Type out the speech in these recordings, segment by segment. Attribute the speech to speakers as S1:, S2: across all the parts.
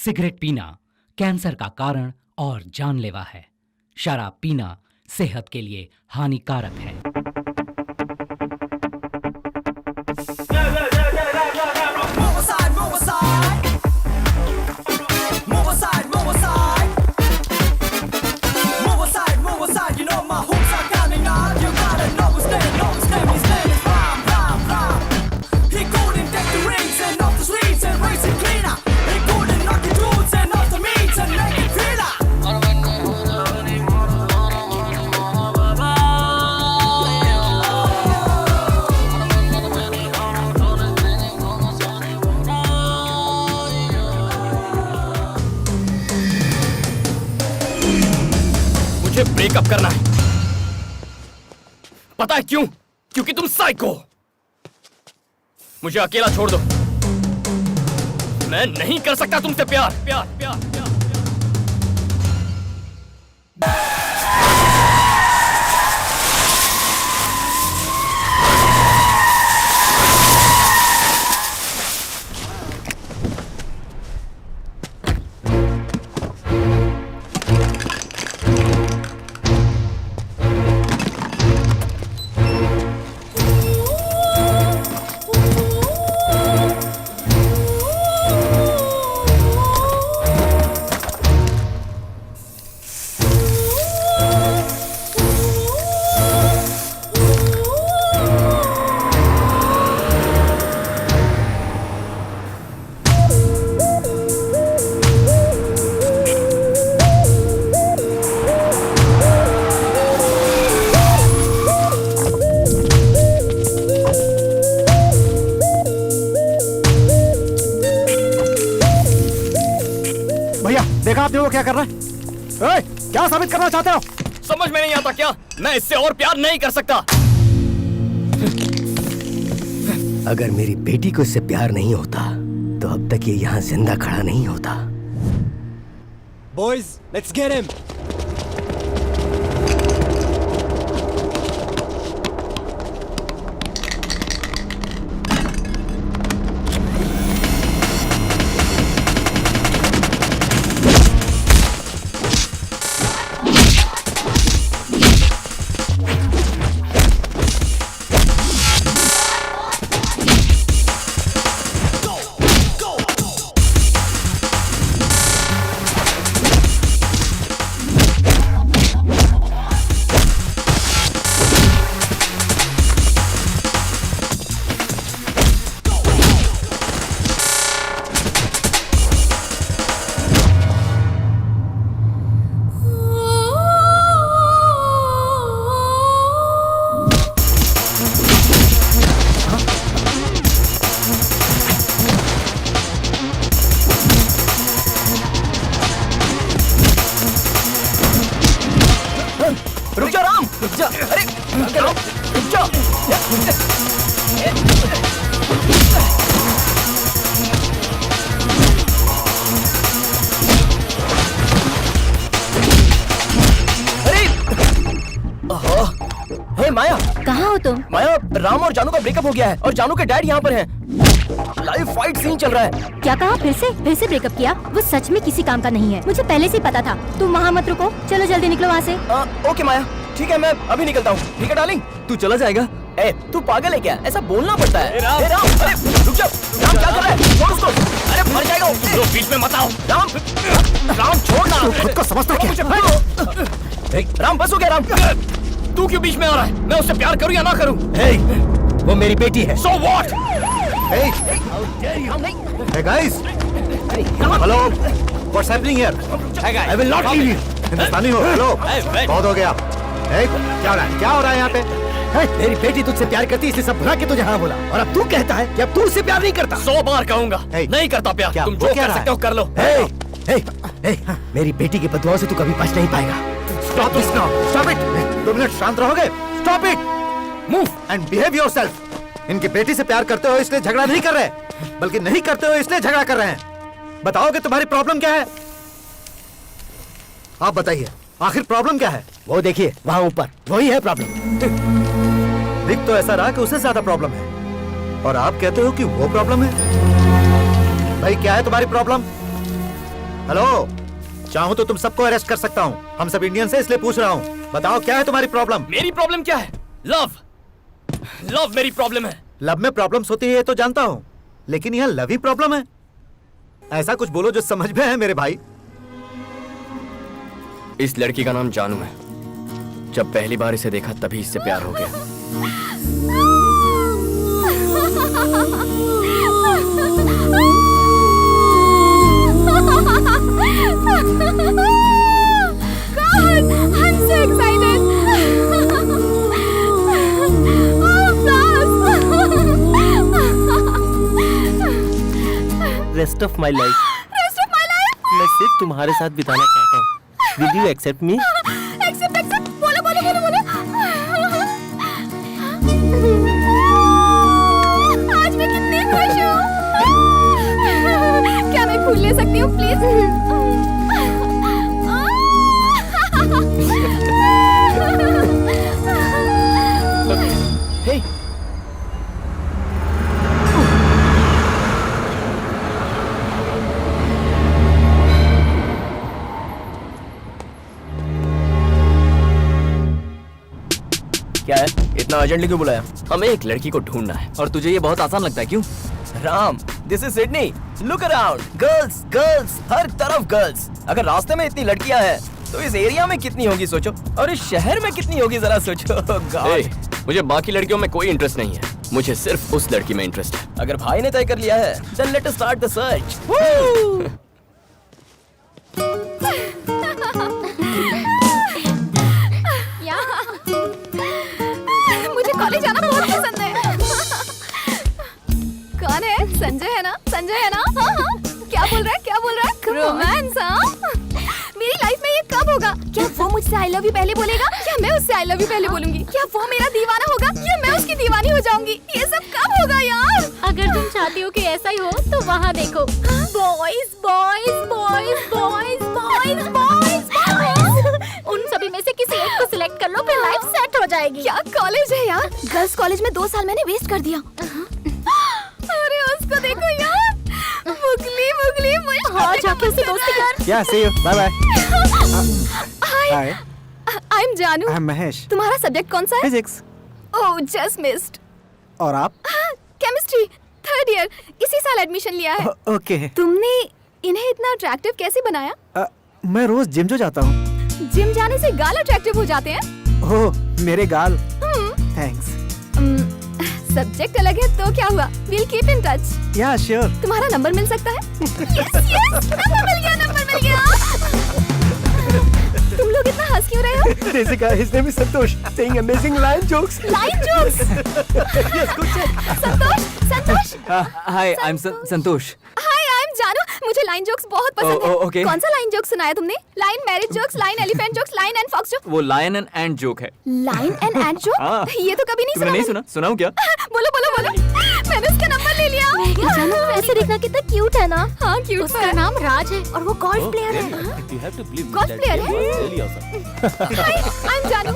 S1: Cigarette पीना cancer का कारण और जानलेवा है। शराब पीना सेहत के लिए हानिकारक है।
S2: मुझे ब्रेकअप करना है। पता है क्यों? क्योंकि तुम साइको हो। मुझे अकेला छोड़ दो। मैं नहीं कर सकता तुमसे प्यार प्यार प्यार प्यार, प्यार।
S3: देखा आपने वो क्या कर रहा है? क्या साबित करना चाहते हो?
S2: समझ में नहीं आता क्या? मैं इससे और प्यार नहीं कर सकता।
S4: अगर मेरी बेटी को इससे प्यार नहीं होता तो अब तक ये यहाँ जिंदा खड़ा नहीं होता।
S3: Boys, let's get him.
S2: रुक जा राम, रुक जा। अरे राम, रुक जा। अरे हे माया,
S5: कहाँ हो तुम?
S2: माया, राम और जानू का ब्रेकअप हो गया है और जानू के डैड यहाँ पर हैं। लाइव फाइट सीन चल रहा है।
S5: क्या कहा? फिर से ब्रेकअप किया? वो सच में किसी काम का नहीं है। मुझे पहले से ही पता था। तुम वहाँ मत रुको, चलो जल्दी निकलो वहाँ से।
S2: ओके माया, ठीक है, मैं अभी निकलता हूँ। ठीक है डार्लिंग, तू चला जाएगा? ए, तू पागल है क्या? ऐसा बोलना पड़ता है। राम, अरे रुक जा। राम क्या कर रहा है? छोड़ उसको। अरे मर जाएगा। तो बीच में मत आओ। राम, राम छोड़ ना।
S3: खुद को समझता क्या?
S2: राम बस हो गया। राम, तू क्यों बीच में आ रहा है? मैं उससे प्यार करूँ या ना करूँ?
S4: वो मेरी बेटी है।
S2: So what?
S3: Hey guys, hello, what's happening here? I will not leave you. हिंदुस्तानी हो? हेलो, बहुत हो गया। क्या हो रहा है? क्या हो रहा है यहाँ पे?
S4: मेरी बेटी तुझसे प्यार करती है, इसलिए सब भुला के तुझे हाँ बोला। और अब तू कहता है कि अब तू उससे प्यार नहीं करता।
S2: 100 बार कहूंगा, नहीं करता प्यार। तुम जो कर सकते हो कर लो।
S4: मेरी बेटी की बदुआओं से तू कभी बच नहीं पाएगा।
S3: Stop this now. Stop it. 2 minute शांत रहोगे? Stop it. Move and behave yourself. इनकी बेटी से प्यार करते हो इसलिए झगड़ा नहीं कर रहे, बल्कि नहीं करते हो इसलिए झगड़ा कर रहे हैं। बताओगे तुम्हारी प्रॉब्लम क्या है? आप बताइए, आखिर प्रॉब्लम क्या है?
S4: वो देखिए वहाँ ऊपर, वही है प्रॉब्लम।
S3: दिख तो ऐसा रहा कि उसे ज्यादा प्रॉब्लम है, और आप कहते हो कि वो प्रॉब्लम है। भाई क्या है तुम्हारी प्रॉब्लम? हेलो, चाहूँ तो तुम सबको अरेस्ट कर सकता हूँ। हम सब इंडियन से इसलिए पूछ रहा हूँ। बताओ क्या है तुम्हारी प्रॉब्लम?
S2: मेरी प्रॉब्लम क्या है? लव मेरी प्रॉब्लम है।
S3: लव में प्रॉब्लम्स होती है ये तो जानता हूँ, लेकिन यह लव ही प्रॉब्लम है? ऐसा कुछ बोलो जो समझ में है मेरे भाई।
S2: इस लड़की का नाम जानू है। जब पहली बार इसे देखा तभी इससे प्यार हो गया।
S5: God, I'm so excited.
S6: Rest of my life मैं सिर्फ तुम्हारे साथ बिताना चाहता हूँ। Will you accept me?
S5: Accept. बोलो. आज मैं कितनी खुश हूँ। क्या मैं फूल ले सकती हूँ प्लीज?
S2: हे, क्या है? इतना अर्जेंटली क्यों बुलाया? हमें एक लड़की को ढूंढना है। और तुझे ये बहुत आसान लगता है क्यों? Ram, this is Sydney. Look around, girls, हर तरफ गर्ल्स। अगर रास्ते में इतनी लड़कियां हैं, तो इस एरिया में कितनी होगी सोचो, और इस शहर में कितनी होगी जरा सोचो। God. मुझे बाकी लड़कियों में कोई इंटरेस्ट नहीं है, मुझे सिर्फ उस लड़की में इंटरेस्ट है। अगर भाई ने तय कर लिया है, then let us start the search.
S5: मुझे कॉलेज जाना बहुत पसंद है। कौन है? संजय है ना? हाँ। क्या बोल रहा है? रोमांस? हाँ। मेरी लाइफ में ये कब होगा? क्या वो मुझसे आई लव यू पहले बोलेगा या मैं उससे आई लव यू पहले बोलूंगी? क्या वो मेरा दीवाना होगा या मैं उसकी दीवानी हो जाऊंगी? ये सब कब होगा यार? अगर तुम चाहती हो कि ऐसा ही हो तो वहाँ देखो। बॉयज। उन सभी में से किसी एक को सिलेक्ट कर लो, फिर लाइफ सेट हो जाएगी। क्या कॉलेज है यार? गर्ल्स कॉलेज में 2 साल मैंने वेस्ट कर दिया। अरे उसको देखो यार, मुगली हाँ, जाके उससे दोस्ती कर।
S3: Yeah, see you. Bye bye.
S5: Hi, I am जानू।
S3: I'm महेश।
S5: तुम्हारा सब्जेक्ट कौन सा है?
S3: फिजिक्स।
S5: ओह, जस्ट मिस्ड।
S3: और आप?
S5: केमिस्ट्री, 3rd ईयर, इसी साल एडमिशन लिया है।
S3: ओके।
S5: तुमने इन्हें इतना अट्रैक्टिव कैसे बनाया?
S3: मैं रोज जिम जो जाता हूँ।
S5: जिम जाने से गाल अट्रैक्टिव हो जाते हैं?
S3: ओह, मेरे गाल। थैंक्स।
S5: सब्जेक्ट अलग है तो क्या हुआ? We'll keep in touch.
S3: Yeah, sure.
S5: तुम्हारा नंबर मिल सकता है? Yes, नंबर मिल गया। तुम लोग इतना हंस क्यों रहे हो?
S3: There's a guy, his name is Santosh, saying amazing line jokes.
S5: Line jokes?
S3: Yes, good job.
S5: Santosh.
S2: Hi, I am Santosh.
S5: Hi, I am जानू। मुझे लाइन जोक्स बहुत पसंद है।
S2: okay.
S5: कौन सा लाइन जोक सुनाया तुमने? Line marriage jokes, line elephant jokes, line and fox joke.
S2: वो लायन एंड एंट जोक है।
S5: Line and ant joke? ये तो कभी नहीं सुना।
S2: नहीं सुना? सुनाऊं क्या?
S5: बोलो। मैंने उसका नंबर ले लिया। जानू, ऐसे देखना कितना क्यूट है ना? हाँ, क्यूट। उसका नाम राज है और वो गोल्फ प्लेयर है। गोल्फ प्लेयर है? हाय, आई एम जानू।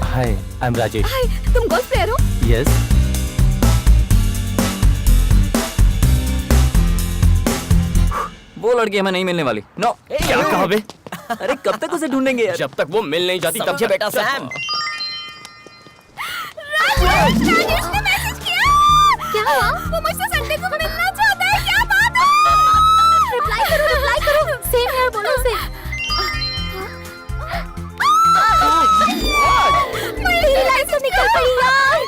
S6: हाय, आई एम राजेश।
S5: हाय, तुम गोल्फ प्लेयर हो?
S6: यस।
S2: वो लड़की हमें नहीं मिलने वाली। नो। क्या कहा बे? अरे कब तक उसे ढूंढेंगे यार? जब तक वो मिल नहीं जाती तब से बेटा सैम।
S5: राजेश ने मैसेज किया। क्या हुआ? वो मुझसे संडे को मिलना चाहता है। क्या बात है? रिप्लाई करो। सेम यार, बोलो से। मेरी लाइफ से निकल गई यार।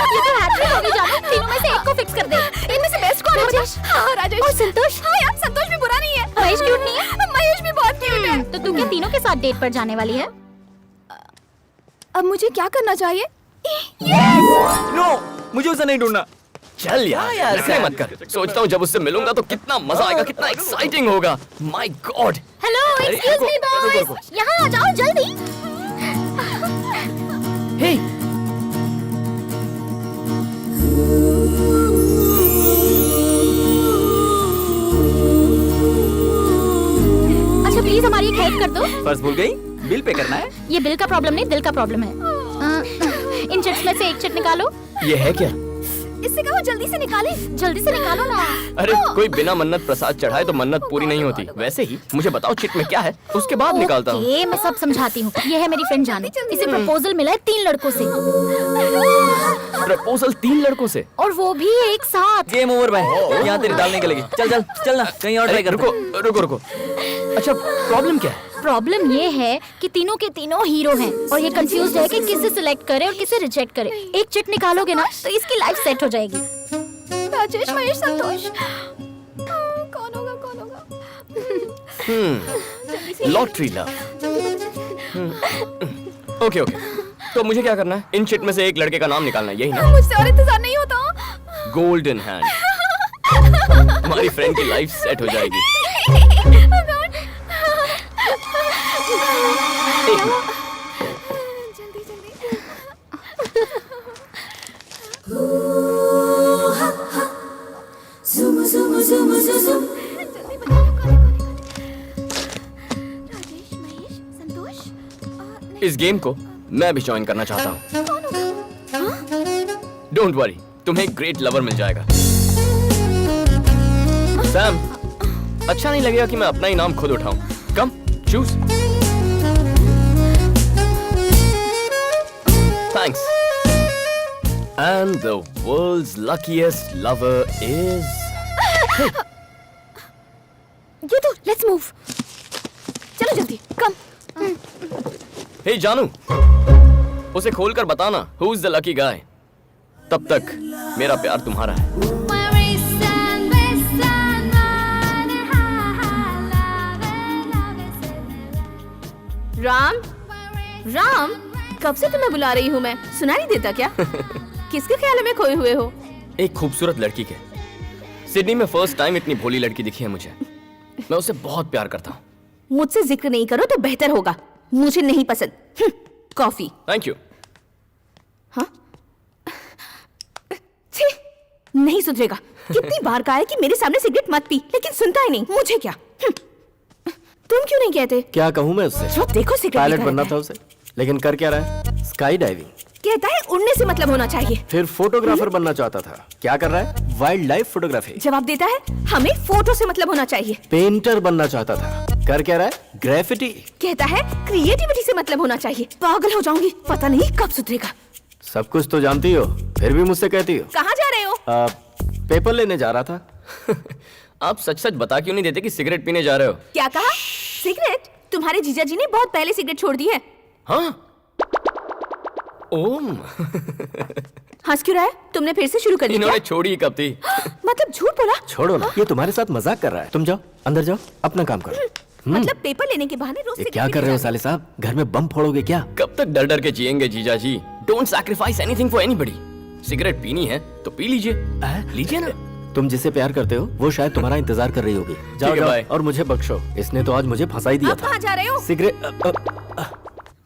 S5: ये तो हैट्रिक होगी जानू। तीनों में से एक को फिक्स कर दे। इनमें से बेस्ट कौन है? राजेश। हाँ, राजेश। और संतोष? हाँ यार, संतोष भी बुरा नहीं है। महेश क्यूट नहीं है? महेश भी बहुत क्यूट है। तो तू क्या तीनों के साथ डेट पर जाने वाली है? अब मुझे क्या करना चाहिए?
S2: नो, मुझे उसे नहीं ढूंढना। चल यार, ऐसे मत कर। सोचता हूँ जब उससे मिलूंगा तो कितना मजा आएगा, कितना एक्साइटिंग होगा। My God.
S5: Hello, excuse me boys, यहाँ आ जाओ जल्दी।
S2: हे,
S5: अच्छा प्लीज हमारी एक हेल्प कर दो।
S2: पर्स भूल गई? बिल पे करना है।
S5: ये बिल का प्रॉब्लम नहीं, दिल का प्रॉब्लम है। इन चिट्स में से एक चिट निकालो।
S2: ये है क्या?
S5: इससे कहो जल्दी से निकाले, जल्दी से निकालो ना।
S2: अरे कोई बिना मन्नत प्रसाद चढ़ाए तो मन्नत पूरी नहीं होती। वैसे ही मुझे बताओ चिट में क्या है, उसके बाद निकालता हूँ।
S7: ये मैं सब समझाती हूँ। ये है मेरी फ्रेंड जानू, इसे प्रपोजल मिला है 3 लड़कों से,
S2: प्रपोजल 3 लड़कों से?
S7: और वो भी एक साथ।
S2: गेम ओवर भाई, यहाँ तेरी दाल निकलेगी। चल चल चल ना, कहीं और ट्राई कर। रुको रुको रुको, अच्छा प्रॉब्लम क्या है?
S7: प्रॉब्लम ये है कि तीनों के तीनों हीरो हैं और ये कंफ्यूज है कि किसे सिलेक्ट करे और किसे रिजेक्ट करे। एक चिट निकालोगे ना तो इसकी लाइफ सेट हो जाएगी।
S5: राजेश, महेश, संतोष, कौन होगा कौन होगा?
S2: Lottery love. ओके ओके, तो मुझे क्या करना है? इन चिट में से एक लड़के का नाम निकालना है, यही ना?
S5: मुझसे और इंतजार नहीं होता।
S2: गोल्डन हैंड, हमारी फ्रेंड की लाइफ सेट हो जाएगी। एक मिनट,
S5: जल्दी जल्दी। जल्दी बताओ, राजेश, महेश, संतोष।
S2: इस गेम को मैं भी ज्वाइन करना चाहता हूँ। डोंट वरी, तुम्हें एक ग्रेट लवर मिल जाएगा। सैम, अच्छा नहीं लगेगा कि मैं अपना ही नाम खुद उठाऊं। कम, choose. Thanks. And the world's luckiest lover is...
S5: ये तो, let's move. चलो जल्दी, come.
S2: Hey जानू, उसे खोलकर बताना who's the lucky guy. तब तक मेरा प्यार तुम्हारा है।
S5: राम, राम, कब से तुम्हें बुला रही हूँ मैं, सुनाई नहीं देता क्या? किसके ख्याल में खोए हुए हो?
S2: एक खूबसूरत लड़की के। सिडनी में फर्स्ट टाइम इतनी भोली लड़की दिखी है मुझे। मैं उससे बहुत प्यार करता हूँ।
S5: मुझसे जिक्र नहीं करो तो बेहतर होगा, मुझे नहीं पसंद। कॉफी।
S2: Thank you.
S5: हाँ? छी, नहीं सुधरेगा। कितनी बार कहा है कि मेरे सामने सिगरेट मत पी, लेकिन सुनता ही नहीं। मुझे क्या? तुम क्यों नहीं कहते?
S6: क्या कहूँ मैं उससे?
S5: जो देखो सिगरेट
S6: पायलट
S5: पीता
S6: बनना
S5: रहता
S6: था
S5: है।
S6: उसे, लेकिन कर क्या रहा है? Sky diving.
S5: कहता है उड़ने से मतलब होना चाहिए।
S6: फिर फोटोग्राफर बनना चाहता था, क्या कर रहा है? Wild life photography.
S5: जवाब देता है हमें फोटो से मतलब होना चाहिए।
S6: पेंटर बनना चाहता था, कर क्या रहा है? ग्रेफिटी।
S5: कहता है क्रिएटिविटी से मतलब होना चाहिए। पागल हो जाऊंगी, पता नहीं कब सुधरेगा।
S6: सब कुछ तो जानती हो, फिर भी मुझसे कहती हो।
S5: कहाँ जा रहे हो?
S6: पेपर लेने जा रहा था।
S2: आप सच सच बता क्यों नहीं देते कि सिगरेट पीने जा रहे हो?
S5: क्या कहा? सिगरेट? तुम्हारे जीजा जी ने बहुत पहले सिगरेट छोड़ दी है।
S2: हाँ? ओम।
S5: हंस क्यों रहा है? तुमने फिर से शुरू कर दी
S2: इन्होंने
S5: क्या?
S2: छोड़ी ही कब थी?
S5: मतलब झूठ बोला?
S6: छोड़ो ना, ये तुम्हारे साथ मजाक कर रहा है। तुम जाओ, अंदर जाओ, अपना काम करो।
S5: मतलब पेपर लेने के बहाने रोज
S6: ये
S5: सिगरेट
S6: क्या
S5: पीने
S6: कर रहे हो
S5: जाना।
S6: साले साहब? घर में बम फोड़ोगे क्या?
S2: कब तक डर डर के जिएंगे जीजा जी? Don't sacrifice anything for anybody. Cigarette पीनी है तो पी लीजिए। लीजिए ना।
S6: तुम जिसे प्यार करते हो वो शायद तुम्हारा इंतजार कर रही होगी। जाओ
S2: है,
S6: जाओ
S2: बाय।
S6: और मुझे बख्शो, इसने तो आज मुझे फंसा ही दिया
S5: आप
S6: था।
S5: कहाँ जा रहे हो?
S6: सिगरेट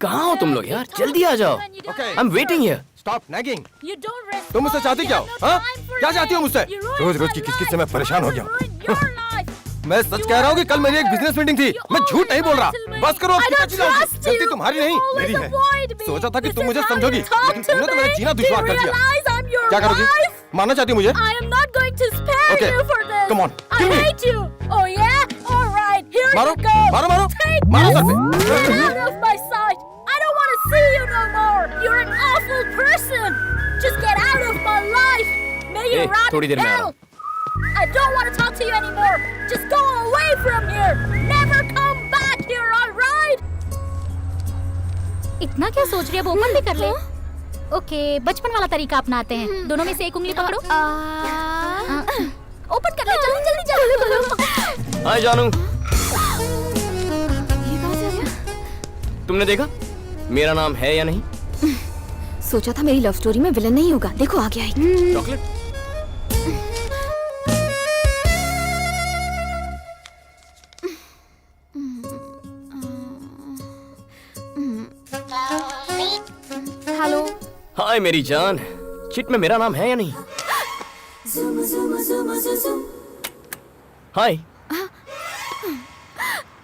S2: कहाँ हो तुम लोग यार? जल्दी आ जाओ। I am waiting here.
S3: Stop nagging. तुम मुझसे चाहती क्या हो? हाँ? क्या चाहती हो मुझसे? रोज रोज की किस-किस से मैं परेशान हो गया हूँ। मैं सच कह रहा हूँ कि कल मेरी एक बिजनेस मीटिंग थी। मैं झूठ नहीं बोल रहा। बस करो, अब कितना चिल्लाओगे? गलती तुम्हारी नहीं, मेरी है। सोचा था कि तुम मुझे समझोगी, लेकिन तुमने तो मेरा जीना दुश्वार कर दिया। क्या करोगी? मानना चाहती हो मुझे? Okay, come on, kill me. मारो, मारो, मारो, मारो सर पे।
S2: ए, थोड़ी देर में आ रहा हूँ।
S7: I don't want to talk to you anymore. Just go away from here. Never come back here, all right? इतना क्या सोच रही है? वो ओपन भी कर ले। ओके, बचपन वाला तरीका अपनाते हैं। दोनों में से एक उंगली पकड़ो। ओपन कर ले, जल्दी जल्दी जल्दी।
S2: हाय जानू,
S5: ये कहाँ से आ गया?
S2: तुमने देखा मेरा नाम है या नहीं?
S5: सोचा था मेरी लव स्टोरी में विलन नहीं होगा, देखो आ गया है।
S2: चॉकलेट।
S5: हेलो।
S2: हाय मेरी जान, चिट में मेरा नाम है या नहीं? हाय।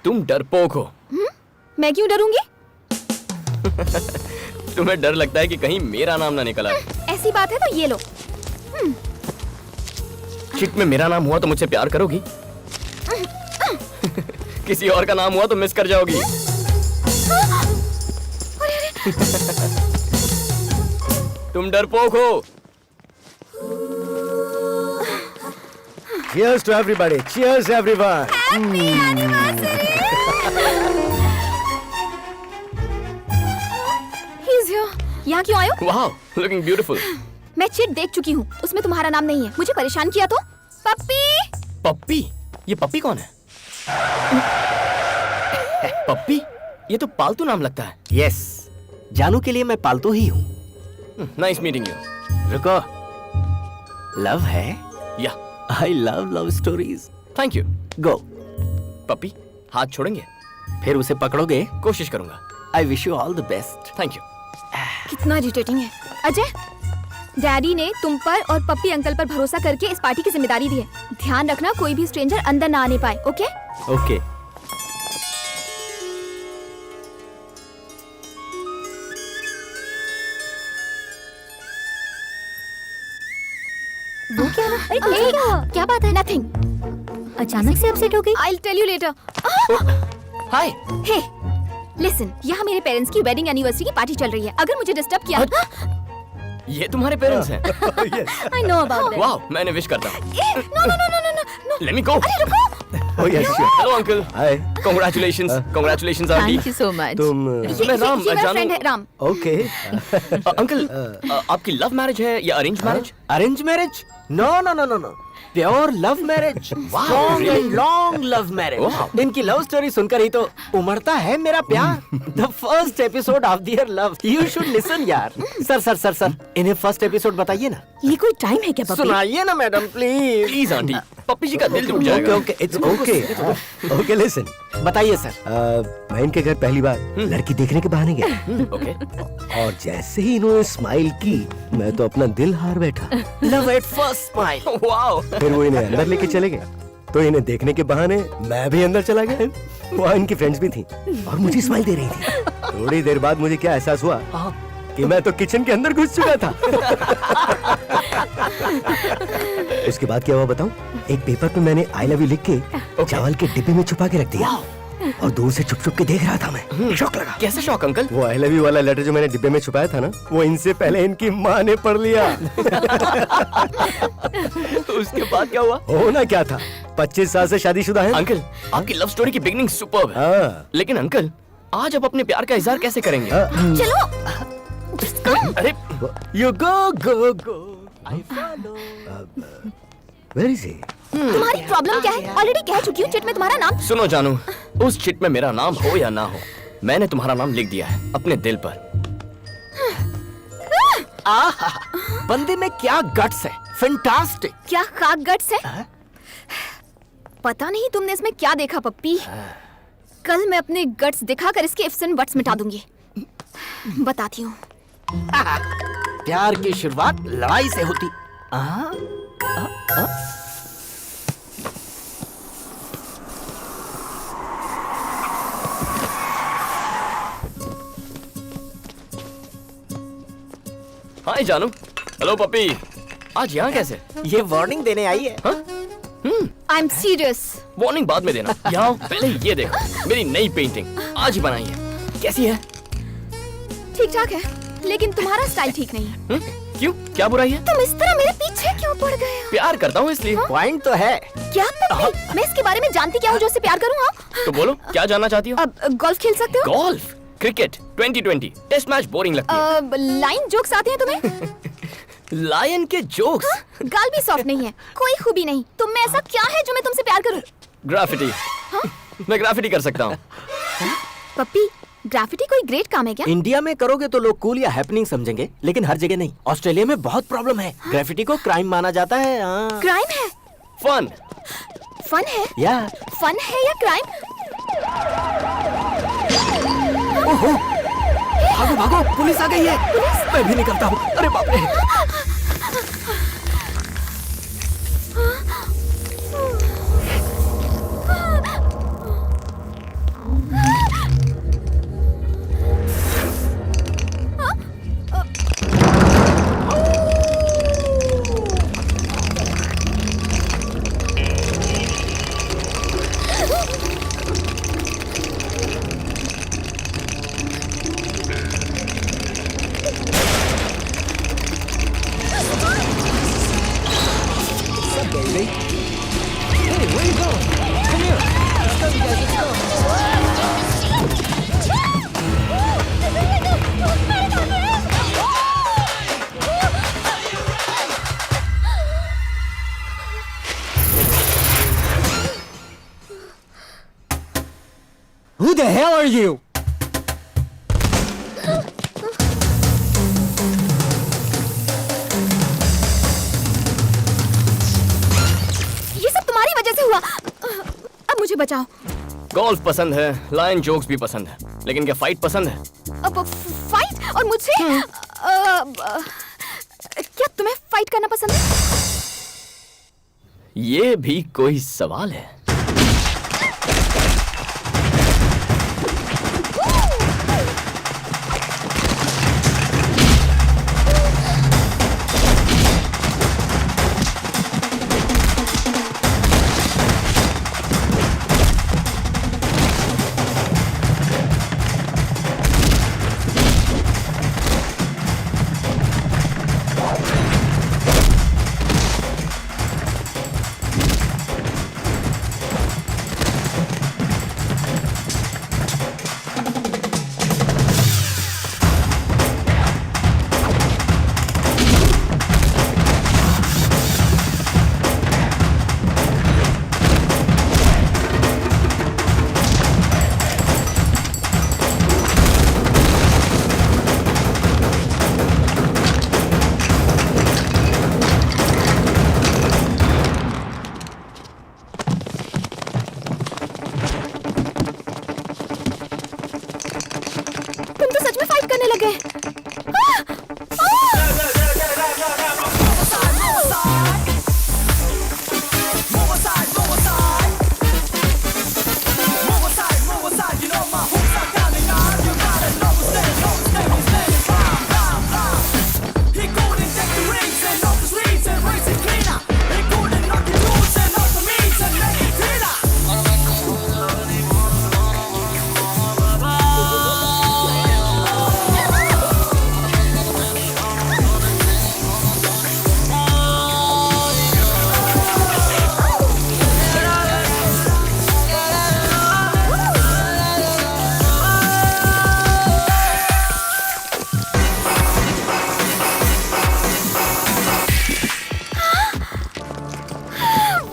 S2: तुम डरपोक हो।
S5: मैं क्यों डरूंगी?
S2: तुम्हें डर लगता है कि कहीं मेरा नाम ना निकल आए।
S5: ऐसी बात है तो ये लो।
S2: चिट में मेरा नाम हुआ तो मुझसे प्यार करोगी? किसी और का नाम हुआ तो मिस कर जाओगी। तुम डरपोक हो।
S3: Cheers to everybody. Cheers everyone.
S5: He's here. यहाँ क्यों आए हो?
S2: वाह, लुकिंग ब्यूटीफुल।
S5: मैं चिट देख चुकी हूँ, उसमें तुम्हारा नाम नहीं है। मुझे परेशान किया तो? पप्पी!
S2: पप्पी? ये पप्पी कौन है? पप्पी? ये तो पालतू नाम लगता है।
S4: यस, जानू के लिए मैं पालतू ही हूँ।
S2: Nice meeting you.
S4: रुको, लव है?
S2: Yeah,
S4: I love love stories.
S2: Thank you.
S4: Go.
S2: Puppy, हाथ छोड़ेंगे?
S4: फिर उसे पकड़ोगे?
S2: कोशिश करूंगा।
S4: I wish you all the best.
S2: Thank you.
S5: कितना इरिटेटिंग है। अजय, डैडी ने तुम पर और पप्पी अंकल पर भरोसा करके इस पार्टी की जिम्मेदारी दी है। ध्यान रखना कोई भी स्ट्रेंजर अंदर ना आने पाए, ओके?
S4: ओके।
S5: वो क्या ना?
S7: क्या बात है?
S5: नथिंग।
S7: अचानक से अपसेट हो गई?
S5: I'll tell you later.
S2: Hi.
S5: Hey, listen, यहाँ मेरे पेरेंट्स की वेडिंग एनिवर्सरी की पार्टी चल रही है। अगर मुझे डिस्टर्ब किया,
S2: ये तुम्हारे पेरेंट्स हैं?
S5: I know about that.
S2: वाह, मैं इन्हें विश करता हूँ।
S5: No.
S2: Let me go.
S5: अरे रुको।
S3: Oh yes, sure.
S2: Hello uncle.
S3: Hi.
S2: Congratulations. Congratulations auntie.
S5: you so much.
S3: तुम
S2: मैं राम,
S5: ये मेरा
S2: जानू।
S5: फ्रेंड है राम।
S3: ओके?
S2: अंकल, आपकी लव मैरिज है या arrange marriage?
S4: Arrange marriage? No no no no no, pure love marriage. Strong and long love marriage. इनकी लव स्टोरी सुनकर ही तो उमड़ता है मेरा प्यार। The first episode of their love, you should listen यार। सर, इन्हें फर्स्ट एपिसोड बताइए ना।
S5: ये कोई टाइम है क्या पप्पी?
S4: सुनाइए ना मैडम प्लीज।
S2: प्लीज आंटी, पप्पी जी का दिल टूट
S3: ओके
S2: जाएगा।
S3: Okay, it's okay. Okay listen,
S4: बताइए सर।
S3: मैं इनके घर पहली बार लड़की देखने के बहाने गया
S2: ओके।
S3: और जैसे ही इन्होंने स्माइल की मैं तो अपना दिल हार बैठा।
S4: Love at first smile.
S2: Wow.
S3: फिर वो इन्हें अंदर लेके चले गए तो इन्हें देखने के बहाने मैं भी अंदर चला गया। वहाँ इनकी फ्रेंड्स भी थी और मुझे स्माइल दे रही थी। थोड़ी देर बाद मुझे क्या एहसास हुआ कि मैं तो किचन के अंदर घुस चुका था। उसके बाद क्या हुआ बताऊं? एक पेपर पे मैंने आई लव यू लिख के चावल के डिब्बे में छुपा के रख दिया और दूर से छुप छुप के देख रहा था मैं। शौक लगा।
S2: कैसे शौक अंकल?
S3: वो आई लव यू वाला लेटर जो मैंने डिब्बे में छुपाया था ना, वो इनसे पहले इनकी माँ ने पढ़ लिया।
S2: उसके बाद क्या हुआ?
S3: होना क्या था, 25 साल से शादीशुदा है।
S2: अंकल, आपकी लव स्टोरी की बिगनिंग सुपर्ब है।
S3: हाँ।
S2: लेकिन अंकल, आज आप अपने प्यार का इजहार कैसे करेंगे?
S5: चलो। Just come.
S2: अरे
S3: You go. I follow. Where is he?
S5: तुम्हारी प्रॉब्लम क्या है? ऑलरेडी कह चुकी हूँ चिट में तुम्हारा नाम।
S2: सुनो जानू, उस चिट में मेरा नाम हो या ना हो, मैंने तुम्हारा नाम लिख दिया है अपने दिल पर।
S4: आहा, बंदे में क्या गट्स है, फैंटास्टिक।
S5: क्या खाक गट्स है? पता नहीं तुमने इसमें क्या देखा पप्पी। कल मैं अपने गट्स दिखाकर इसके इफ्स एंड बट्स मिटा दूंगी। बताती हूँ।
S4: प्यार की शुरुआत लड़ाई से होती।
S2: हाय जानू। हेलो पप्पी, आज यहाँ कैसे?
S4: ये वार्निंग देने आई है।
S5: I am serious.
S2: वार्निंग बाद में देना। यहाँ पहले ये देखो, मेरी नई पेंटिंग आज ही बनाई है। कैसी है?
S5: ठीक ठाक है, लेकिन तुम्हारा स्टाइल ठीक नहीं है।
S2: क्यों, क्या बुराई है?
S5: तुम इस तरह मेरे पीछे क्यों पड़ गए हो?
S2: प्यार करता हूँ इसलिए।
S4: पॉइंट तो है।
S5: क्या पप्पी? मैं इसके बारे में जानती क्या हूँ जो उससे प्यार करूँ? हाँ?
S2: तो बोलो, क्या जानना चाहती हो?
S5: अब गोल्फ खेल सकते हो?
S2: Golf, cricket, 2020, test match boring लगती है।
S5: लाइन जोक्स आते हैं तुम्हें?
S2: लायन के जोक्स।
S5: गाल भी सॉफ्ट नहीं है, कोई खूबी नहीं। तुम में ऐसा क्या है जो मैं तुमसे प्यार करूं?
S2: ग्राफिटी। मैं ग्राफिटी कर सकता हूँ।
S5: पप्पी, ग्राफिटी कोई ग्रेट काम है क्या?
S4: इंडिया में करोगे तो लोग कूल या हैपनिंग समझेंगे, लेकिन हर जगह नहीं। ऑस्ट्रेलिया में बहुत प्रॉब्लम है। ग्राफिटी को क्राइम माना जाता है।
S5: क्राइम है?
S2: फन।
S5: फन है?
S4: या
S5: फन है या क्राइम?
S4: भागो भागो, पुलिस आ गई है। मैं भी निकलता हूँ। अरे बाप रे। Who the hell are you?
S5: ये सब तुम्हारी वजह से हुआ। अब मुझे बचाओ।
S2: गोल्फ पसंद है, लायन जोक्स भी पसंद है, लेकिन क्या फाइट पसंद है?
S5: अब फाइट और मुझसे क्या तुम्हें फाइट करना पसंद है?
S2: ये भी कोई सवाल है?
S5: तुम तो सच में फाइट करने लगे।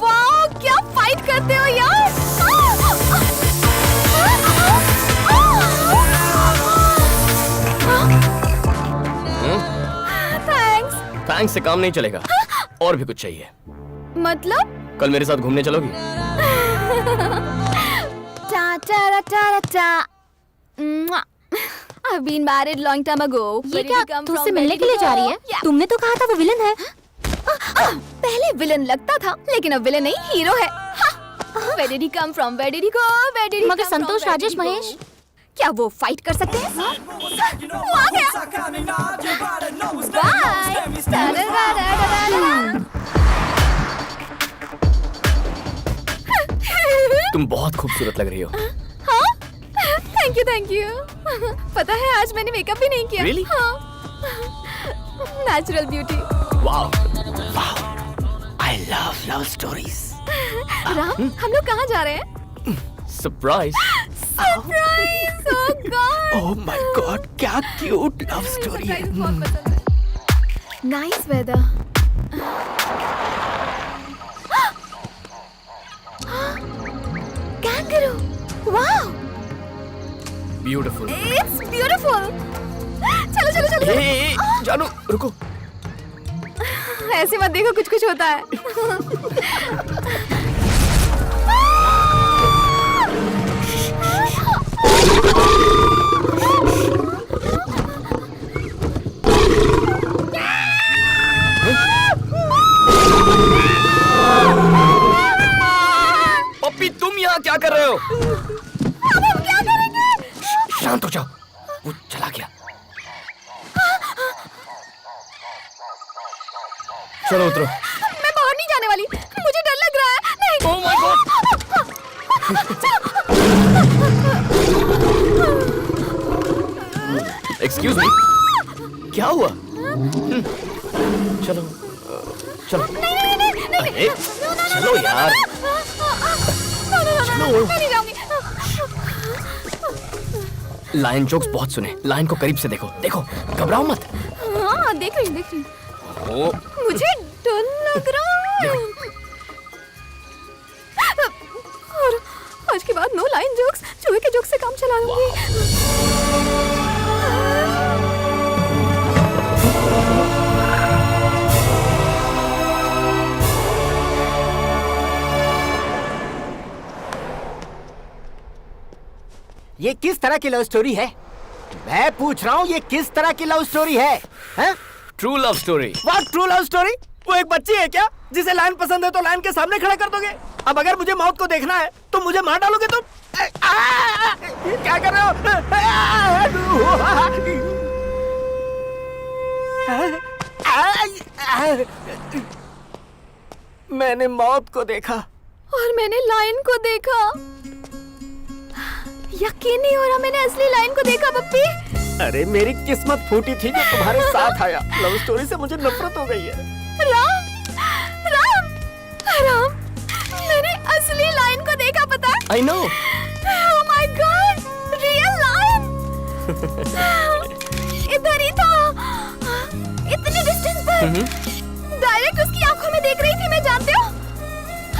S5: वाह, क्या फाइट करते हो यार। थैंक्स।
S2: थैंक्स से काम नहीं चलेगा, और भी कुछ चाहिए।
S5: मतलब?
S2: कल मेरे साथ घूमने चलोगी?
S5: टा टा टा टा। I've been married long time ago.
S7: ये क्या तुझसे मिलने के लिए जा रही है?
S5: Yeah.
S7: तुमने तो कहा था वो विलन है।
S5: पहले विलन लगता था, लेकिन अब विलन नहीं हीरो है। Where did he come from? Where did he go? Where did he
S7: मगर
S5: come from?
S7: Santosh
S5: Where did
S7: Rajesh
S5: he go?
S7: Mahesh
S5: क्या वो फाइट कर सकते हैं? वो आ गया। Bye.
S2: तुम बहुत खूबसूरत लग रही हो।
S5: हाँ? Thank you. पता है आज मैंने मेकअप भी नहीं किया।
S2: Really?
S5: हाँ। Natural beauty.
S2: Wow, I love love stories.
S5: Ram, हम लोग कहाँ जा रहे हैं?
S2: Surprise.
S5: Surprise! Oh God!
S2: Oh my God, क्या cute love story है।
S5: Nice weather. Kangaroo! Wow!
S2: Beautiful.
S5: It's beautiful. चलो।
S2: Hey, जानू रुको।
S5: ऐसे मत देखो, कुछ होता है।
S2: पप्पी, तुम यहाँ क्या कर रहे हो?
S5: अब हम क्या करेंगे?
S2: शांत हो जाओ, वो चला गया। चलो उतरो।
S5: मैं बाहर नहीं जाने वाली, मुझे डर लग रहा है। नहीं।
S2: Oh my God! Excuse me, क्या हुआ? चलो चलो, अरे चलो यार,
S5: मैं नहीं जाऊंगी।
S2: लायन जोक्स बहुत सुने, लायन को करीब से देखो, देखो, घबराओ मत।
S5: हाँ, देख रही हूँ।
S2: ओ,
S5: मुझे डर लग रहा है। और आज के बाद नो लाइन जोक्स, चूहे के जोक्स से काम चला लूंगी।
S4: ये किस तरह की लव स्टोरी है? मैं पूछ रहा हूँ, ये किस तरह की लव स्टोरी है? हैं?
S2: True love story.
S4: What true love story? वो एक बच्ची है क्या जिसे लाइन पसंद है तो लाइन के सामने खड़ा कर दोगे? अब अगर मुझे मौत को देखना है तो मुझे मार डालोगे तुम? क्या कर रहे हो? मैंने मौत को देखा
S5: और मैंने लाइन को देखा। यकीन नहीं हो रहा, मैंने असली लाइन को देखा पप्पी।
S4: अरे मेरी किस्मत फूटी थी जो तुम्हारे साथ आया। लव स्टोरी से मुझे नफरत हो गई है।
S5: राम, राम, राम, मैंने असली लाइन को देखा, पता है?
S2: I know.
S5: Oh my God, real lion! इधर ही था, इतने डिस्टेंस पर। डायरेक्ट उसकी आंखों में देख रही थी मैं, जानते हो?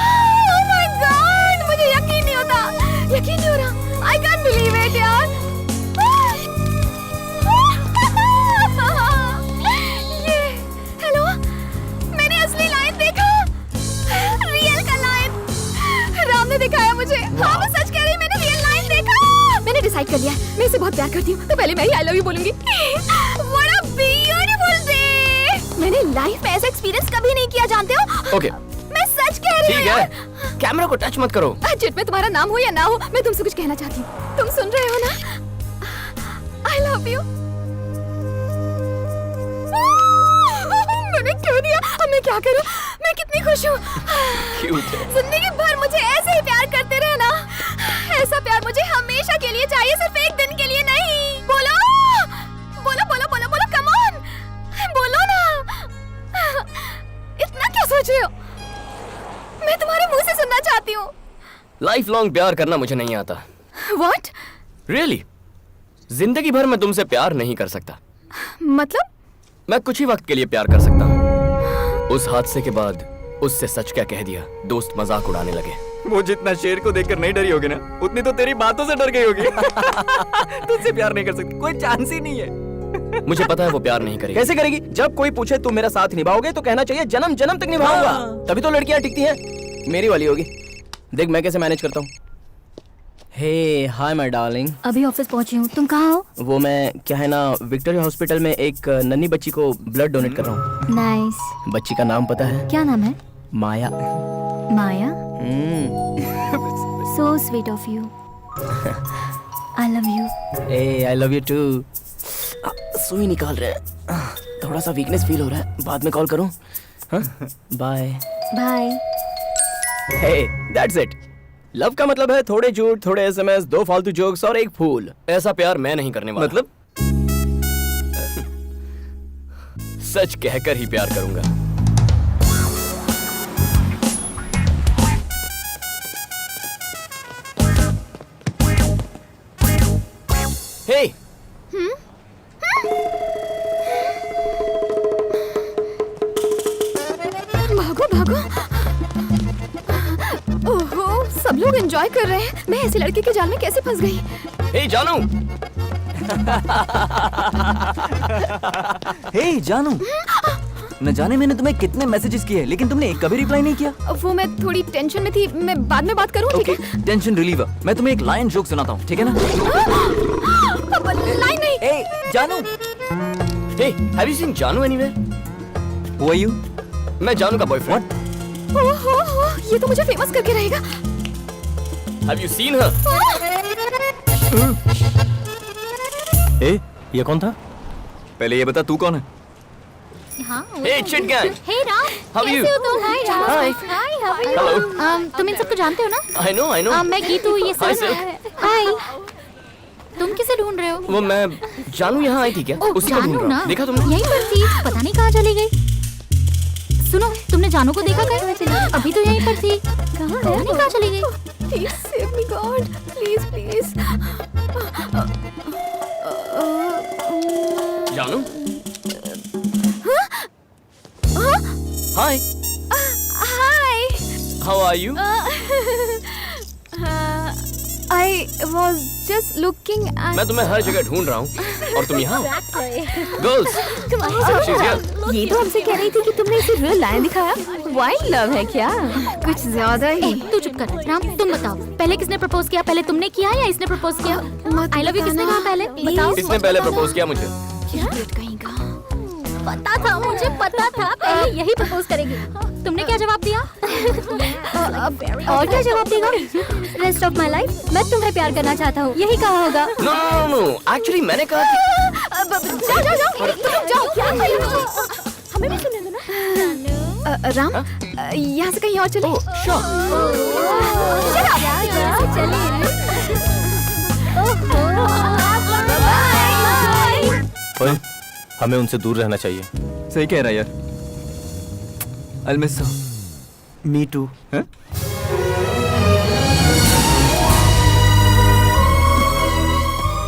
S5: Oh my God, मुझे यकीन नहीं होता, यकीन नहीं हो रहा। I can't believe it, यार। ये, हेलो, मैंने असली लाइन देखा, रियल का लाइन। राम ने दिखाया मुझे। हाँ, मैं सच कह रही हूँ, मैंने रियल लाइन देखा। मैंने डिसाइड कर लिया है, मैं इसे बहुत प्यार करती हूँ, तो पहले मैं ही आई लव यू बोलूंगी। What a beautiful day! मैंने लाइफ में ऐसा एक्सपीरियंस कभी नहीं किया, जानते हो?
S2: ओके,
S5: मैं सच कह रही हूँ।
S2: ठीक है, कैमरा को टच मत करो।
S5: चिट में तुम्हारा नाम हो या ना हो, मैं तुमसे कुछ कहना चाहती हूँ। तुम सुन रहे हो ना? I love you। मैंने क्यों दिया? अब मैं क्या करूँ? मैं कितनी खुश हूँ।
S2: क्यूट है।
S5: जिंदगी भर मुझे ऐसे ही प्यार करते रहना। ऐसा प्यार मुझे हमेशा के लिए चाहिए, सिर्फ एक दिन के लिए नहीं। बोलो, बोलो, बोलो, बोलो, बोलो, कम ऑन, बोलो ना। इतना क्या सोच रहे हो? मैं तुम्हारे मुंह से सुनना चाहती हूँ।
S2: लाइफ लॉन्ग प्यार करना मुझे नहीं आता।
S5: What?
S2: रियली, जिंदगी भर मैं तुमसे प्यार नहीं कर सकता।
S5: मतलब?
S2: मैं कुछ ही वक्त के लिए प्यार कर सकता हूँ। उस हादसे के बाद उससे सच क्या कह दिया, दोस्त मजाक उड़ाने लगे। वो जितना शेर को देखकर नहीं डरी होगी ना, उतनी तो तेरी बातों से डर गई होगी। तुझसे प्यार नहीं कर सकती, कोई चांस ही नहीं है। मुझे पता है वो प्यार नहीं करेगी।
S6: कैसे करेगी? जब कोई पूछे तुम मेरा साथ निभाओगे तो कहना चाहिए जन्म जन्म तक निभाऊंगा। तभी तो लड़कियां टिकती हैं। मेरी वाली होगी। देख मैं कैसे मैनेज करता हूँ। हे हाय माय डार्लिंग।
S7: अभी ऑफिस पहुंची हूँ, तुम कहाँ हो?
S6: वो मैं क्या है ना, विक्टोरिया हॉस्पिटल में एक नन्ही बच्ची को ब्लड डोनेट कर रहा हूँ।
S7: नाइस।
S6: बच्ची का नाम पता है?
S7: क्या नाम है?
S6: Maya.
S7: Maya? So sweet of you. I love you.
S6: ए आई लव यू टू। सुई निकाल रहे हैं, थोड़ा सा वीकनेस फील हो रहा है, बाद में कॉल करूं? Bye
S7: bye.
S6: Hey that's it. Love का मतलब है थोड़े झूठ, थोड़े एसएमएस, 2 फालतू जोक्स और एक फूल।
S2: ऐसा प्यार मैं नहीं करने वाला।
S6: मतलब
S2: सच कहकर ही प्यार करूंगा। हे,
S5: भागो भागो। ओहो, सब लोग एंजॉय कर रहे हैं, मैं ऐसे लड़के के जाल में कैसे फंस गई?
S2: हे जानू।
S8: हे जानू, न जाने मैंने तुम्हें कितने मैसेजेस किए लेकिन तुमने एक कभी रिप्लाई नहीं किया।
S5: वो मैं थोड़ी टेंशन में थी, मैं बाद में बात करूँ, ठीक है?
S8: Okay, tension reliever. मैं तुम्हें एक लाइन जोक सुनाता हूँ, ठीक है ना?
S5: लाइन नहीं।
S8: ए जानू,
S2: हे, हैव यू सीन जानू एनीवेयर?
S8: Who are you?
S2: मैं जानू का बॉयफ्रेंड।
S5: ओहो, ये तो मुझे फेमस करके रहेगा।
S2: Have you seen her?
S6: ए ये कौन था?
S8: पहले ये बता तू कौन है?
S7: हाँ
S6: Hey, chit gang.
S7: Hey Ram,
S6: How are you?
S7: कैसे हो तुम? हाय Ram.
S6: Hi.
S7: Hi, how are you?
S6: Hello.
S7: तुम इन सबको जानते हो ना?
S6: I know.
S7: मैं गीतू, ये
S6: Hi,
S7: सब।
S6: Silk.
S7: हाय। तुम किसे ढूंढ रहे हो?
S6: वो मैं जानू यहाँ आई थी क्या?
S7: ओ,
S6: उसी को ढूंढ
S7: जानू
S6: रहा
S7: ना?
S6: हूँ। देखा तुमने?
S7: यहीं पर थी, पता नहीं कहाँ चली गई। सुनो, तुमने जानू को देखा कहीं? अभी तो यहीं पर थी।
S5: कहाँ
S7: पता नहीं कहाँ चली गई।
S5: Please save me God, please.
S6: जानू? Hi.
S5: Hi.
S6: How are you?
S5: I was just looking at.
S6: मैं तुम्हें हर जगह ढूंढ रहा हूँ और तुम यहाँ हो? Girls. She's here.
S5: ये तो हमसे कह रही थी कि तुमने इसे रियल लाइन दिखाया। वाइल्ड लव है क्या? कुछ ज्यादा ही।
S7: तू चुप कर। राम, तुम बताओ, पहले किसने प्रपोज किया? पहले तुमने किया या इसने प्रपोज किया? आई लव यू किसने कहा पहले? बताओ।
S6: इसने पहले प्रपोज किया मुझे।
S7: पता था, मुझे पता था पहले यही प्रपोज करेगी। तुमने क्या जवाब दिया? और क्या जवाब देगा? रेस्ट ऑफ माय लाइफ मैं तुम्हें प्यार करना चाहता हूँ, यही कहा होगा।
S6: No. Actually मैंने कहा कि
S5: जाओ, क्या कर रहे हो? हमें भी सुनने दो ना। राम, यहाँ से कहीं और चले।
S6: Oh, sure.
S2: ओए, हमें उनसे दूर रहना चाहिए।
S8: सही कह रहा है यार। I'll miss her.
S3: Me to.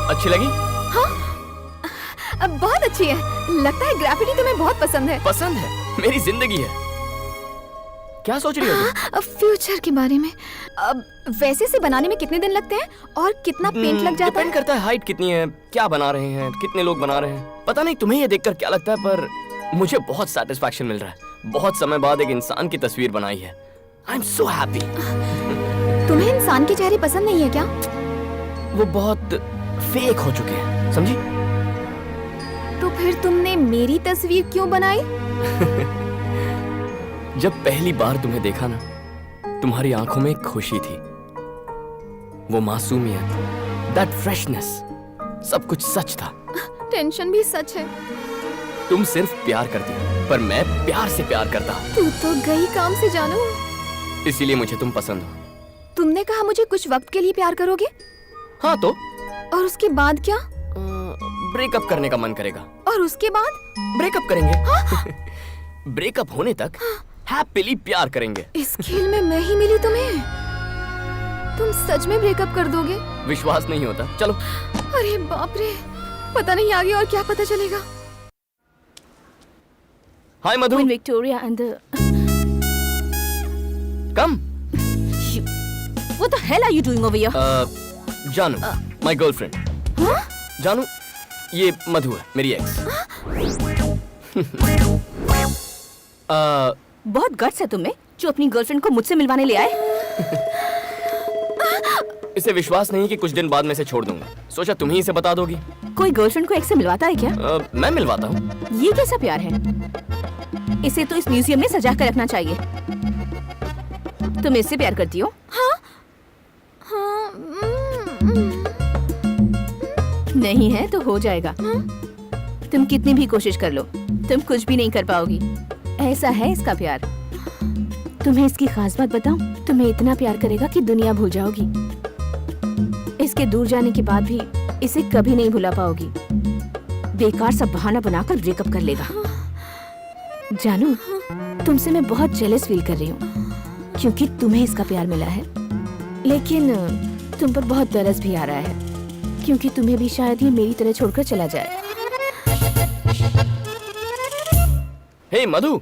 S6: अच्छी लगी?
S5: बहुत अच्छी है। लगता है ग्राफिटी तुम्हें बहुत पसंद है।
S6: पसंद है, मेरी जिंदगी है। क्या सोच रही हो तुम?
S5: फ्यूचर के बारे में। वैसे इसे बनाने में कितने दिन लगते हैं और कितना पेंट लग जाता
S6: डिपेंड
S5: है?
S6: करता है हाइट कितनी है, क्या बना रहे हैं, कितने लोग बना रहे हैं। पता नहीं तुम्हें ये देखकर क्या लगता है, पर मुझे बहुत सेटिस्फैक्शन मिल रहा है। बहुत समय बाद एक इंसान की तस्वीर बनाई है। I am so happy.
S5: तुम्हें इंसान के चेहरे पसंद नहीं है क्या?
S6: वो बहुत फेक हो चुके हैं, समझी?
S5: तो फिर तुमने मेरी तस्वीर क्यों बनाई?
S6: जब पहली बार तुम्हें देखा ना, तुम्हारी आंखों में एक खुशी थी, वो मासूमियत, दैट फ्रेशनेस, सब कुछ सच था।
S5: टेंशन भी सच है।
S6: तुम सिर्फ प्यार करती हो, पर मैं प्यार से प्यार करता हूँ।
S5: तू तो गई काम से जानू।
S6: इसीलिए मुझे तुम पसंद हो।
S5: तुमने कहा मुझे कुछ वक्त के लिए प्यार करोगे,
S6: हाँ तो
S5: और उसके बाद क्या?
S6: ब्रेकअप करने का मन करेगा,
S5: और उसके बाद?
S6: ब्रेकअप करेंगे। ब्रेकअप होने तक हैप्पीली प्यार करेंगे।
S5: इस खेल में मैं ही मिली तुम्हें? तुम सच में ब्रेकअप कर दोगे?
S6: विश्वास नहीं होता? चलो।
S5: अरे बाप रे, पता नहीं आगे और क्या पता चलेगा।
S6: हाय मधु,
S5: Victoria and the...
S6: come.
S5: What the hell are you doing over here?
S6: जानू, माय गर्लफ्रेंड। जानू, ये मधु है, मेरी एक्स।
S5: बहुत गट्स है तुम्हें, जो अपनी गर्लफ्रेंड को मुझसे मिलवाने ले आए।
S6: इसे विश्वास नहीं कि कुछ दिन बाद मैं इसे छोड़ दूंगा। सोचा तुम ही इसे बता दोगी।
S5: कोई गर्लफ्रेंड को एक्स से मिलवाता है क्या?
S6: मैं मिलवाता हूँ।
S5: ये कैसा प्यार है? इसे तो इस म्यूजियम में सजा कर रखना चाहिए। तुम इससे प्यार करती हो? हाँ। नहीं है तो हो जाएगा। तुम कितनी भी कोशिश कर लो, तुम कुछ भी नहीं कर पाओगी। ऐसा है इसका प्यार। तुम्हें इसकी खास बात बताऊं? तुम्हें इतना प्यार करेगा कि दुनिया भूल जाओगी। इसके दूर जाने के बाद भी इसे कभी नहीं भुला पाओगी। बेकार सा बहाना बनाकर ब्रेकअप कर लेगा। जानू, तुमसे मैं बहुत जेलस फील कर रही हूँ, क्योंकि तुम्हें इसका प्यार मिला है। लेकिन तुम पर बहुत तरस भी आ रहा है, क्योंकि तुम्हें भी शायद ये मेरी तरह छोड़कर चला जाए।
S6: हे मधु,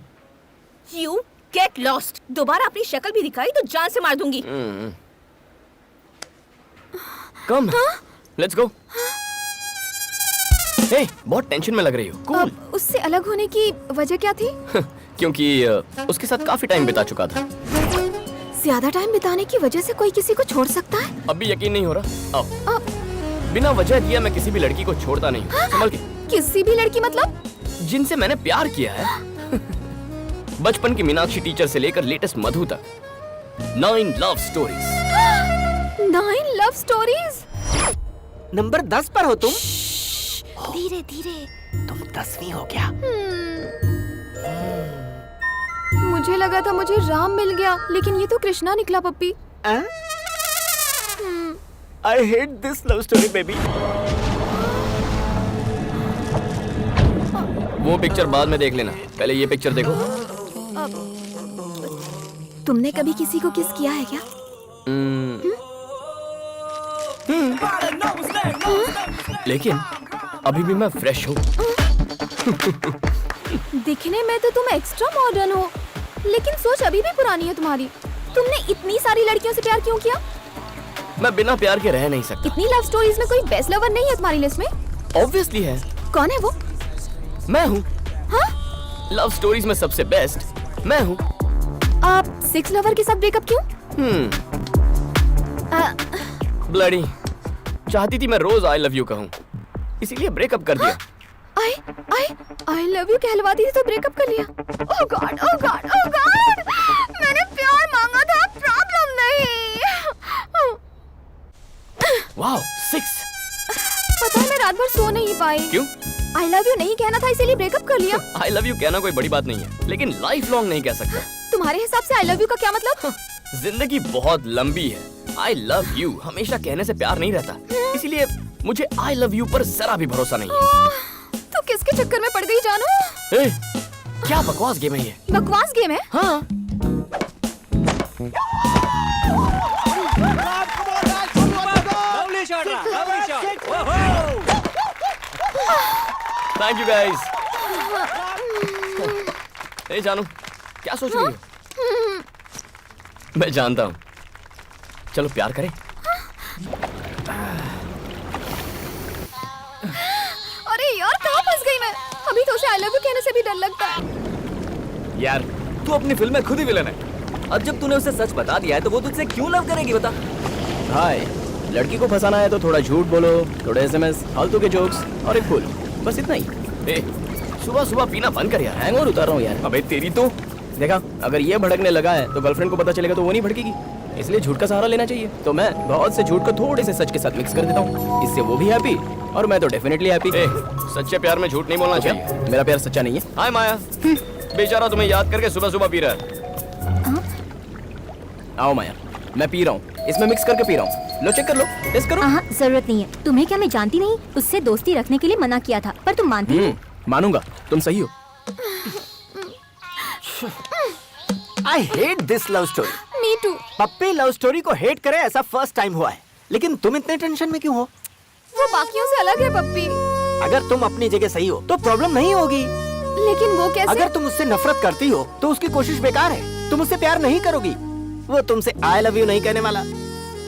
S5: You get lost. दोबारा अपनी शक्ल भी दिखाई तो जान से मार दूंगी।
S6: कम, लेट्स गो। हे, बहुत टेंशन में लग रही हो। कूल।
S5: उससे अलग होने की वजह क्या थी?
S6: क्योंकि उसके साथ काफी टाइम बिता चुका था।
S5: ज्यादा टाइम बिताने की वजह से कोई किसी को छोड़ सकता है?
S6: अब भी यकीन नहीं हो रहा? अब बिना वजह दिया मैं किसी भी लड़की को छोड़ता नहीं हूँ। संभल के।
S5: किसी भी लड़की मतलब?
S6: जिनसे मैंने प्यार किया है। बचपन की मीनाक्षी टीचर से लेकर लेटेस्ट मधु तक। 9 love stories.
S5: 9 love stories?
S4: Number 10 पर हो तुम।
S7: धीरे धीरे।
S4: तुम 10वीं हो क्या?
S5: मुझे लगा था मुझे राम मिल गया, लेकिन ये तो कृष्णा निकला puppy.
S4: I hate this love story baby.
S6: वो पिक्चर बाद में देख लेना, पहले ये पिक्चर देखो।
S5: तुमने कभी किसी को किस किया है क्या?
S6: लेकिन अभी भी मैं फ्रेश हूँ।
S5: दिखने में तो तुम एक्स्ट्रा मॉडर्न हो, लेकिन सोच अभी भी पुरानी है तुम्हारी। तुमने इतनी सारी लड़कियों से प्यार क्यों किया?
S6: मैं बिना प्यार के रह नहीं सकता।
S5: इतनी लव स्टोरीज में कोई बेस्ट लवर नहीं है तुम्हारी लिस्ट में?
S6: ऑब्वियसली है।
S5: कौन है वो?
S6: मैं हूँ।
S5: हाँ?
S6: लव स्टोरीज में सबसे बेस्ट मैं हूँ।
S5: आप 6 लवर के साथ ब्रेकअप क्यों?
S6: ब्लडी चाहती थी मैं रोज आई लव यू कहूँ, इसीलिए ब्रेकअप कर दिया।
S5: आई लव यू कहलवाती थी तो ब्रेकअप कर लिया। ओह गॉड, ओह गॉड, ओह गॉड! मैंने प्यार मांगा था, प्रॉब्लम नहीं।
S6: वाओ 6।
S5: पता है मैं रात भर सो नहीं पाई।
S6: क्यों?
S5: आई लव यू नहीं कहना था इसीलिए ब्रेकअप कर लिया।
S6: आई लव यू कहना कोई बड़ी बात नहीं है, लेकिन लाइफ लॉन्ग नहीं कह सकता।
S5: तुम्हारे हिसाब से आई लव यू का क्या मतलब?
S6: जिंदगी बहुत लंबी है। आई लव यू हमेशा कहने से प्यार नहीं रहता, इसीलिए मुझे आई लव यू पर जरा भी भरोसा नहीं है।
S5: तो किसके चक्कर में पड़ गई जानू?
S6: ए, क्या बकवास गेम है ये?
S5: बकवास गेम है?
S6: हाँ। Thank you guys. ए जानू, क्या सोच रही हो? मैं जानता हूँ। चलो प्यार करें।
S5: अरे यार कहाँ फंस गई मैं? अभी तो उसे आई लव यू कहने से भी डर लगता है।
S8: यार तू अपनी फिल्म में खुद ही विलन है। अब जब तूने उसे सच बता दिया है तो वो तुझसे क्यों लव करेगी बता?
S6: हाय, लड़की को फंसाना है तो थोड़ा झूठ बोलो, थोड़े एसएमएस, फालतू के जोक्स और एक फूल, बस इतना ही। ए, सुबह सुबह पीना बंद कर यार, हैंगओवर उतार रहा हूँ यार। अबे तेरी तो देखा, अगर ये भड़कने लगा है तो गर्लफ्रेंड को पता चलेगा तो वो नहीं भड़केगी, इसलिए झूठ का सहारा लेना चाहिए। तो मैं बहुत से झूठ को थोड़े से सच के साथ मिक्स कर देता हूँ, इससे वो भी हैप्पी और मैं तो डेफिनेटली हैप्पी। सच्चे प्यार में झूठ नहीं बोलना चाहिए। मेरा प्यार सच्चा नहीं है। हाय माया, बेचारा तुम्हें याद करके सुबह सुबह पी रहा है। आओ माया, मैं पी रहा हूँ, इसमें मिक्स करके पी रहा हूँ। लो चेक कर लो, टेस्ट करो।
S7: हाँ जरूरत नहीं है। तुम्हें क्या मैं जानती नहीं? उससे दोस्ती रखने के लिए मना किया था, पर तुम मानती नहीं।
S6: मानूंगा, तुम सही हो।
S4: I hate this love story.
S5: Me too.
S4: Puppy love story को हेट करे ऐसा फर्स्ट टाइम हुआ है, लेकिन तुम इतने टेंशन में क्यों हो?
S5: वो बाकियों से अलग है पप्पी।
S4: अगर तुम अपनी जगह सही हो तो प्रॉब्लम नहीं होगी,
S5: लेकिन वो कैसे?
S4: अगर तुम उससे नफरत करती हो तो उसकी कोशिश बेकार है। तुम उससे प्यार नहीं करोगी, वो तुमसे आई लव यू नहीं कहने वाला,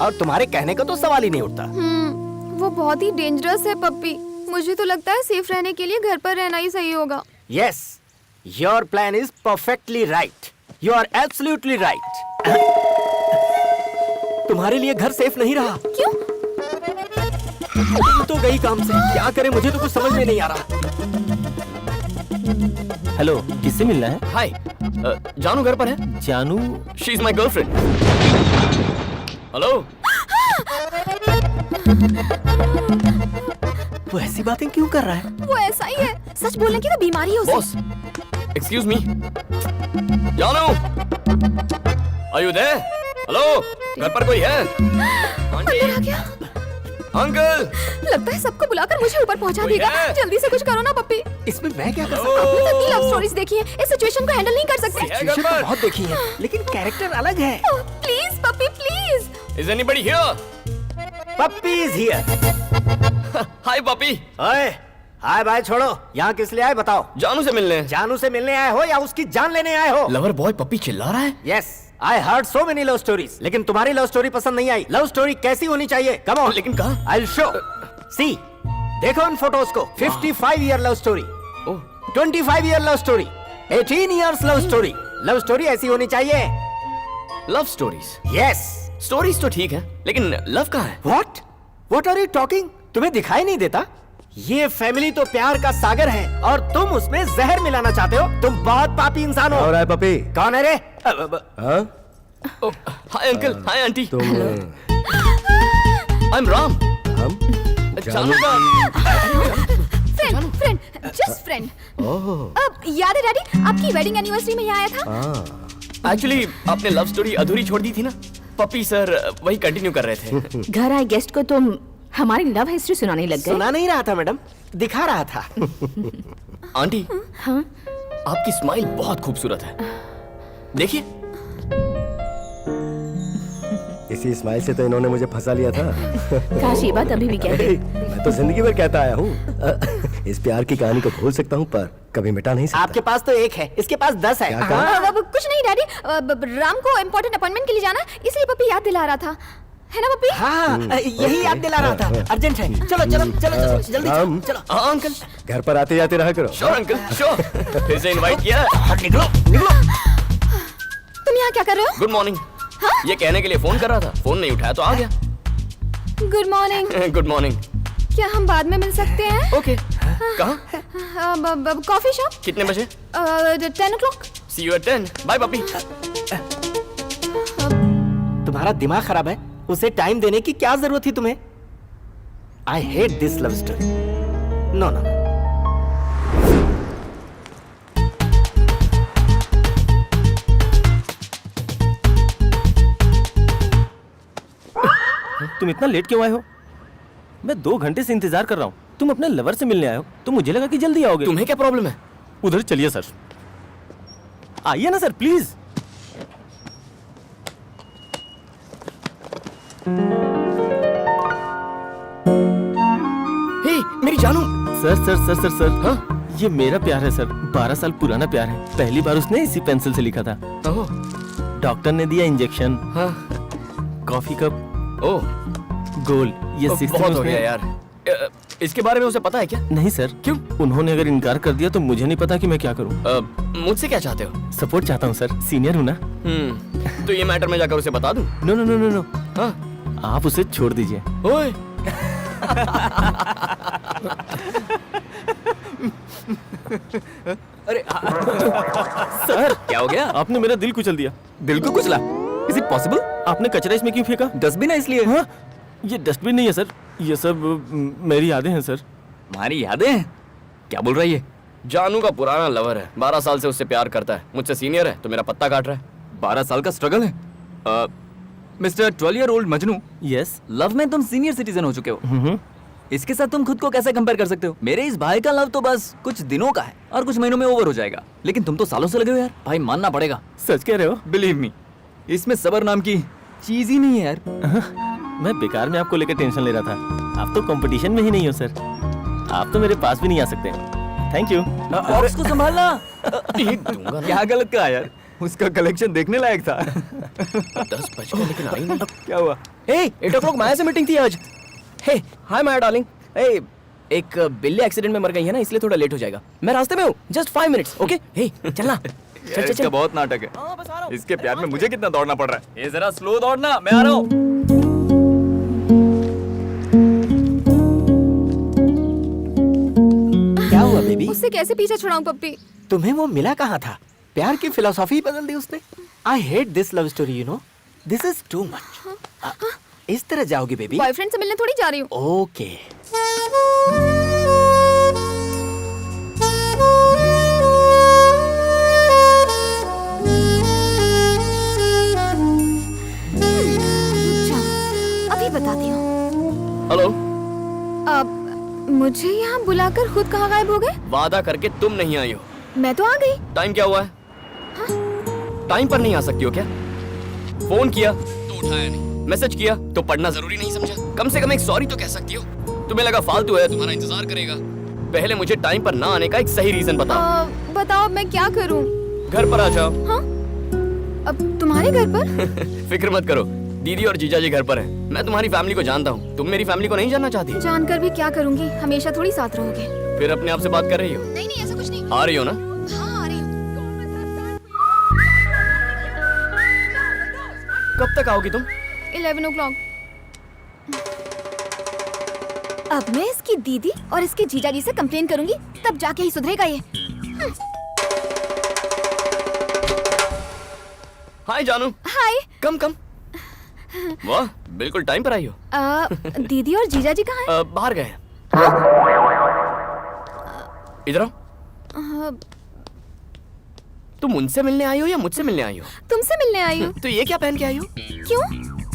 S4: और तुम्हारे कहने का तो सवाल ही नहीं उठता।
S5: वो बहुत ही डेंजरस है पप्पी। मुझे तो लगता है सेफ रहने के लिए घर पर रहना ही सही होगा।
S4: Yes, your plan is perfectly right. You are absolutely right. तुम्हारे लिए घर सेफ नहीं रहा।
S5: क्यों?
S4: तुम तो गई काम से, क्या करे मुझे तो कुछ समझ में नहीं आ रहा। हेलो, किससे मिलना है?
S6: हाय, जानू घर पर है?
S4: जानू?
S6: She is my girlfriend. Hello.
S4: वो ऐसी बातें क्यों कर रहा है?
S5: वो ऐसा ही है, सच बोलने की तो बीमारी है उसे।
S6: बॉस, एक्सक्यूज मी। जानू, आर यू देयर? हेलो, घर पर कोई है?
S5: अंदर आ गया।
S6: अंकल।
S5: लगता है सबको बुलाकर मुझे ऊपर पहुंचा
S6: कोई
S5: देगा।
S6: है?
S5: जल्दी से कुछ करो ना पप्पी।
S4: इसमें मैं क्या कर
S6: हेलो?
S4: सकता हूँ?
S5: आपने तो इतनी लव स्टोरीज देखी है, इस सिचुएशन को हैंडल नहीं कर सकते।
S6: है घर
S4: सिचुएशन तो
S6: पर?
S4: बहुत देखी है, लेकिन कैरेक्टर अलग है।
S5: Please puppy please.
S6: Is anybody here?
S4: Puppy is here.
S6: Hi puppy.
S4: ओए, हाय बाय छोड़ो, यहाँ किस लिए आए बताओ?
S6: जानू से मिलने।
S4: जानू से मिलने आए हो या उसकी जान लेने आए हो?
S6: लवर बॉय पपी चिल्ला रहा है।
S4: Yes, I heard so many love stories, लेकिन तुम्हारी लव स्टोरी पसंद नहीं आई। लव स्टोरी कैसी होनी चाहिए? Come on.
S6: लेकिन कहाँ?
S4: I will show. सी, देखो इन फोटोज को। 55 year love story, 25 year love story, 18 years love story. Love story ऐसी होनी चाहिए।
S6: Love stories.
S4: यस।
S6: स्टोरीज तो ठीक है, लेकिन लव कहाँ है?
S4: What are you talking? तुम्हें दिखाई नहीं देता? ये फैमिली तो प्यार का सागर है और तुम उसमें जहर मिलाना चाहते हो। तुम बहुत पापी इंसान हो।
S3: और है पपी?
S4: कौन है रे?
S3: हाँ?
S6: Hi uncle, hi aunty. I am Ram.
S3: हम?
S6: जानू का
S5: फ्रेंड फ्रेंड जस्ट फ्रेंड। अब याद है डैडी आपकी वेडिंग एनिवर्सरी में यहाँ आया था।
S6: एक्चुअली आपने लव स्टोरी अधूरी छोड़ दी थी ना, पप्पी सर वही कंटिन्यू कर रहे थे।
S9: घर आए गेस्ट को तुम हमारी लव हिस्ट्री सुनाने लग गए।
S4: सुना नहीं रहा था मैडम, दिखा रहा था।
S6: आंटी
S9: हाँ?
S6: आपकी स्माइल बहुत खूबसूरत है, देखिए।
S2: इसी स्माइल से तो इन्होंने मुझे फंसा लिया था।
S9: काश ये बात अभी भी कहते।
S2: मैं तो जिंदगी भर कहता आया हूँ। इस प्यार की कहानी को भूल सकता हूँ पर कभी मिटा नहीं सकता।
S4: आपके पास तो एक है, इसके पास 10 है।
S2: क्या कहा?
S5: कुछ नहीं डैडी, राम को इम्पोर्टेंट अपॉइंटमेंट के लिए जाना इसलिए पप्पी याद दिला रहा था, है ना पप्पी?
S4: हाँ, यही याद दिला रहा था। अर्जेंट है, चलो चलो चलो चलो जल्दी
S2: राम।
S4: चलो।
S6: हाँ अंकल।
S2: घर पर आते जाते रहा करो।
S6: Sure uncle sure. फिर से इनवाइट किया है।
S4: निकलो निकलो।
S5: तुम यहाँ क्या कर रहे हो?
S6: Good morning. ये कहने के लिए फोन कर रहा था, फोन नहीं उठाया तो आ गया।
S5: Good morning.
S6: Good morning.
S5: क्या हम बाद में मिल सकते हैं?
S6: ओके। कहाँ?
S5: Coffee shop.
S6: कितने बजे?
S5: 10 o'clock।
S6: See you at 10। Bye puppy.
S4: तुम्हारा दिमाग खराब है, उसे टाइम देने की क्या जरूरत थी तुम्हें? I hate this love story. No no.
S10: तुम इतना लेट क्यों आए हो? मैं 2 घंटे से इंतजार कर रहा हूँ। तुम अपने लवर से मिलने आए हो तो मुझे लगा कि जल्दी आओगे।
S6: तुम्हें क्या प्रॉब्लम है?
S10: उधर चलिए सर। आइए ना सर प्लीज।
S6: हे मेरी जानू।
S10: Sir sir sir sir sir
S6: हाँ?
S10: ये मेरा प्यार है सर, 12 साल पुराना प्यार है। पहली बार उसने इसी पेंसिल से लिखा था।
S6: ओह।
S10: डॉक्टर ने दिया इंजेक्शन,
S6: हाँ।
S10: कॉफी कप,
S6: ओह
S10: गोल। ये
S6: ओह,
S10: 6th
S6: बहुत
S10: में
S6: हो गया
S10: उसने-
S6: यार। इसके बारे में उसे पता है क्या?
S10: नहीं सर।
S6: क्यों?
S10: उन्होंने अगर इनकार कर दिया तो मुझे नहीं पता कि मैं क्या करूं।
S6: मुझसे क्या चाहते हो?
S10: सपोर्ट चाहता हूं सर, सीनियर हूं ना।
S6: तो ये मैटर में जाकर उसे बता दूं?
S10: No no no no no,
S6: हाँ।
S10: आप उसे छोड़ दीजिए।
S6: ओए।
S8: अरे
S10: सर
S8: क्या हो गया?
S10: आपने मेरा दिल कुचल दिया।
S8: दिल को कुचला? Is it possible?
S10: आपने कचरा इसमें क्यों फेंका?
S8: डस्टबिन है इसलिए।
S10: हाँ? ये डस्टबिन नहीं है सर, ये सब मेरी यादें हैं सर।
S8: हमारी यादें हैं? क्या बोल रहा है ये?
S6: जानू का पुराना लवर है, 12 साल से उससे प्यार करता है। मुझसे सीनियर है तो मेरा पत्ता काट रहा है।
S8: 12 साल का स्ट्रगल है। Mister 12-year-old Majnu,
S10: yes.
S8: Love में तुम सीनियर सिटीजन हो चुके हो। इसके साथ तुम खुद को कैसे कंपेयर कर सकते हो? मेरे इस भाई का लव तो बस कुछ दिनों का है और कुछ महीनों में ओवर हो जाएगा, लेकिन तुम तो सालों से लगे हो यार। भाई मानना पड़ेगा।
S10: सच कह रहे हो?
S8: बिलीव मी, इसमें सबर नाम की चीज ही नहीं है यार।
S10: मैं बेकार में आपको लेकर टेंशन ले रहा था। आप तो कंपटीशन में ही नहीं हो सर, आप तो मेरे पास भी नहीं आ सकते। Thank you.
S8: बॉक्स को संभालना। क्या गलत कहा यार, उसका कलेक्शन देखने लायक था।
S6: 10 बज गए लेकिन आई नहीं।
S8: क्या हुआ?
S6: हे 8 o'clock माया से मीटिंग थी आज। हे हाय माया डार्लिंग। हे एक बिल्ली एक्सीडेंट में मर गई है ना, इसलिए थोड़ा लेट हो जाएगा। मैं रास्ते में हूँ, जस्ट 5 minutes। ओके हे चलना। चल चल
S8: इसका
S6: चल।
S8: बहुत नाटक है। इसके प्यार में मुझे कितना दौड़ना पड़ रहा है। ये जरा स्लो दौड़ना, मैं आ रहा हूँ।
S4: क्या हुआ बेबी?
S5: उससे कैसे पीछा छुड़ाऊं पप्पी?
S4: तुम्हें वो मिला कहाँ था? प्यार की फिलोसॉफी बदल दी उसने। आई hate this love story, you know, this is too much. इस तरह जाओगी बेबी?
S5: बॉयफ्रेंड से मिलने थोड़ी जा रही हूँ।
S4: ओके।
S5: अभी बताती हूँ।
S6: हेलो।
S5: अब मुझे यहाँ बुलाकर खुद कहाँ गायब हो गए?
S6: वादा करके तुम नहीं आई हो।
S5: मैं तो आ गई।
S6: टाइम क्या हुआ है? टाइम पर नहीं आ सकती हो क्या? फोन किया तो उठाया नहीं, मैसेज किया तो पढ़ना जरूरी नहीं समझा? कम से कम एक सॉरी तो कह सकती हो। तुम्हें लगा फालतू है, तुम्हारा इंतजार करेगा। पहले मुझे टाइम पर ना आने का एक सही रीजन बताओ।
S5: बताओ मैं क्या करूँ?
S6: घर पर आ जाओ।
S5: हाँ? अब तुम्हारे घर पर?
S6: फिक्र मत करो, दीदी और जीजा जी घर पर हैं। मैं तुम्हारी फैमिली को जानता हूँ, तुम मेरी फैमिली को नहीं जानना चाहती?
S5: जानकर भी क्या करूँगी, हमेशा थोड़ी साथ रहोगे।
S6: फिर अपने आप से बात कर रही हो?
S5: नहीं नहीं ऐसा कुछ नहीं।
S6: आ रही हो ना?
S5: हाँ आ रही हूँ।
S6: कब तक आओगी तुम?
S5: 11 o'clock। अब मैं इसकी दीदी और इसके जीजा जी से कंप्लेन करूंगी, तब जाके ही सुधरेगा ये।
S6: हाय जानू।
S5: हाय।
S6: कम कम। वाह बिल्कुल टाइम पर आई हो।
S5: दीदी और जीजा जी कहाँ हैं?
S6: बाहर गए। इधर आओ। तुम उनसे मिलने आई हो या मुझसे मिलने आई हो?
S5: तुमसे मिलने आई हूँ।
S6: तो ये क्या पहन के आई हो?
S5: क्यों?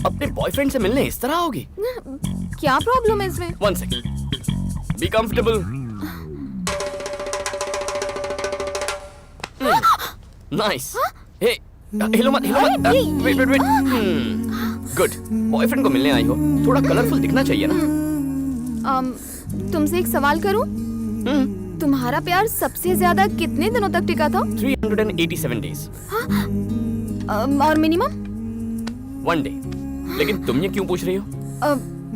S6: अपने बॉयफ्रेंड से मिलने इस तरह आओगी?
S5: क्या प्रॉब्लम है इसमें?
S6: 1 second, be comfortable. Nice. Hey, हिलो मत, हिलो मत। Wait wait wait. Good. Boyfriend को मिलने आई हो, थोड़ा कलरफुल दिखना चाहिए ना।
S5: तुमसे एक सवाल करूं? तुम्हारा प्यार सबसे ज्यादा कितने दिनों तक टिका था?
S6: 387 days।
S5: और मिनिमम?
S6: 1 day। लेकिन तुम ये क्यों पूछ रही हो?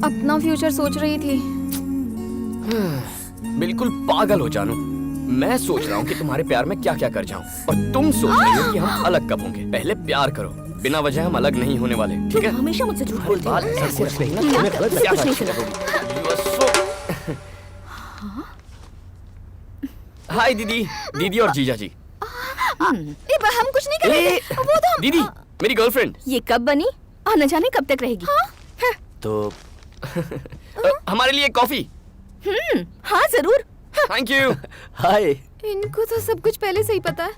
S5: अपना फ्यूचर सोच रही थी।
S6: बिल्कुल पागल हो जानू। मैं सोच रहा हूँ कि तुम्हारे प्यार में क्या क्या कर जाऊँ, और तुम सोच रही हो कि हम अलग कब होंगे। पहले प्यार करो, बिना वजह हम अलग नहीं होने वाले, ठीक है?
S9: हमेशा मुझसे झूठ बोलती हो।
S6: कुछ नहीं हाय दीदी, दीदी और जीजा जी।
S5: हम कुछ नहीं कर रहे थे। वो तो
S6: दीदी मेरी गर्लफ्रेंड।
S9: ये कब बनी और न जाने कब तक रहेगी?
S6: तो हमारे लिए कॉफी।
S9: हाँ जरूर।
S6: Thank you.
S10: हाय।
S5: इनको तो सब कुछ पहले से ही पता है।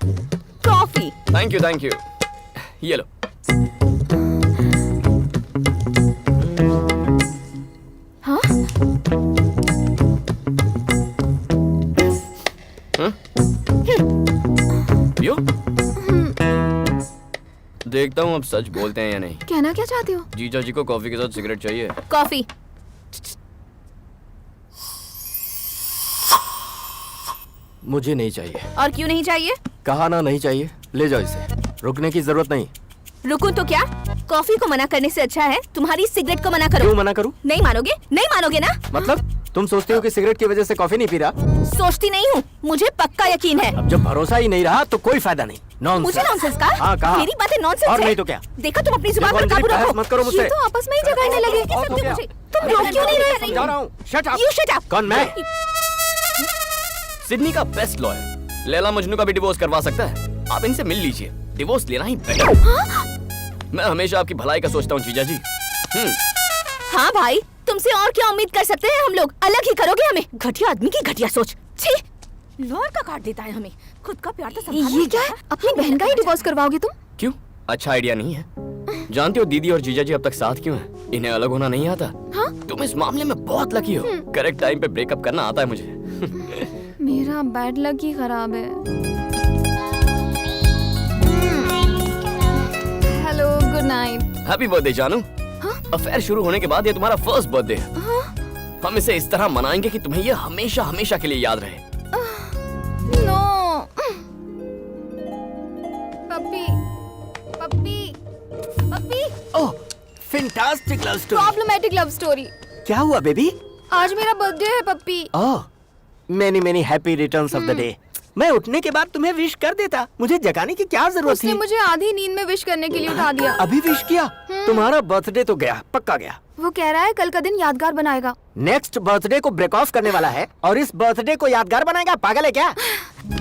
S9: Coffee.
S6: Thank you thank you. ये लो।
S5: हाँ?
S6: पियो। देखता हूँ अब सच बोलते हैं या नहीं।
S5: कहना क्या चाहते हो?
S6: जीजा जी को कॉफी के साथ सिगरेट चाहिए।
S9: कॉफी।
S4: मुझे नहीं चाहिए।
S9: और क्यों नहीं चाहिए?
S4: कहा ना नहीं चाहिए, ले जाओ इसे। रुकने की जरूरत नहीं।
S9: रुकूं तो क्या? कॉफी को मना करने से अच्छा है तुम्हारी सिगरेट को मना करो।
S4: क्यों मना करूं?
S9: नहीं मानोगे? नहीं मानोगे ना?
S4: मतलब तुम सोचती हो कि सिगरेट की वजह से कॉफी नहीं पी रहा?
S9: सोचती नहीं हूँ, मुझे पक्का यकीन है।
S4: अब जब भरोसा ही नहीं रहा तो कोई फायदा नहीं। नॉनसेंस।
S9: मुझे नॉनसेंस का?
S4: हाँ कहा।
S9: मेरी बातें नॉनसेंस
S4: और
S9: है।
S4: नहीं तो क्या?
S9: देखा, तुम अपनी जुबान पर काबू रखो।
S4: मत करो मुझसे।
S5: ये तो आपस में ही झगड़ने लगे।
S9: तुम रोक क्यों नहीं रहे?
S4: समझा रहा हूँ। Shut up.
S9: You shut up।
S4: कौन मैं?
S6: सिडनी का बेस्ट लॉयर लैला मजनू का भी डिवोर्स करवा सकता है। आप इनसे मिल लीजिए, डिवोर्स लेना ही बेटर। मैं हमेशा आपकी भलाई का सोचता हूँ जीजा जी।
S9: हाँ भाई, तुमसे और क्या उम्मीद कर सकते हैं हम लोग? अलग ही करोगे हमें। घटिया आदमी की घटिया सोच। छी, लॉयर का काट देता है हमें। खुद का प्यार तो संभाल
S5: ये क्या है? अपनी बहन का ही डिवोर्स करवाओगे तुम?
S6: क्यों? अच्छा आइडिया नहीं है? जानती हो दीदी और जीजा जी अब तक साथ क्यों हैं? इन्हें अलग होना नहीं आता।
S5: हाँ?
S6: तुम इस मामले में बहुत लकी हो। करेक्ट टाइम पे ब्रेकअप करना आता है मुझे।
S5: मेरा बैड लक ही खराब है। Hello, good night.
S6: Happy birthday जानू। अफेयर शुरू होने के बाद ये तुम्हारा फर्स्ट बर्थडे है। हम इसे इस तरह मनाएंगे कि तुम्हें ये हमेशा हमेशा के लिए याद रहे।
S5: No. Puppy, puppy, puppy.
S4: Oh, fantastic love story.
S5: Problematic love story.
S4: क्या हुआ बेबी?
S5: आज मेरा बर्थडे है puppy.
S4: Oh, many many happy returns of the day. मैं उठने के बाद तुम्हें विश कर देता, मुझे जगाने की क्या जरूरत
S5: उसने
S4: थी?
S5: मुझे आधी नींद में विश करने के लिए उठा दिया।
S4: अभी विश किया? तुम्हारा बर्थडे तो गया, पक्का गया।
S5: वो कह रहा है कल का दिन यादगार बनाएगा।
S4: नेक्स्ट बर्थडे को ब्रेक ऑफ करने वाला है और इस बर्थडे को यादगार बनाएगा? पागल है क्या?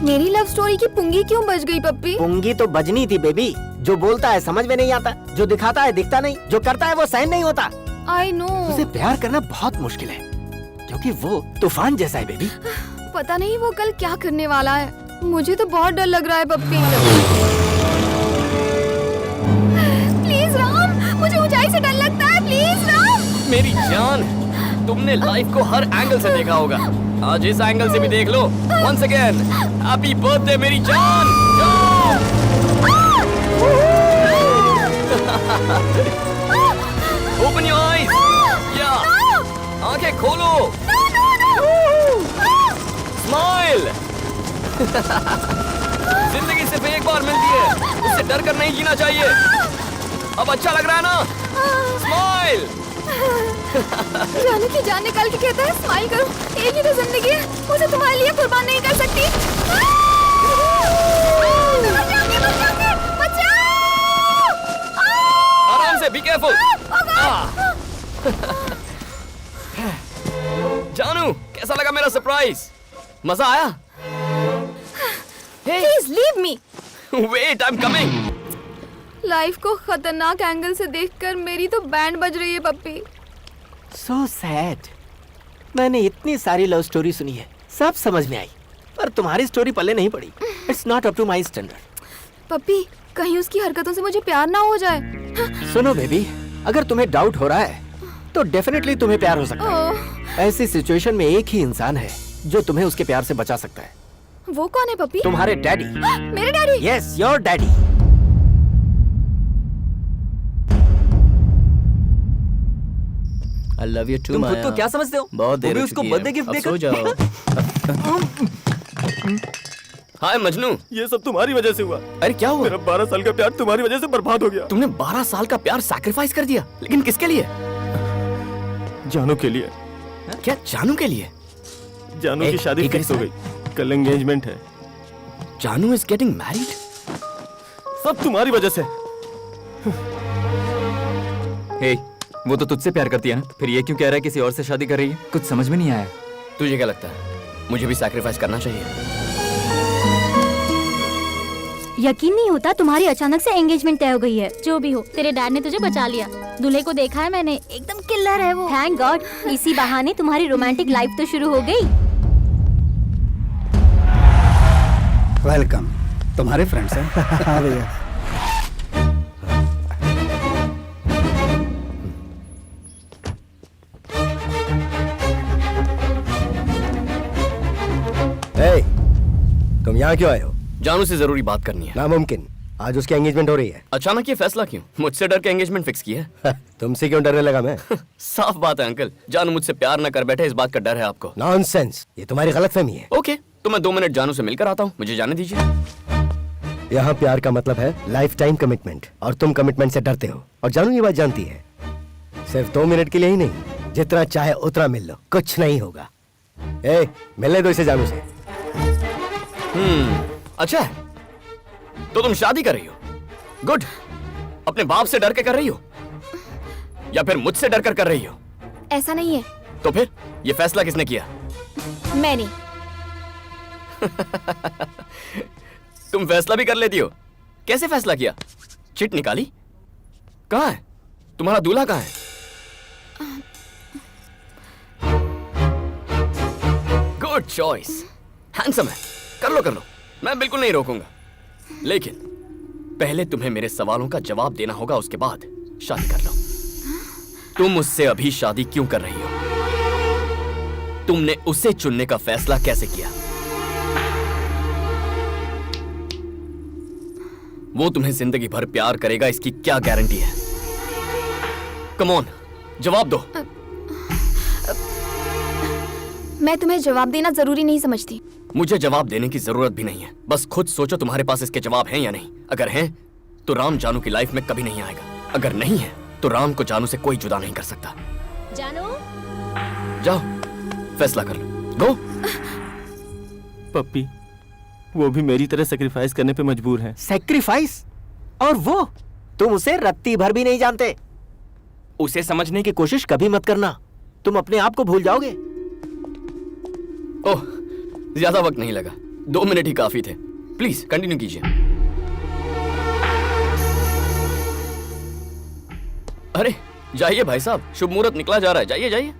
S5: मेरी लव स्टोरी की पुंगी क्यों बज गई पप्पी?
S4: पुंगी तो बजनी थी बेबी। जो बोलता है समझ में नहीं आता, जो दिखाता है दिखता नहीं, जो करता है वो सहन नहीं होता।
S5: I know.
S4: उसे प्यार करना बहुत मुश्किल है क्योंकि वो तूफान जैसा है बेबी।
S5: पता नहीं वो कल क्या करने वाला है। मुझे तो बहुत डर लग रहा है पप्पी। प्लीज राम, मुझे ऊंचाई से डर लगता है। प्लीज राम।
S6: मेरी जान, तुमने लाइफ को हर एंगल से देखा होगा, आज इस एंगल से भी देख लो। वंस अगेन हैप्पी बर्थडे मेरी जान। Open your eyes. या आंखें खोलो। स्माइल। जिंदगी सिर्फ एक बार मिलती है, उससे डर कर नहीं जीना चाहिए। अब अच्छा लग रहा है ना? स्माइल।
S5: जाने की जान निकाल के कहता है स्माइल करो। एक ही तो जिंदगी है, उसे तुम्हारे लिए कुर्बान नहीं कर सकती।
S6: आराम से, बी केयरफुल। जानू, कैसा लगा मेरा सरप्राइज? मजा आया?
S5: Please leave me.
S6: Wait, I am coming.
S5: Life को खतरनाक एंगल से देखकर मेरी तो बैंड बज रही है पप्पी।
S4: So sad. मैंने इतनी सारी लव स्टोरी सुनी है, सब समझ में आई, पर तुम्हारी स्टोरी पल्ले नहीं पड़ी। It's not up to my standard.
S5: पप्पी, कहीं उसकी हरकतों से मुझे प्यार ना हो जाए।
S4: सुनो बेबी, अगर तुम्हें डाउट हो रहा है तो डेफिनेटली तुम्हें प्यार हो सकता है। ऐसी सिचुएशन में एक ही इंसान है जो तुम्हें उसके प्यार से बचा सकता है।
S5: वो कौन है पप्पी?
S4: तुम्हारे डैडी।
S5: मेरे daddy?
S4: Yes, your daddy.
S6: I love you too,
S8: तुम खुद
S6: माया।
S8: को क्या समझते हो?
S6: बहुत देर
S8: वो भी
S6: हो
S8: उसको
S6: चुकी है।
S8: बर्थडे गिफ्ट
S6: अब
S8: देकर
S6: सो जाओ। हाय मजनू।
S10: ये सब तुम्हारी वजह से हुआ।
S6: अरे क्या हुआ?
S10: मेरा 12 साल का प्यार तुम्हारी वजह से बर्बाद हो गया।
S6: तुमने 12 साल का प्यार सैक्रिफाइस कर दिया, लेकिन किसके लिए?
S10: जानू के लिए।
S6: क्या जानू के लिए?
S10: जानू की शादी फिक्स हो गई, कल एंगेजमेंट है।
S6: जानू इज गेटिंग मैरिड?
S10: सब तुम्हारी वजह से।
S8: हे, वो तो तुझसे प्यार करती है ना, फिर ये क्यों कह रहा है किसी और से शादी कर रही है? कुछ समझ में नहीं आया।
S6: तुझे क्या लगता है मुझे भी सैक्रिफाइस करना चाहिए?
S7: यकीन नहीं होता तुम्हारी अचानक से एंगेजमेंट तय हो गई है। जो भी हो, तेरे डैड ने तुझे बचा लिया। दूल्हे को देखा है मैंने, एकदम किल्लर है वो। थैंक गॉड, इसी बहाने तुम्हारी रोमांटिक लाइफ तो शुरू हो गई।
S3: वेलकम। तुम्हारे फ्रेंड्स हैं? हाँ भैया।
S2: तुम यहाँ क्यों आए हो?
S6: जानू से जरूरी बात करनी है।
S2: नामुमकिन, आज उसकी एंगेजमेंट हो रही है।
S6: अचानक ये फैसला क्यों? मुझसे डर के एंगेजमेंट फिक्स की है?
S2: तुमसे क्यों डरने लगा मैं?
S6: साफ बात है अंकल, जानू मुझसे प्यार न कर बैठे इस बात का डर है आपको।
S2: नॉनसेंस, ये तुम्हारी गलतफहमी है।
S6: ओके, तो मैं 2 मिनट जानू से मिलकर आता हूँ, मुझे जाने दीजिए।
S2: यहाँ प्यार का मतलब है लाइफ टाइम कमिटमेंट, और तुम कमिटमेंट से डरते हो, और जानू ये बात जानती है। सिर्फ 2 मिनट के लिए ही नहीं, जितना चाहे उतना मिल लो, कुछ नहीं होगा। मिलने दो इसे जानू से।
S6: अच्छा है, तो तुम शादी कर रही हो? गुड। अपने बाप से डर के कर रही हो या फिर मुझसे डर कर रही हो?
S5: ऐसा नहीं है।
S6: तो फिर ये फैसला किसने किया?
S5: मैंने।
S6: तुम फैसला भी कर लेती हो? कैसे फैसला किया? चिट निकाली? कहाँ है तुम्हारा दूल्हा? कहाँ है? गुड चॉइस, हैंडसम है। कर लो, मैं बिल्कुल नहीं रोकूंगा, लेकिन पहले तुम्हें मेरे सवालों का जवाब देना होगा, उसके बाद शादी कर लो। तुम मुझसे अभी शादी क्यों कर रही हो? तुमने उसे चुनने का फैसला कैसे किया? वो तुम्हें जिंदगी भर प्यार करेगा, इसकी क्या गारंटी है? कम ऑन, जवाब दो।
S5: मैं तुम्हें जवाब देना जरूरी नहीं समझती।
S6: मुझे जवाब देने की जरूरत भी नहीं है, बस खुद सोचो तुम्हारे पास इसके जवाब हैं या नहीं। अगर हैं तो राम जानू की लाइफ में कभी नहीं आएगा, अगर नहीं है तो राम को जानू से कोई जुदा नहीं कर सकता।
S7: जानू,
S6: जाओ फैसला कर लो, गो।
S10: पप्पी, वो भी मेरी तरह सेक्रीफाइस करने पे मजबूर है।
S4: सैक्रिफाइस? और वो तुम उसे रत्ती भर भी नहीं जानते। उसे समझने की कोशिश कभी मत करना, तुम अपने आप को भूल जाओगे।
S6: ओह, ज्यादा वक्त नहीं लगा, 2 मिनट ही काफी थे। प्लीज कंटिन्यू कीजिए। अरे जाइए भाई साहब, शुभ मुहूर्त निकला जा रहा है, जाइए जाइए।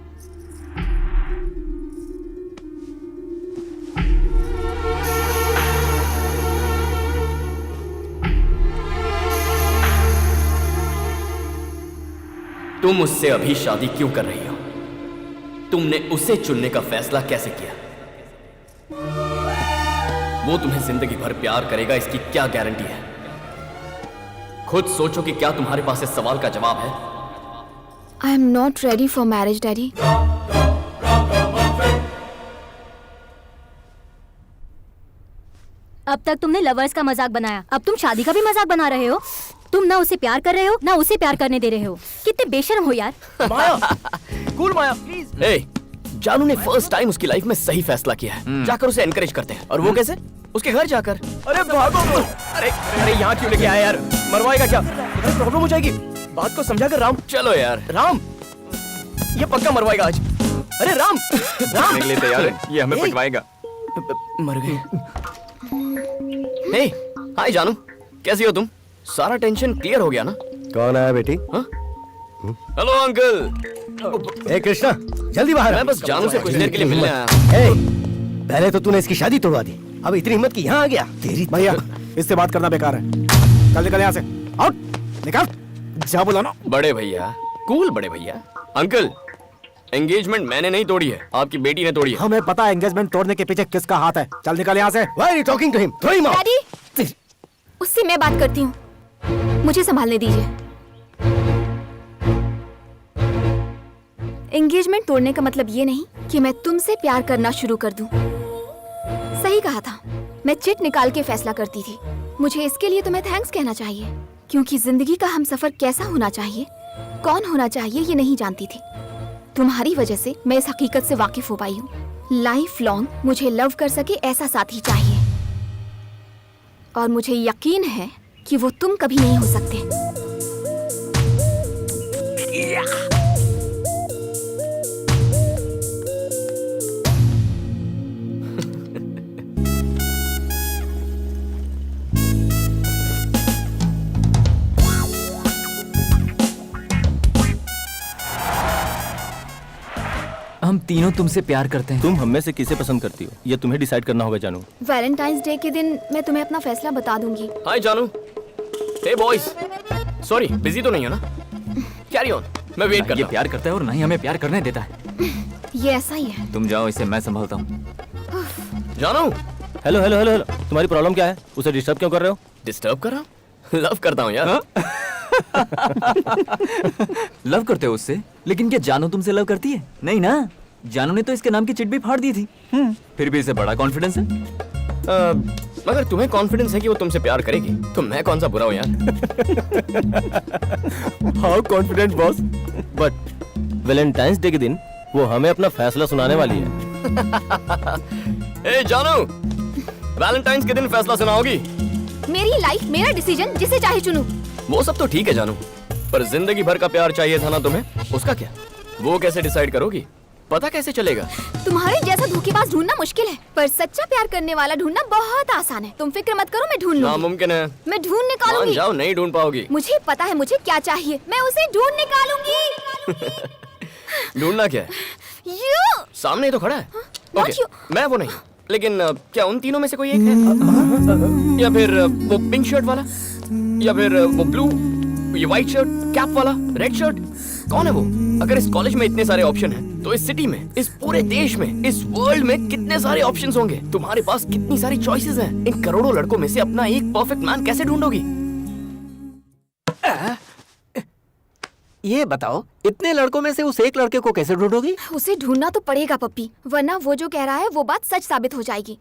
S6: तुम मुझसे अभी शादी क्यों कर रही हो? तुमने उसे चुनने का फैसला कैसे किया? वो तुम्हें जिंदगी भर प्यार करेगा, इसकी क्या गारंटी है? खुद सोचो कि क्या तुम्हारे पास इस सवाल का जवाब है?
S5: I am not ready for marriage daddy.
S7: अब तक तुमने लवर्स का मजाक बनाया, अब तुम शादी का भी मजाक बना रहे हो। तुम ना उसे प्यार कर रहे हो, ना उसे प्यार करने दे रहे हो। कितने बेशर्म हो यार।
S4: Cool Maya, please.
S6: ए, जानू ने फर्स्ट टाइम उसकी लाइफ में सही फैसला किया है, जाकर उसे एनकरेज करते हैं। और वो कैसे? उसके घर जाकर।
S2: अरे भागो! अरे यहाँ क्यों लेके आया यार? मरवाएगा क्या? प्रॉब्लम हो जाएगी। बात को समझा कर राम।
S6: चलो यार।
S2: राम, ये पक्का मरवाएगा आज। अरे राम, राम
S8: निकले तैयार है, ये हमें पिटवाएगा।
S6: मर गए। हे, हाय जानू, कैसी हो तुम? सारा टेंशन क्लियर हो गया ना?
S2: कौन आया बेटी?
S6: Hello uncle.
S2: ए कृष्णा, जल्दी बाहर आ।
S6: मैं बस जानू से कुछ देर के लिए मिलने आया।
S2: ए,
S4: पहले तो तूने इसकी शादी तोड़वा दी, अब इतनी हिम्मत की यहाँ आ गया। तेरी
S11: भैया इससे बात करना बेकार है, कल निकल यहाँ से। आउट, निकल, जा बोला ना।
S6: बड़े भैया, कूल बड़े भैया। अंकल, एंगेजमेंट मैंने नहीं तोड़ी है, आपकी बेटी ने तोड़ी है।
S11: हमें पता है एंगेजमेंट तोड़ने के पीछे किसका हाथ है। चल निकल यहाँ से।
S4: Why are you talking to him? Throw him out.
S5: Daddy, उससे मैं बात करती हूँ, मुझे संभालने दीजिए। एंगेजमेंट तोड़ने का मतलब ये नहीं कि मैं तुमसे प्यार करना शुरू कर दूं। सही कहा था, मैं चिट निकाल के फैसला करती थी। मुझे इसके लिए तुम्हें थैंक्स कहना चाहिए, क्योंकि जिंदगी का हमसफर कैसा होना चाहिए, कौन होना चाहिए, ये नहीं जानती थी। तुम्हारी वजह से मैं इस हकीकत से वाकिफ हो पाई हूँ। लाइफ लॉन्ग मुझे लव कर सके ऐसा साथी चाहिए, और मुझे यकीन है कि वो तुम कभी नहीं हो सकते।
S8: हम तीनों तुमसे प्यार करते हैं।
S10: तुम हम में से किसे पसंद करती हो, ये तुम्हें डिसाइड करना होगा जानू।
S5: वैलेंटाइंस डे के दिन मैं तुम्हें अपना फैसला बता दूंगी।
S6: हाय जानू। हे बॉयज, सॉरी बिजी तो नहीं है ना? कैरी ऑन, मैं वेट
S8: ये
S6: करता हूँ।
S8: प्यार करता है और ना ही हमें प्यार करने देता है।
S5: ये ऐसा ही है।
S8: तुम जाओ, इसे मैं संभालता हूँ।
S6: जानू,
S10: हेलो हेलो हेलो हेलो, तुम्हारी प्रॉब्लम क्या है? उसे डिस्टर्ब क्यों कर रहे हो?
S6: डिस्टर्ब कर रहा हूँ? लव करता हूँ यार।
S8: लव करते हो उससे? लेकिन क्या जानू तुमसे लव करती है? नहीं ना, जानू ने तो इसके नाम की चिट भी फाड़ दी थी। फिर भी इसे बड़ा कॉन्फिडेंस है।
S6: मगर तुम्हें कॉन्फिडेंस है कि वो तुमसे प्यार करेगी, तो मैं कौन सा बुरा हूँ यार?
S10: How confident boss. But Valentine's day के दिन वो हमें अपना फैसला सुनाने वाली है।
S6: ए जानू, वैलेंटाइंस के दिन फैसला सुनाओगी?
S5: मेरी लाइफ, मेरा डिसीजन, जिसे चाहे चुनूं।
S6: वो सब तो ठीक है जानू, पर जिंदगी भर का प्यार चाहिए था ना तुम्हें, उसका क्या? वो कैसे डिसाइड करोगी? पता कैसे चलेगा?
S5: तुम्हारे जैसा धोखेबाज ढूंढना मुश्किल है, पर सच्चा प्यार करने वाला ढूंढना बहुत आसान है। तुम फिक्र मत करो, मैं ढूंढ लूंगी।
S6: नामुमकिन है।
S5: मैं ढूंढ
S6: मान
S5: निकालूंगी।
S6: जाओ, नहीं ढूंढ पाओगी।
S5: मुझे पता है मुझे क्या चाहिए, मैं उसे ढूंढ निकालूंगी।
S6: ढूंढना क्या है?
S5: You!
S6: सामने ही तो खड़ा है।
S5: Not
S6: okay,
S5: you.
S6: मैं वो नहीं, लेकिन क्या उन तीनों में से कोई एक है? या फिर वो पिंक शर्ट वाला, या फिर वो ब्लू, ये व्हाइट शर्ट, कैप वाला, रेड शर्ट? कौन है वो? अगर इस कॉलेज में इतने सारे ऑप्शन हैं, तो इस सिटी में, इस पूरे देश में, इस वर्ल्ड में कितने सारे ऑप्शंस होंगे? तुम्हारे पास कितनी सारी चॉइसेस हैं। इन करोड़ों लड़कों में से अपना एक परफेक्ट मैन कैसे ढूंढोगी?
S4: ये बताओ, इतने लड़कों में से उस एक लड़के को कैसे ढूंढोगी?
S5: उसे ढूंढना तो पड़ेगा पप्पी, वरना वो जो कह रहा है वो बात सच साबित हो जाएगी।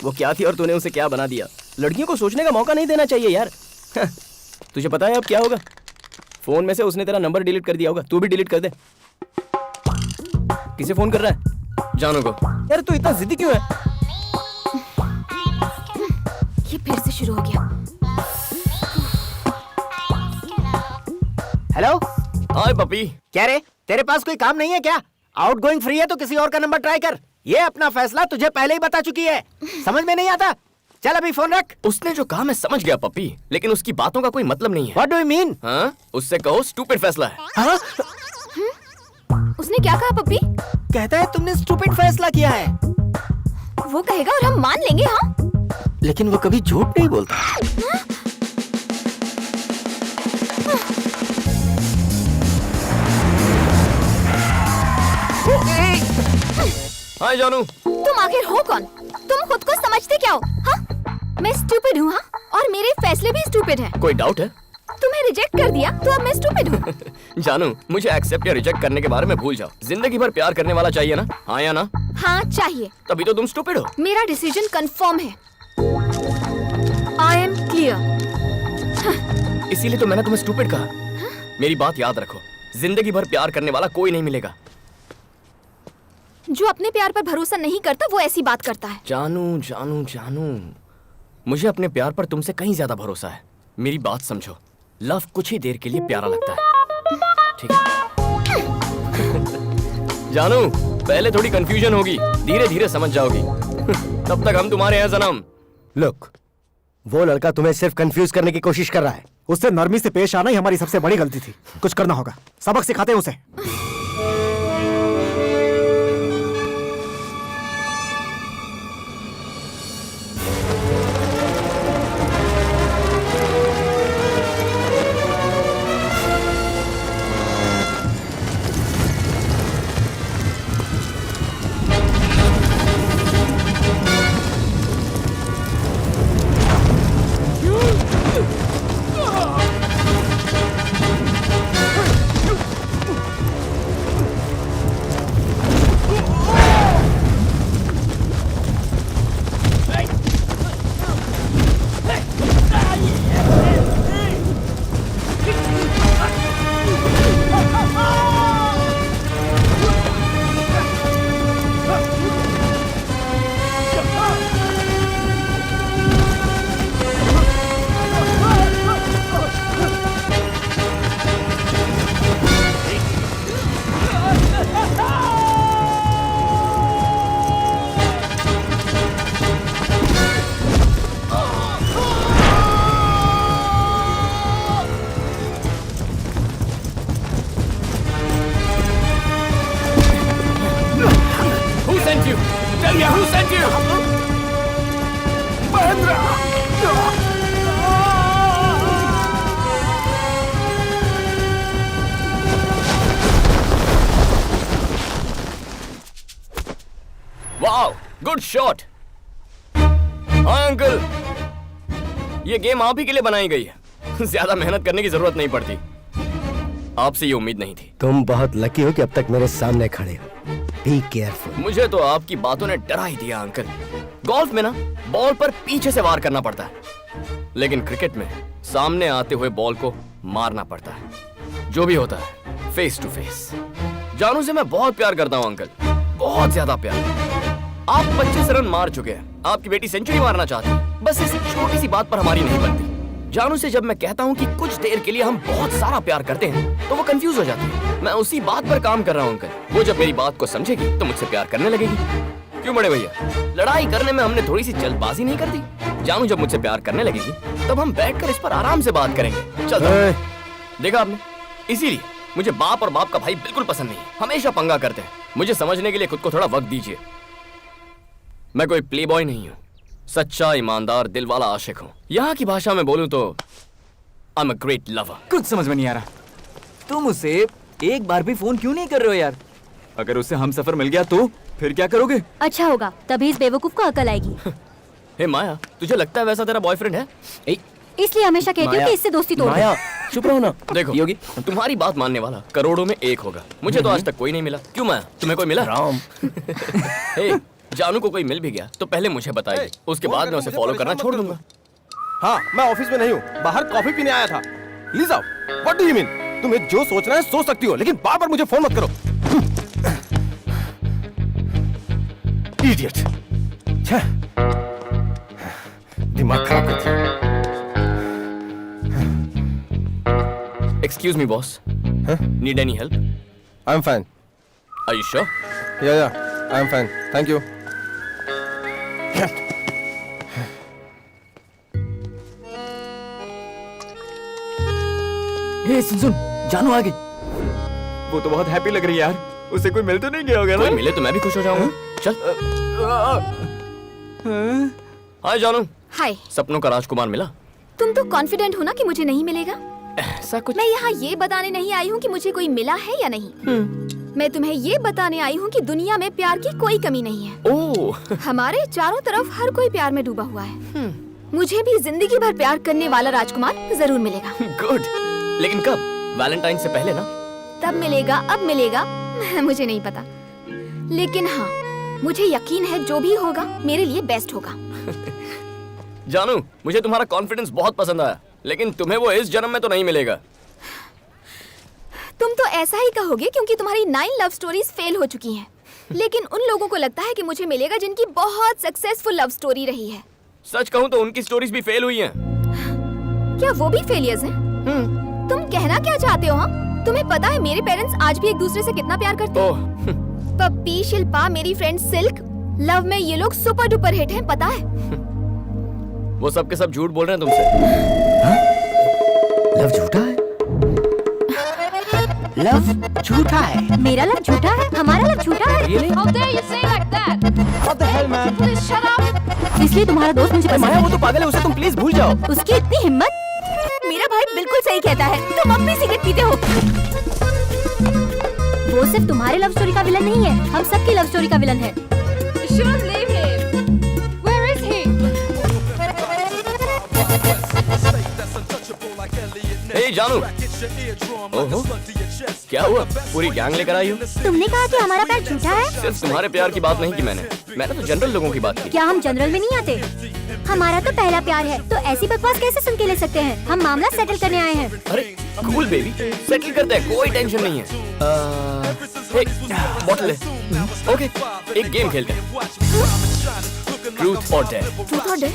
S6: वो क्या थी और तूने उसे क्या बना दिया? लड़कियों को सोचने का मौका नहीं देना चाहिए यार। तुझे पता है अब क्या होगा? फोन में से उसने तेरा नंबर डिलीट कर दिया होगा, तू भी डिलीट कर दे। किसे फोन कर रहा है? जानू को। यार तू इतना जिद्दी क्यों है?
S5: ये फिर से शुरू हो गया।
S4: हेलो,
S6: हाय पपी।
S4: क्या रे, तेरे पास कोई काम नहीं है क्या? आउटगोइंग फ्री है तो किसी और का नंबर ट्राई कर। ये अपना फैसला तुझे पहले ही बता चुकी है, समझ में नहीं आता? चल अभी फोन रख।
S6: उसने जो कहा मैं समझ गया पपी, लेकिन उसकी बातों का कोई मतलब नहीं है।
S4: What do you mean?
S6: हाँ? उससे कहो स्टूपिड फैसला है।
S4: हाँ?
S5: उसने क्या कहा पप्पी?
S4: कहता है तुमने स्टूपिड फैसला किया है।
S5: वो कहेगा और हम मान लेंगे। हाँ,
S4: लेकिन वो कभी झूठ नहीं बोलता।
S6: हाय जानू।
S5: तुम आखिर हो कौन? तुम खुद को समझते क्या हो? हाँ, मैं स्टूपिड हूँ। हाँ, और मेरे फैसले भी स्टूपिड हैं।
S6: कोई डाउट है?
S5: तुम्हें रिजेक्ट कर दिया तो अब मैं स्टूपिड हूँ।
S6: जानू, मुझे एक्सेप्ट या रिजेक्ट करने के बारे में भूल जाओ। जिंदगी भर प्यार करने वाला चाहिए ना? हाँ या ना?
S5: हाँ चाहिए।
S6: तभी तो तुम स्टूपिड हो।
S5: मेरा डिसीजन कंफर्म है। I am clear.
S6: इसीलिए तो मैंने तुम्हें स्टूपिड कहा। मेरी बात याद रखो, जिंदगी भर प्यार करने वाला कोई नहीं मिलेगा।
S5: जो अपने प्यार पर भरोसा नहीं करता वो ऐसी बात करता है।
S6: जानू जानू जानू, मुझे अपने प्यार पर तुमसे कहीं ज्यादा भरोसा है। मेरी बात समझो, लव कुछ ही देर के लिए प्यारा लगता है, ठीक है? जानू, पहले थोड़ी कंफ्यूजन होगी, धीरे धीरे समझ जाओगी। तब तक हम तुम्हारे हैं सनम।
S4: लुक, वो लड़का तुम्हें सिर्फ कंफ्यूज करने की कोशिश कर रहा है।
S11: उससे नरमी से पेश आना ही हमारी सबसे बड़ी गलती थी। कुछ करना होगा, सबक सिखाते हैं उसे।
S6: Tell me who sent you? Wow, good shot. हाँ अंकल, ये गेम आप ही के लिए बनाई गई है। ज्यादा मेहनत करने की जरूरत नहीं पड़ती। आपसे ये उम्मीद नहीं थी।
S4: तुम बहुत लकी हो कि अब तक मेरे सामने खड़े हो। Be careful.
S6: मुझे तो आपकी बातों ने डरा ही दिया अंकल। गोल्फ में ना बॉल पर पीछे से वार करना पड़ता है, लेकिन क्रिकेट में सामने आते हुए बॉल को मारना पड़ता है। जो भी होता है फेस टू फेस। जानू से मैं बहुत प्यार करता हूँ अंकल, बहुत ज्यादा प्यार। आप 25 रन मार चुके हैं, आपकी बेटी सेंचुरी मारना चाहती है। बस इस छोटी सी बात पर हमारी नहीं बनती। जानू से जब मैं कहता हूँ कि कुछ देर के लिए हम बहुत सारा प्यार करते हैं, तो वो कंफ्यूज हो जाती है। मैं उसी बात पर काम कर रहा हूँ अंकल। वो जब मेरी बात को समझेगी तो मुझसे प्यार करने लगेगी। क्यों बड़े भैया, लड़ाई करने में हमने थोड़ी सी जल्दबाजी नहीं कर दी? जानू जब मुझसे प्यार करने लगेगी तब हम बैठकर इस पर आराम से बात करेंगे। चल देखा आपने, इसीलिए मुझे बाप और बाप का भाई बिल्कुल पसंद नहीं है। हमेशा पंगा करते हैं। मुझे समझने के लिए खुद को थोड़ा वक्त दीजिए। मैं कोई प्ले बॉय नहीं हूँ, सच्चा ईमानदार दिल वाला आशिक हूँ। यहाँ की भाषा में बोलूँ तो I am a great lover.
S8: कुछ समझ में नहीं आ रहा, तुम उसे एक बार भी फोन क्यों नहीं कर रहे हो यार? अगर उसे हम सफर मिल गया तो फिर क्या करोगे?
S7: अच्छा होगा, तभी इस बेवकूफ को अकल आएगी।
S6: हे माया, तुझे लगता है वैसा तेरा बॉयफ्रेंड है?
S7: इसलिए हमेशा कहती हूँ कि इससे दोस्ती तोड़ दो।
S6: माया चुप रहो ना। देखो योगी, तुम्हारी बात मानने वाला करोड़ों में एक होगा। मुझे तो आज तक कोई नहीं मिला। क्यों माया, तुम्हें कोई मिला? राम हे, जानू को कोई मिल भी गया तो पहले मुझे बताइए, उसके बाद मैं उसे फॉलो करना छोड़ दूंगा।
S11: हाँ, मैं ऑफिस में नहीं हूँ, बाहर कॉफी पीने आया था। Lisa, what do you mean? तुम्हें जो सोचना है सोच सकती हो, लेकिन बार बार मुझे फोन मत करो। इडियट। दिमाग खराब कर दिया।
S6: Excuse me, boss. Need any help?
S11: I'm fine.
S6: Are you sure?
S11: Yeah, I'm fine. Thank you.
S8: हे सुन, जानू आ गई। वो तो बहुत हैप्पी लग रही है यार। उसे कोई मिल तो नहीं गया होगा ना?
S6: कोई मिले तो मैं भी खुश हो जाऊंगा। चल। हाय जानू।
S5: हाय।
S6: सपनों का राजकुमार मिला?
S5: तुम तो कॉन्फिडेंट हो ना कि मुझे नहीं मिलेगा।
S6: ऐसा कुछ?
S5: मैं यहाँ ये बताने नहीं आई हूँ कि मुझे कोई मिला है या नहीं। मैं तुम्हें ये बताने आई हूँ कि दुनिया में प्यार की कोई कमी नहीं है।
S6: ओह।
S5: हमारे चारों तरफ हर कोई प्यार में डूबा हुआ है। मुझे भी जिंदगी भर प्यार करने वाला राजकुमार जरूर मिलेगा।
S6: गुड। लेकिन कब? वैलेंटाइन से पहले ना?
S5: तब मिलेगा, अब मिलेगा, मुझे नहीं पता। लेकिन हाँ, मुझे यकीन है जो भी होगा मेरे लिए बेस्ट होगा।
S6: जानू, मुझे तुम्हारा कॉन्फिडेंस बहुत पसंद आया, लेकिन तुम्हें वो इस जन्म में तो नहीं मिलेगा।
S5: तुम तो ऐसा ही कहोगे क्योंकि तुम्हारी 9 लव स्टोरीज फेल हो चुकी हैं। लेकिन उन लोगों को लगता है कि मुझे मिलेगा जिनकी बहुत सक्सेसफुल लव स्टोरी रही है।
S6: सच कहूँ तो उनकी स्टोरीज भी फेल हुई हैं।
S5: क्या वो भी फेलियर्स हैं? तुम कहना क्या चाहते हो? हाँ, तुम्हें पता है मेरे पेरेंट्स आज भी एक दूसरे से कितना प्यार करते हैं। पप्पी, शिल्पा, मेरी फ्रेंड सिल्क, लव में ये लोग सुपर डुपर हिट हैं, पता है?
S6: वो सब के सब झूठ बोल रहे हैं तुमसे।
S4: लव झूठा है? लव झूठा है?
S7: मेरा लव झूठा है? हमारा लव झूठा है?
S5: How dare you say like that?
S11: What the hell, man?
S5: Please shut up.
S7: इसलिए तुम्हारा दोस्त मुझे पसंद
S6: माया,
S7: है।
S6: वो तो पागल है, उसे तुम प्लीज भूल जाओ।
S7: उसकी इतनी हिम्मत?
S5: मेरा भाई बिल्कुल सही कहता है। तुम अब भी सिगरेट पीते हो।
S7: वो सिर्फ तुम्हारे लव स्टोरी का विलन नहीं है, हम सबकी लव स्टोरी का विलन है।
S5: Shouldn't leave him. Where is he?
S6: हे जानू। ओहो, क्या हुआ? पूरी गैंग लेकर आई हो?
S7: तुमने कहा कि हमारा प्यार झूठा है।
S6: सिर्फ तुम्हारे प्यार की बात नहीं की मैंने तो जनरल लोगों की बात की।
S7: क्या हम जनरल में नहीं आते? हमारा तो पहला प्यार है, तो ऐसी बकवास कैसे सुन के ले सकते हैं? हम मामला सेटल करने आए हैं।
S6: अरे कूल बेबी, सेटल करते हैं, कोई टेंशन नहीं है। बॉटल है। ओके, एक गेम खेलते हैं। ट्रूथ और डेयर।
S5: Truth or dare?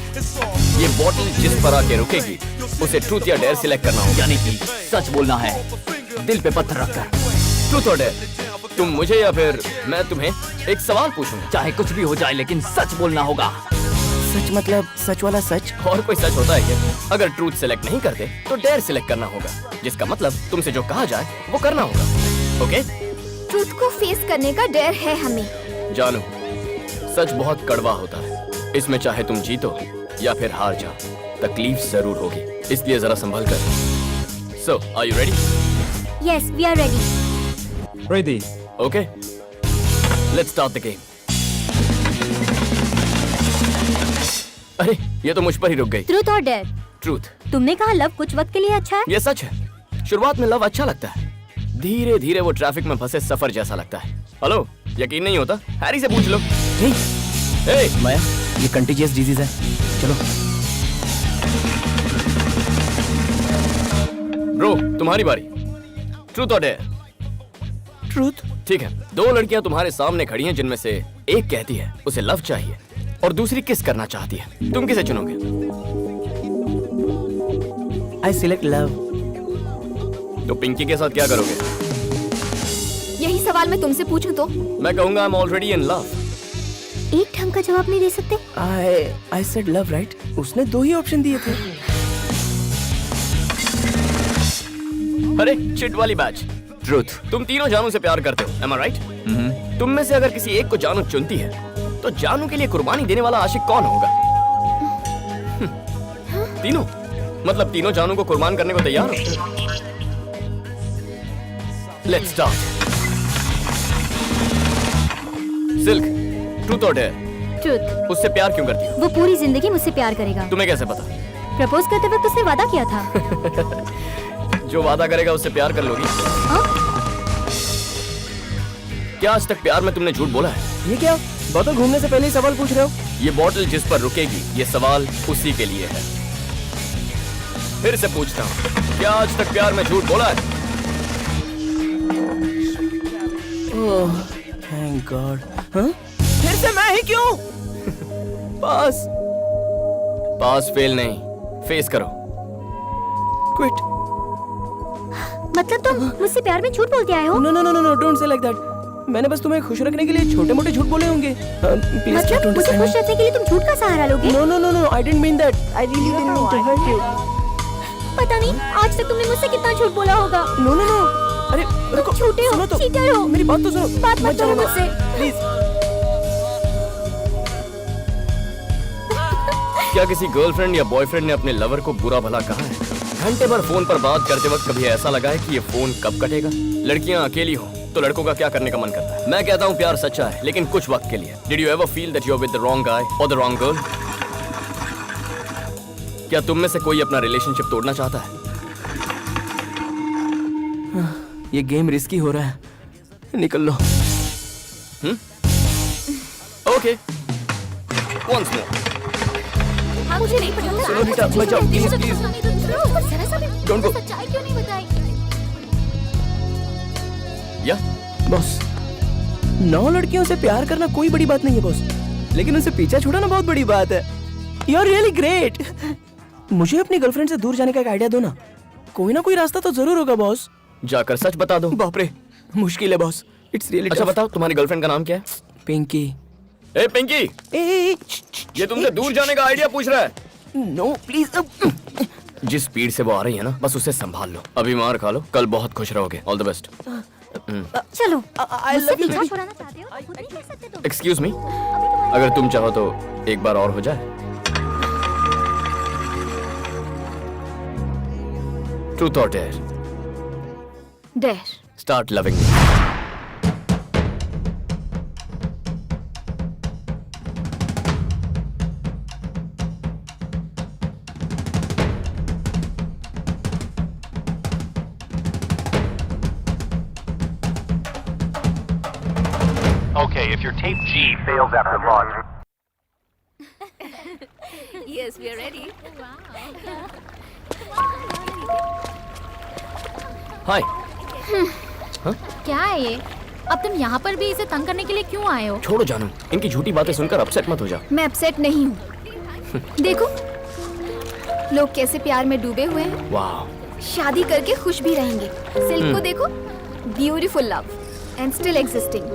S6: ये बॉटल जिस पर आके रुकेगी उसे ट्रूथ या डेयर सिलेक्ट करना होगा।
S8: यानी कि सच बोलना है, दिल पे पत्थर रखकर।
S6: ट्रूथ और डेयर, तुम मुझे या फिर मैं तुम्हें एक सवाल पूछूंगा।
S8: चाहे कुछ भी हो जाए लेकिन सच बोलना होगा।
S6: सच मतलब सच वाला सच? और कोई सच होता है क्या? अगर ट्रूथ सिलेक्ट नहीं करते तो डेयर सिलेक्ट करना होगा, जिसका मतलब तुमसे जो कहा जाए वो करना होगा। ओके?
S5: ट्रूथ को फेस करने का डर है हमें।
S6: जानू, सच बहुत कड़वा होता है, इसमें चाहे तुम जीतो या फिर हार जाओ, तकलीफ जरूर होगी, इसलिए जरा संभल कर। So, are you ready?
S7: Yes, we are ready.
S11: Ready.
S6: Okay. Let's start the game. अरे ये तो मुझ पर ही रुक गई।
S7: Truth or dare?
S6: ट्रूथ।
S7: तुमने कहा लव कुछ वक्त के लिए अच्छा है।
S6: ये सच है, शुरुआत में लव अच्छा लगता है, धीरे धीरे वो ट्रैफिक में फंसे सफर जैसा लगता है। हेलो, यकीन नहीं होता? हैरी से पूछ लो।
S2: माया, ये कंटेजियस डिजीज है, चलो।
S6: ब्रो, तुम्हारी बारी। ट्रूथ और डेयर?
S4: ट्रूथ।
S6: ठीक है, दो लड़कियां तुम्हारे सामने खड़ी हैं, जिनमें से एक कहती है उसे लव चाहिए और दूसरी किस करना चाहती है। तुम किसे चुनोगे?
S4: I select love.
S6: तो पिंकी के साथ क्या करोगे?
S5: यही सवाल मैं तुमसे पूछूं तो?
S6: मैं कहूंगा I'm already in love।
S7: एक ढंग का जवाब नहीं दे सकते?
S4: I said love, right? उसने दो ही ऑप्शन दिए थे।
S6: अरे चिट वाली बैच।
S8: ट्रूथ।
S6: तुम तीनों जानू से प्यार करते हो, am I right? तुम में से अगर किसी एक को जानू चुनती है तो जानू के लिए कुर्बानी देने वाला आशिक कौन होगा? तीनों? मतलब तीनों जानू को कुर्बान करने को तैयार हो? Let's start. सिल्क, ट्रूथ और डेयर?
S7: ट्रूथ।
S6: उससे प्यार क्यों करती हो?
S7: वो पूरी जिंदगी मुझसे प्यार करेगा।
S6: तुम्हें कैसे पता?
S7: प्रपोज करते वक्त उसने वादा किया था।
S6: जो वादा करेगा उससे प्यार कर लोगी? क्या आज तक प्यार में तुमने झूठ बोला है?
S4: ये क्या? बोतल घूमने से पहले ही सवाल पूछ रहे हो?
S6: ये बॉटल जिस पर रुकेगी, ये सवाल उसी के लिए है। फिर से पूछता हूँ, क्या आज तक प्यार में झूठ बोला है?
S4: Oh, thank God. हाँ? फिर से मैं ही क्यों?
S6: पास फेल नहीं, फेस करो।
S4: क्विट।
S7: मतलब तुम मुझसे प्यार में झूठ बोलते आए हो?
S4: No no no no, don't say like that. मैंने बस तुम्हें खुश रखने के लिए छोटे-मोटे झूठ बोले होंगे। प्लीज
S7: मतलब मुझे खुश रखने के लिए तुम झूठ का सहारा लोगे?
S4: No no no no, I didn't mean that. I really didn't mean to hurt you.
S7: पता नहीं आज तक तुमने मुझसे कितना झूठ बोला होगा।
S4: नो नो नो, अरे रुको,
S7: झूठे हो,
S4: सुनो तो,
S7: चीटर हो।
S4: मेरी बात तो सुनो।
S7: बात मत करो मुझसे।
S4: प्लीज।
S6: क्या किसी गर्लफ्रेंड या बॉयफ्रेंड ने अपने लवर को बुरा भला कहा है? घंटे भर फोन पर बात करते वक्त कभी ऐसा लगा है कि ये फोन कब कटेगा? लड़कियां अकेली हो तो लड़कों का क्या करने का मन करता है? मैं कहता हूँ प्यार सच्चा है, लेकिन कुछ वक्त के लिए। Did you ever feel that you're with the wrong guy or the wrong girl? क्या तुम में से कोई अपना रिलेशनशिप तोड़ना चाहता है?
S4: ये गेम रिस्की हो रहा है, निकल लो।
S6: Okay. Once more.
S5: हाँ, मुझे नहीं पता।
S6: सुनो रीटा, बचाओ, प्लीज प्लीज। Don't go.
S5: सच्चाई क्यों नहीं बताई?
S6: या
S4: बॉस, 9 लड़कियों से प्यार करना कोई बड़ी बात नहीं है बॉस, लेकिन उनसे पीछा छुड़ाना बहुत बड़ी बात है। You are really great. मुझे अपनी गर्लफ्रेंड से दूर जाने का एक आइडिया दो ना, कोई ना कोई रास्ता तो जरूर होगा बॉस।
S6: जाकर सच बता दो।
S4: बाप रे, मुश्किल है बॉस, इट्स रियली।
S6: अच्छा बताओ, तुम्हारी गर्लफ्रेंड का नाम क्या है?
S4: पिंकी।
S6: ए पिंकी, ये तुमसे दूर जाने का आइडिया पूछ रहा है।
S4: No please.
S6: जिस स्पीड से वो आ रही है ना, बस उसे संभाल लो। अभी मार खा लो, कल बहुत खुश रहोगे। All the best.
S7: चलो, मुझसे पीछा छुड़ाना चाहते हो? खुद नहीं कर सकते तुम?
S6: एक्सक्यूज मी, अगर तुम चाहो तो एक बार और हो जाए। ट्रूथ और dare?
S5: Dare.
S6: Start loving me.
S12: Okay, if your tape G fails after launch.
S5: Yes, we are ready.
S6: हाय।
S7: क्या है ये? अब तुम यहाँ पर भी इसे तंग करने के लिए क्यों आए हो?
S6: छोड़ो जानू, इनकी झूठी बातें सुनकर अपसेट मत हो जाओ।
S5: मैं अपसेट नहीं हूँ। देखो, लोग कैसे प्यार में डूबे हुए हैं।
S6: वाह।
S5: शादी करके खुश भी रहेंगे। सिल्क को देखो, beautiful love and still existing.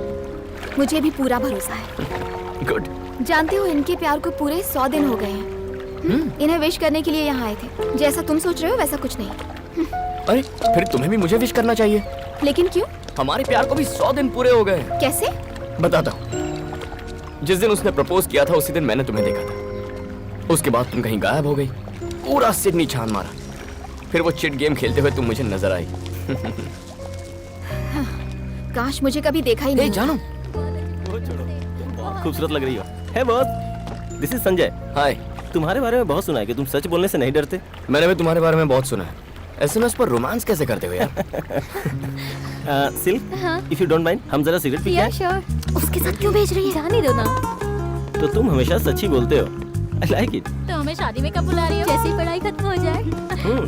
S5: मुझे भी पूरा भरोसा है।
S6: गुड।
S5: जानते हो, इनके प्यार को पूरे 100 दिन हो गए हैं। इन्हें विश करने के लिए यहाँ आए थे। जैसा तुम सोच रहे हो वैसा कुछ नहीं।
S6: अरे फिर तुम्हें भी मुझे विश करना चाहिए।
S5: लेकिन क्यों?
S6: हमारे प्यार को भी 100 दिन पूरे हो गए।
S5: कैसे?
S6: बताता हूँ। जिस दिन उसने प्रपोज किया था उसी दिन मैंने तुम्हें देखा था। उसके बाद तुम कहीं गायब हो गई, पूरा सिडनी छान मारा। फिर वो चिट गेम खेलते हुए तुम मुझे नजर आई।
S5: काश मुझे कभी देखा ही नहीं।
S6: जानो,
S10: खूबसूरत लग रही हो। है बॉस, दिस इज संजय।
S6: हाय।
S10: तुम्हारे बारे में बहुत सुना है कि तुम सच बोलने से नहीं डरते।
S6: मैंने भी तुम्हारे बारे में बहुत सुना है। एसएमएस पर रोमांस कैसे करते हो यार?
S10: Silk, if you don't mind, हम जरा सिगरेट पी
S7: या श्योर। उसके साथ क्यों भेज रही है? जाने दो ना।
S10: तो तुम हमेशा सच ही बोलते हो। I like it.
S7: तो हमें शादी में कब बुला रही हो? जैसे ही पढ़ाई खत्म हो जाए।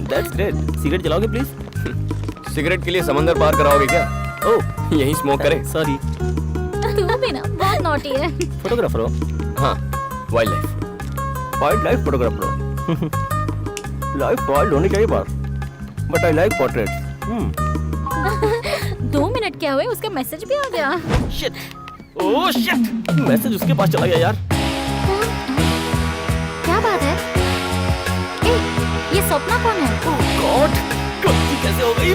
S10: That's great. सिगरेट जलाओगे प्लीज?
S6: सिगरेट के लिए समंदर पार कराओगे क्या? ओह, यही स्मोक करें।
S10: सॉरी।
S7: तू भी ना बहुत नॉटी है।
S10: फोटोग्राफर हो?
S6: हाँ, वाइल्ड
S10: लाइफ फोटोग्राफर हो। लाइफ वाइल्ड होनी चाहिए बात, but I like portrait.
S7: 2 minute क्या हुए, उसका मैसेज भी आ गया।
S10: शिट, ओह शिट, मैसेज उसके पास चला गया यार।
S7: क्या बात है? ए, ये सपना कौन है?
S10: ओह गॉड, गलती कैसे हो गई?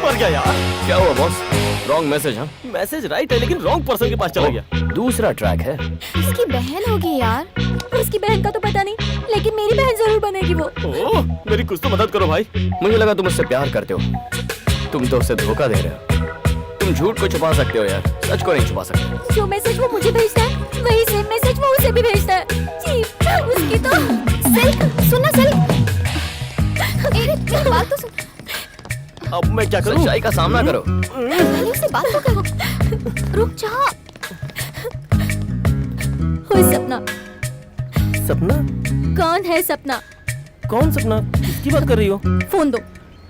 S10: मर गया यार।
S6: क्या हुआ बॉस? Wrong message? हाँ,
S10: मैसेज राइट है लेकिन रॉन्ग पर्सन के पास चला गया।
S6: दूसरा ट्रैक है।
S5: उसकी बहन होगी यार।
S7: उसकी बहन का तो पता नहीं, लेकिन मेरी बहन जरूर बनेगी वो।
S10: ओह, मेरी कुछ तो मदद करो भाई।
S6: मुझे लगा तुम उससे प्यार करते हो। तुम तो उसे धोखा दे रहे हो। तुम झूठ को छुपा सकते हो यार, सच को नहीं छुपा सकते।
S7: जो मैसेज वो मुझे भेजता है, वही सेम मैसेज वो उसे भी भेजता है। जी, उसकी तो
S5: सिल्क, सुनना सिल्क। मेरी बात तो सुन।
S10: अब मैं क्या करूं?
S6: सच्चाई का सामना करो।
S5: पहले उससे बात तो करो। रुक जा।
S7: कोई सपना?
S10: सपना?
S7: कौन है सपना?
S10: कौन सपना? किसकी बात कर रही हो?
S7: फोन दो।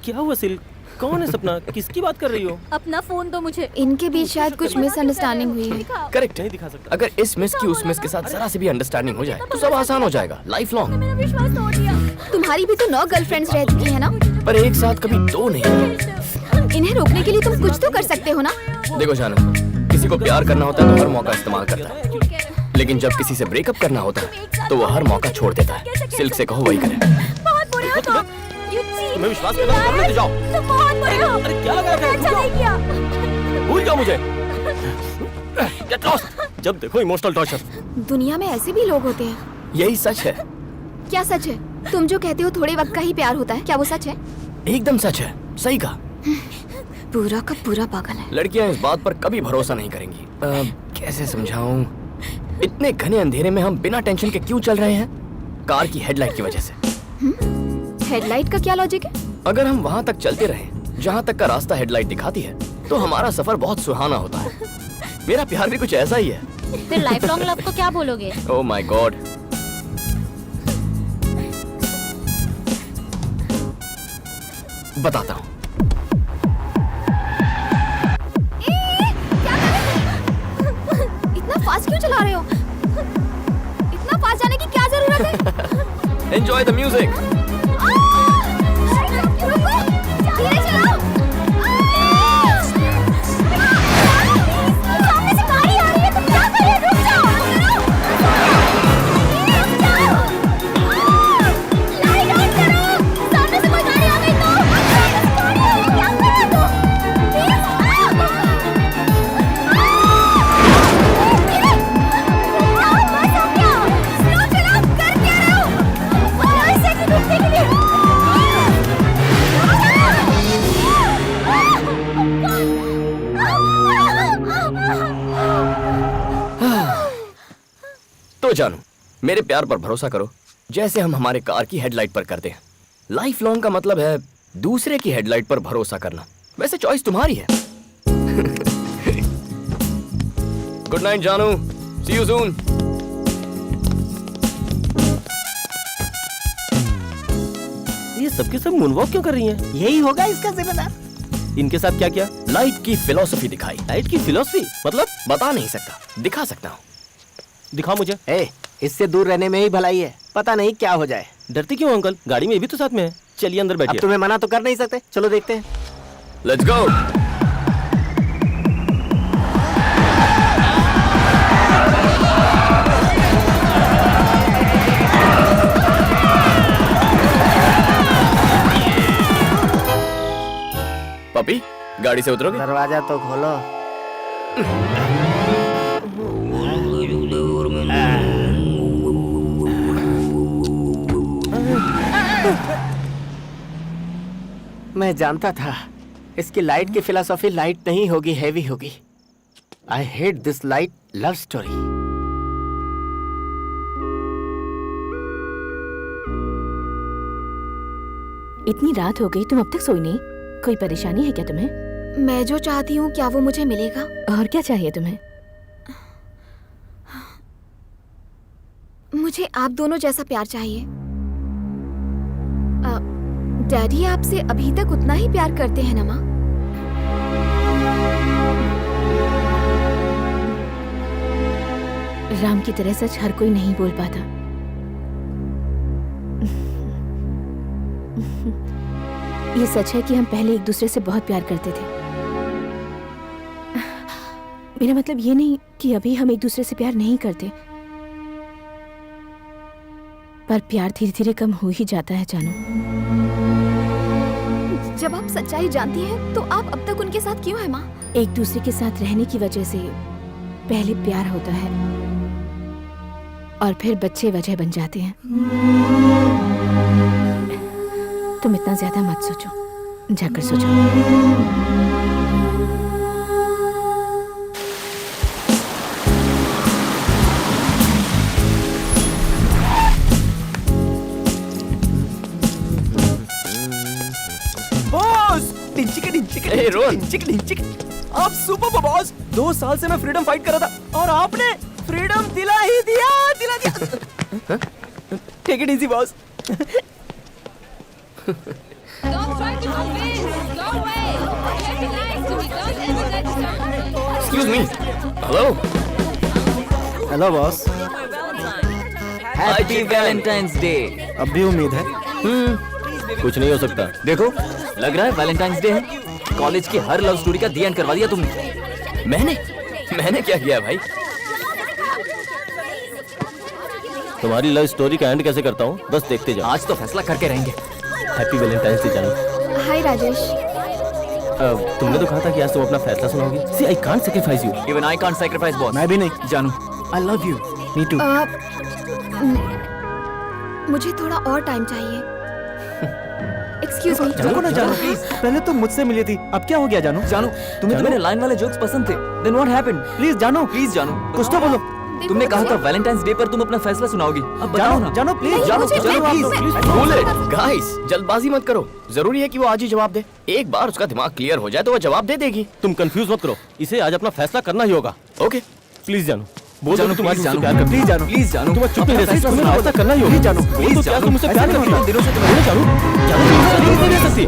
S10: क्या हुआ सिल्क? कौन है सपना? किसकी बात कर रही हो?
S7: अपना फोन दो मुझे।
S5: इनके बीच शायद कुछ मिसअंडरस्टैंडिंग हुई है।
S6: करेक्ट।
S10: नहीं दिखा सकता।
S6: अगर इस मिस की उस मिस के साथ जरा से भी अंडरस्टैंडिंग हो जाए तो सब आसान हो जाएगा, लाइफ लॉन्ग।
S7: मेरा विश्वास तोड़ दिया।
S5: तुम्हारी भी तो 9 गर्लफ्रेंड्स रह चुकी है ना?
S6: पर एक साथ कभी 2 नहीं।
S5: इन्हें रोकने के लिए तुम कुछ तो कर सकते हो ना?
S6: देखो जानू, किसी को प्यार करना होता है तो हर मौका इस्तेमाल करता है, लेकिन जब किसी से ब्रेकअप करना होता है तो वो हर मौका छोड़ देता है। सिल्क से कहो वही करे।
S7: बहुत बुरे हो तुम।
S10: तुम्हें विश्वास करना है, करने दो जाओ।
S7: तुम बहुत बुरे हो।
S10: अरे क्या लगा रखा है?
S7: अच्छा नहीं किया।
S10: भूल जाओ मुझे। Get lost। जब देखो इमोशनल टॉर्चर।
S5: दुनिया में ऐसे भी लोग होते हैं।
S6: यही सच है।
S5: क्या सच है? तुम जो कहते हो थोड़े वक्त का ही प्यार होता है, क्या वो सच है?
S6: एकदम सच है, सही कहा।
S5: पूरा का पूरा पागल है।
S6: लड़कियां इस बात पर कभी भरोसा नहीं करेंगी। कैसे समझाऊं? इतने घने अंधेरे में हम बिना टेंशन के क्यों चल रहे हैं? कार की हेडलाइट की वजह से।
S5: हेडलाइट का क्या लॉजिक है?
S6: अगर हम वहाँ तक चलते रहें जहाँ तक का रास्ता हेडलाइट दिखाती है तो हमारा सफर बहुत सुहाना होता है। मेरा प्यार भी कुछ ऐसा ही है।
S7: फिर लाइफ लॉन्ग लव को क्या बोलोगे?
S6: Oh my God. बताता हूँ।
S5: इतना फास्ट क्यों चला रहे हो? इतना फास्ट जाने की क्या जरूरत है?
S6: Enjoy the music.
S5: रुको, धीरे चलाओ। सामने से गाड़ी आ रही है, तुम क्या कर रहे हो? रुक जाओ। लाइट ऑन करो। सामने से कोई गाड़ी आ गई तो क्या कर रहे हो?
S6: तो जानू, मेरे प्यार पर भरोसा करो जैसे हम हमारे कार की हेडलाइट पर करते हैं। लाइफ लॉन्ग का मतलब है दूसरे की हेडलाइट पर भरोसा करना। वैसे चॉइस तुम्हारी है। गुड नाइट जानू, सी यू सून।
S10: ये सबके सब मूनवॉक क्यों कर रही हैं?
S4: यही होगा इसका जिम्मेदार।
S10: इनके साथ क्या किया?
S6: लाइट की फिलॉसफी दिखाई।
S10: लाइट की फिलॉसफी मतलब?
S6: बता नहीं सकता, दिखा सकता हूँ।
S10: दिखाओ मुझे।
S4: इससे दूर रहने में ही भलाई है, पता नहीं क्या हो जाए।
S10: डरती क्यों अंकल? गाड़ी में ये भी तो साथ में है। चलिए अंदर बैठिए।
S4: अब तुम्हें मना तो कर नहीं सकते, चलो देखते हैं।
S6: Let's go. पपी, गाड़ी से उतरोगे?
S4: दरवाजा तो खोलो। मैं जानता था इसकी लाइट की फिलॉसफी लाइट नहीं होगी, हैवी होगी। आई hate this light love story.
S9: इतनी रात हो गई, तुम अब तक सोई नहीं? कोई परेशानी है क्या तुम्हें?
S5: मैं जो चाहती हूँ क्या वो मुझे मिलेगा?
S9: और क्या चाहिए तुम्हें?
S5: मुझे आप दोनों जैसा प्यार चाहिए। डैडी आपसे अभी तक उतना ही प्यार करते हैं ना माँ?
S9: राम की तरह सच हर कोई नहीं बोल पाता। ये सच है कि हम पहले एक दूसरे से बहुत प्यार करते थे। मेरा मतलब ये नहीं कि अभी हम एक दूसरे से प्यार नहीं करते, पर प्यार धीरे धीरे कम हो ही जाता है जानू।
S5: जब आप सच्चाई जानती हैं तो आप अब तक उनके साथ क्यों हैं माँ?
S9: एक दूसरे के साथ रहने की वजह से पहले प्यार होता है और फिर बच्चे वजह बन जाते हैं। तुम इतना ज्यादा मत सोचो, जाकर सोचो।
S6: ए, रोहन,
S2: आप सुपर बॉस। 2 साल से मैं फ्रीडम फाइट कर रहा था और आपने फ्रीडम दिला दिया। Take it easy boss.
S6: Excuse me. Hello.
S3: Hello boss.
S8: Happy Valentine's day.
S3: अब भी उम्मीद है?
S10: कुछ नहीं हो सकता।
S8: देखो, लग रहा है वैलेंटाइंस डे है। कॉलेज की हर लव स्टोरी का दी एंड करवा दिया तुमने।
S6: मैंने क्या किया भाई?
S10: तुम्हारी लव स्टोरी का एंड कैसे करता हूँ, बस देखते जाओ।
S8: आज तो फैसला करके रहेंगे।
S10: हैप्पी वैलेंटाइंस डे जानू।
S5: हाय राजेश।
S10: तुमने तो कहा था कि आज तुम अपना फैसला सुनाओगी। See I can't sacrifice you.
S8: Even I can't sacrifice boss.
S3: मैं भी नहीं।
S8: जानू,
S3: I love you. Me too.
S5: मुझे थोड़ा और टाइम चाहिए। Excuse me.
S3: जानो ना जानो प्लीज। पहले तुम मुझसे मिली थी, अब क्या हो गया जानू?
S8: जानू, तुम्हें तो मेरे लाइन वाले जोक्स पसंद थे। Then what happened?
S3: प्लीज जानू,
S8: प्लीज जानू,
S3: कुछ तो बोलो।
S8: तुमने कहा था वैलेंटाइंस डे पर तुम अपना फैसला सुनाओगी। अब बताओ ना।
S3: जानू प्लीज।
S8: जानू,
S6: बोले गाइस, जल्दबाजी मत करो। जरूरी है कि वो आज ही जवाब दे। एक बार उसका दिमाग क्लियर हो जाए तो वो जवाब दे देगी।
S10: तुम कंफ्यूज मत करो, इसे आज अपना फैसला करना ही होगा।
S6: ओके
S10: प्लीज जानू, बोल दो तुम आज मुझसे
S8: जानू,
S10: प्यार करती हो।
S8: जानू, प्लीज जानू,
S10: तुम चुप नहीं रह सकती, तुम्हें फैसला करना ही होगा।
S3: जानू,
S10: बोल दो क्या तुम मुझसे प्यार करती हो?
S8: दिनों से
S10: बोलो जानू, जानू नहीं रह सकती।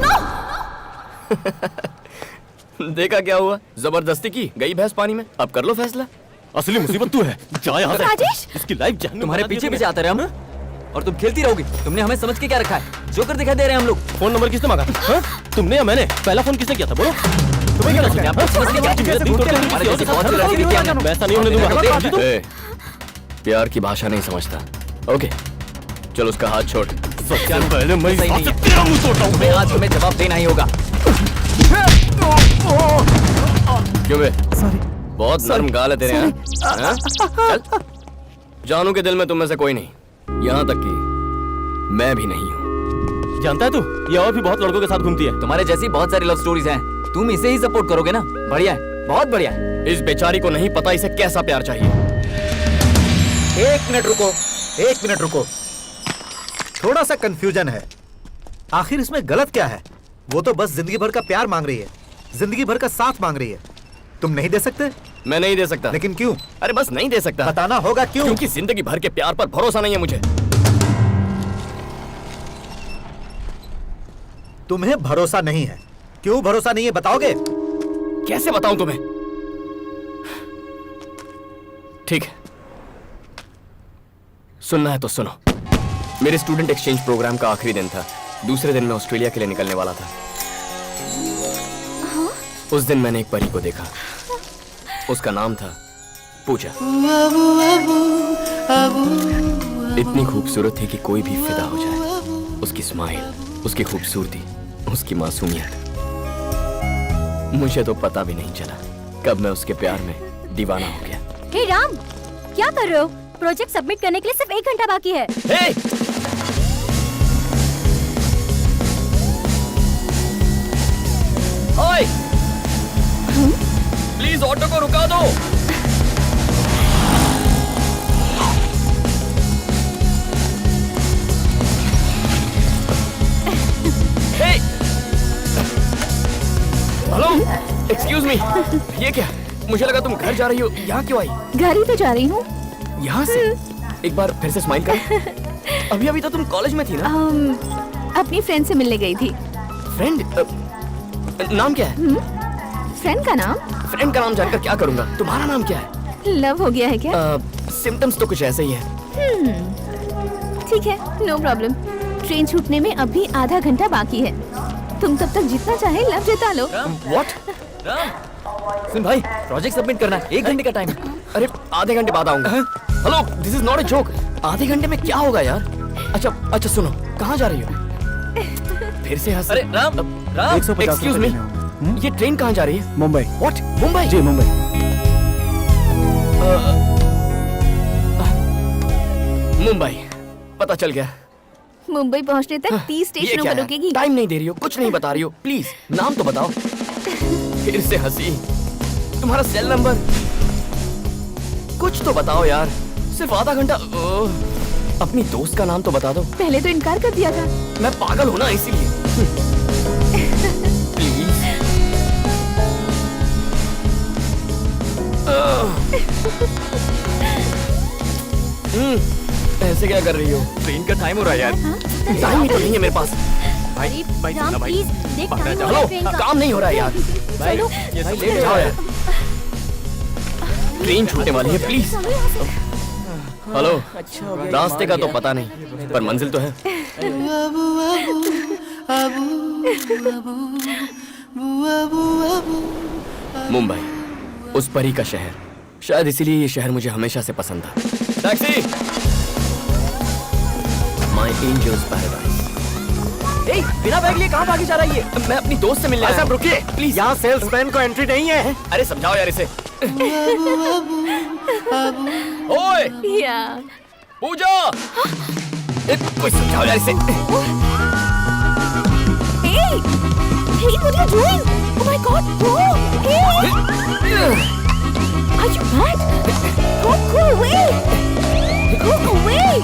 S6: देखा क्या हुआ? जबरदस्ती की गई भैंस पानी में। अब कर लो फैसला।
S10: असली मुसीबत तू है। जा यहाँ से।
S5: राजेश!
S10: इसकी लाइफ जहन्नुम
S8: तुम्हारे
S10: बना दी
S8: पीछे
S10: तुमने।
S8: पीछे आते रहे हम, और तुम खेलती रहोगी। तुमने हमें समझ के क्या रखा है? जोकर दिखाई दे रहे हैं हम लोग।
S10: फोन नंबर किसने मांगा? हाँ? तुमने या मैंने? पहला फोन किसने किया था बोलो? तुम्हें क्या लगता है?
S8: आप समझ के क्या?
S10: मेरा दिल तोड़ते हो,
S8: हमारे
S10: किसी और
S8: जैसे
S10: के
S8: बहुत
S10: साथ
S8: से लड़के
S10: नहीं
S8: क्या
S10: होगा।
S8: जानू?
S10: मैं ऐसा नहीं होने दूंगा।
S6: ए, प्यार की भाषा नहीं समझता। ओके, चलो उसका हाथ छोड़।
S10: पहले मैं इस
S8: सही
S10: बात
S8: नहीं
S10: से
S8: है।
S10: तेरा मुंह तोड़ता हूँ।
S8: तुम्हें आज हमें जवाब देना ही होगा।
S6: क्यों बे? बहुत नरम गाल है तेरे यहाँ। हाँ? चल। जानू के दिल में तुम में से कोई नहीं, यहाँ तक कि मैं भी नहीं हूँ।
S10: जानता है तू, ये और भी बहुत लड़कों के साथ घूमती है।
S8: तुम्हारे जैसी बहुत सारी लव स्टोरीज हैं। तुम इसे ही सपोर्ट करोगे ना? बढ़िया है, बहुत बढ़िया है।
S6: इस बेचारी को नहीं पता इसे कैसा प्यार चाहिए।
S3: 1 मिनट रुको, 1 मिनट रुको। थोड़ा सा कंफ्यूजन है। आखिर इसमें गलत क्या है? वो तो बस जिंदगी भर का प्यार मांग रही है, जिंदगी भर का साथ मांग रही है। तुम नहीं दे सकते?
S6: मैं नहीं दे सकता।
S3: लेकिन क्यों?
S6: अरे बस नहीं दे सकता।
S3: बताना होगा क्यों?
S6: क्योंकि जिंदगी भर के प्यार पर भरोसा नहीं है मुझे।
S3: तुम्हें भरोसा नहीं है? क्यों भरोसा नहीं है बताओगे?
S6: कैसे बताऊं तुम्हें? ठीक है, सुनना है तो सुनो। मेरे स्टूडेंट एक्सचेंज प्रोग्राम का आखिरी दिन था। दूसरे दिन मैं ऑस्ट्रेलिया के लिए निकलने वाला था। उस दिन मैंने एक परी को देखा। उसका नाम था पूजा। इतनी खूबसूरत थी कि कोई भी फिदा हो जाए। उसकी स्माइल, उसकी खूबसूरती, उसकी मासूमियत। मुझे तो पता भी नहीं चला कब मैं उसके प्यार में दीवाना हो गया।
S7: हे राम, क्या कर रहे हो? प्रोजेक्ट सबमिट करने के लिए सिर्फ 1 घंटा बाकी है।
S6: हे! ओए! प्लीज ऑटो को रुका दो। हेलो, एक्सक्यूज मी, ये क्या? मुझे लगा तुम घर जा रही हो, यहाँ क्यों आई?
S9: घर ही तो जा रही हूँ।
S6: यहाँ से? एक बार फिर से स्माइल कर। अभी तो तुम कॉलेज में थी ना?
S9: अपनी फ्रेंड से मिलने गई थी।
S6: फ्रेंड? नाम क्या है?
S9: फ्रेंड का नाम?
S6: फ्रेंड का नाम जानकर क्या करूँगा? तुम्हारा नाम क्या है?
S9: लव हो गया है क्या?
S6: सिम्टम्स तो कुछ ऐसे ही है।
S9: ठीक है, नो प्रॉब्लम। ट्रेन छूटने में अभी आधा घंटा बाकी है। तुम तब तक जितना चाहे लव जता लो।
S6: What? सुन भाई, प्रोजेक्ट सबमिट करना है, 1 घंटे का टाइम है। अरे आधे घंटे बाद आऊंगा। Hello, this is not a joke. आधे घंटे में क्या होगा यार? अच्छा सुनो, कहाँ जा रही हो? फिर से हंस। अरे राम,
S11: 150
S6: एक्सक्यूज मी, ये ट्रेन कहाँ जा रही है?
S11: मुंबई।
S6: What? मुंबई?
S11: जी मुंबई।
S6: मुंबई, पता चल गया।
S9: मुंबई पहुंचने तक 30
S6: ये
S9: स्टेशनों
S6: क्या
S9: पर
S6: है?
S9: रुकेगी।
S6: टाइम नहीं दे रही हो, कुछ नहीं बता रही हो, प्लीज नाम तो बताओ। फिर से हंसी। तुम्हारा सेल नंबर कुछ तो बताओ यार। सिर्फ आधा घंटा। अपनी दोस्त का नाम तो बता दो।
S9: पहले तो इनकार कर दिया था।
S6: मैं पागल हूं ना, इसीलिए। प्लीज। ऐसे क्या कर रही हो? ट्रेन का टाइम हो रहा है यार। टाइम ही तो नहीं है मेरे पास।
S7: भाई प्लीज देख टाइम हो रहा
S6: हेलो,
S7: है ट्रेन का।
S6: काम नहीं हो रहा है यार। भाई लेट जाओ यार। ट्रेन छूटने वाली है, प्लीज। हेलो, रास्ते का तो पता नहीं, पर मंजिल तो है। मुंबई, उस परी का शहर। शायद इसीलिए ये शहर मुझे हमेशा से पसंद था। टैक्सी! My angels paradise. ए, बिना बैग लिए कहाँ भागी जा रही है? मैं अपनी दोस्त से मिलने आया हूँ। रुकिए, प्लीज।
S4: यहाँ सेल्समैन को एंट्री नहीं है।
S6: अरे समझाओ यार इसे। ओए,
S9: या
S6: पूजा! कोई समझाओ यार इसे।
S9: Hey! Hey, what are you doing? Oh my God! Go! Hey! Are you mad? Go away! Go away!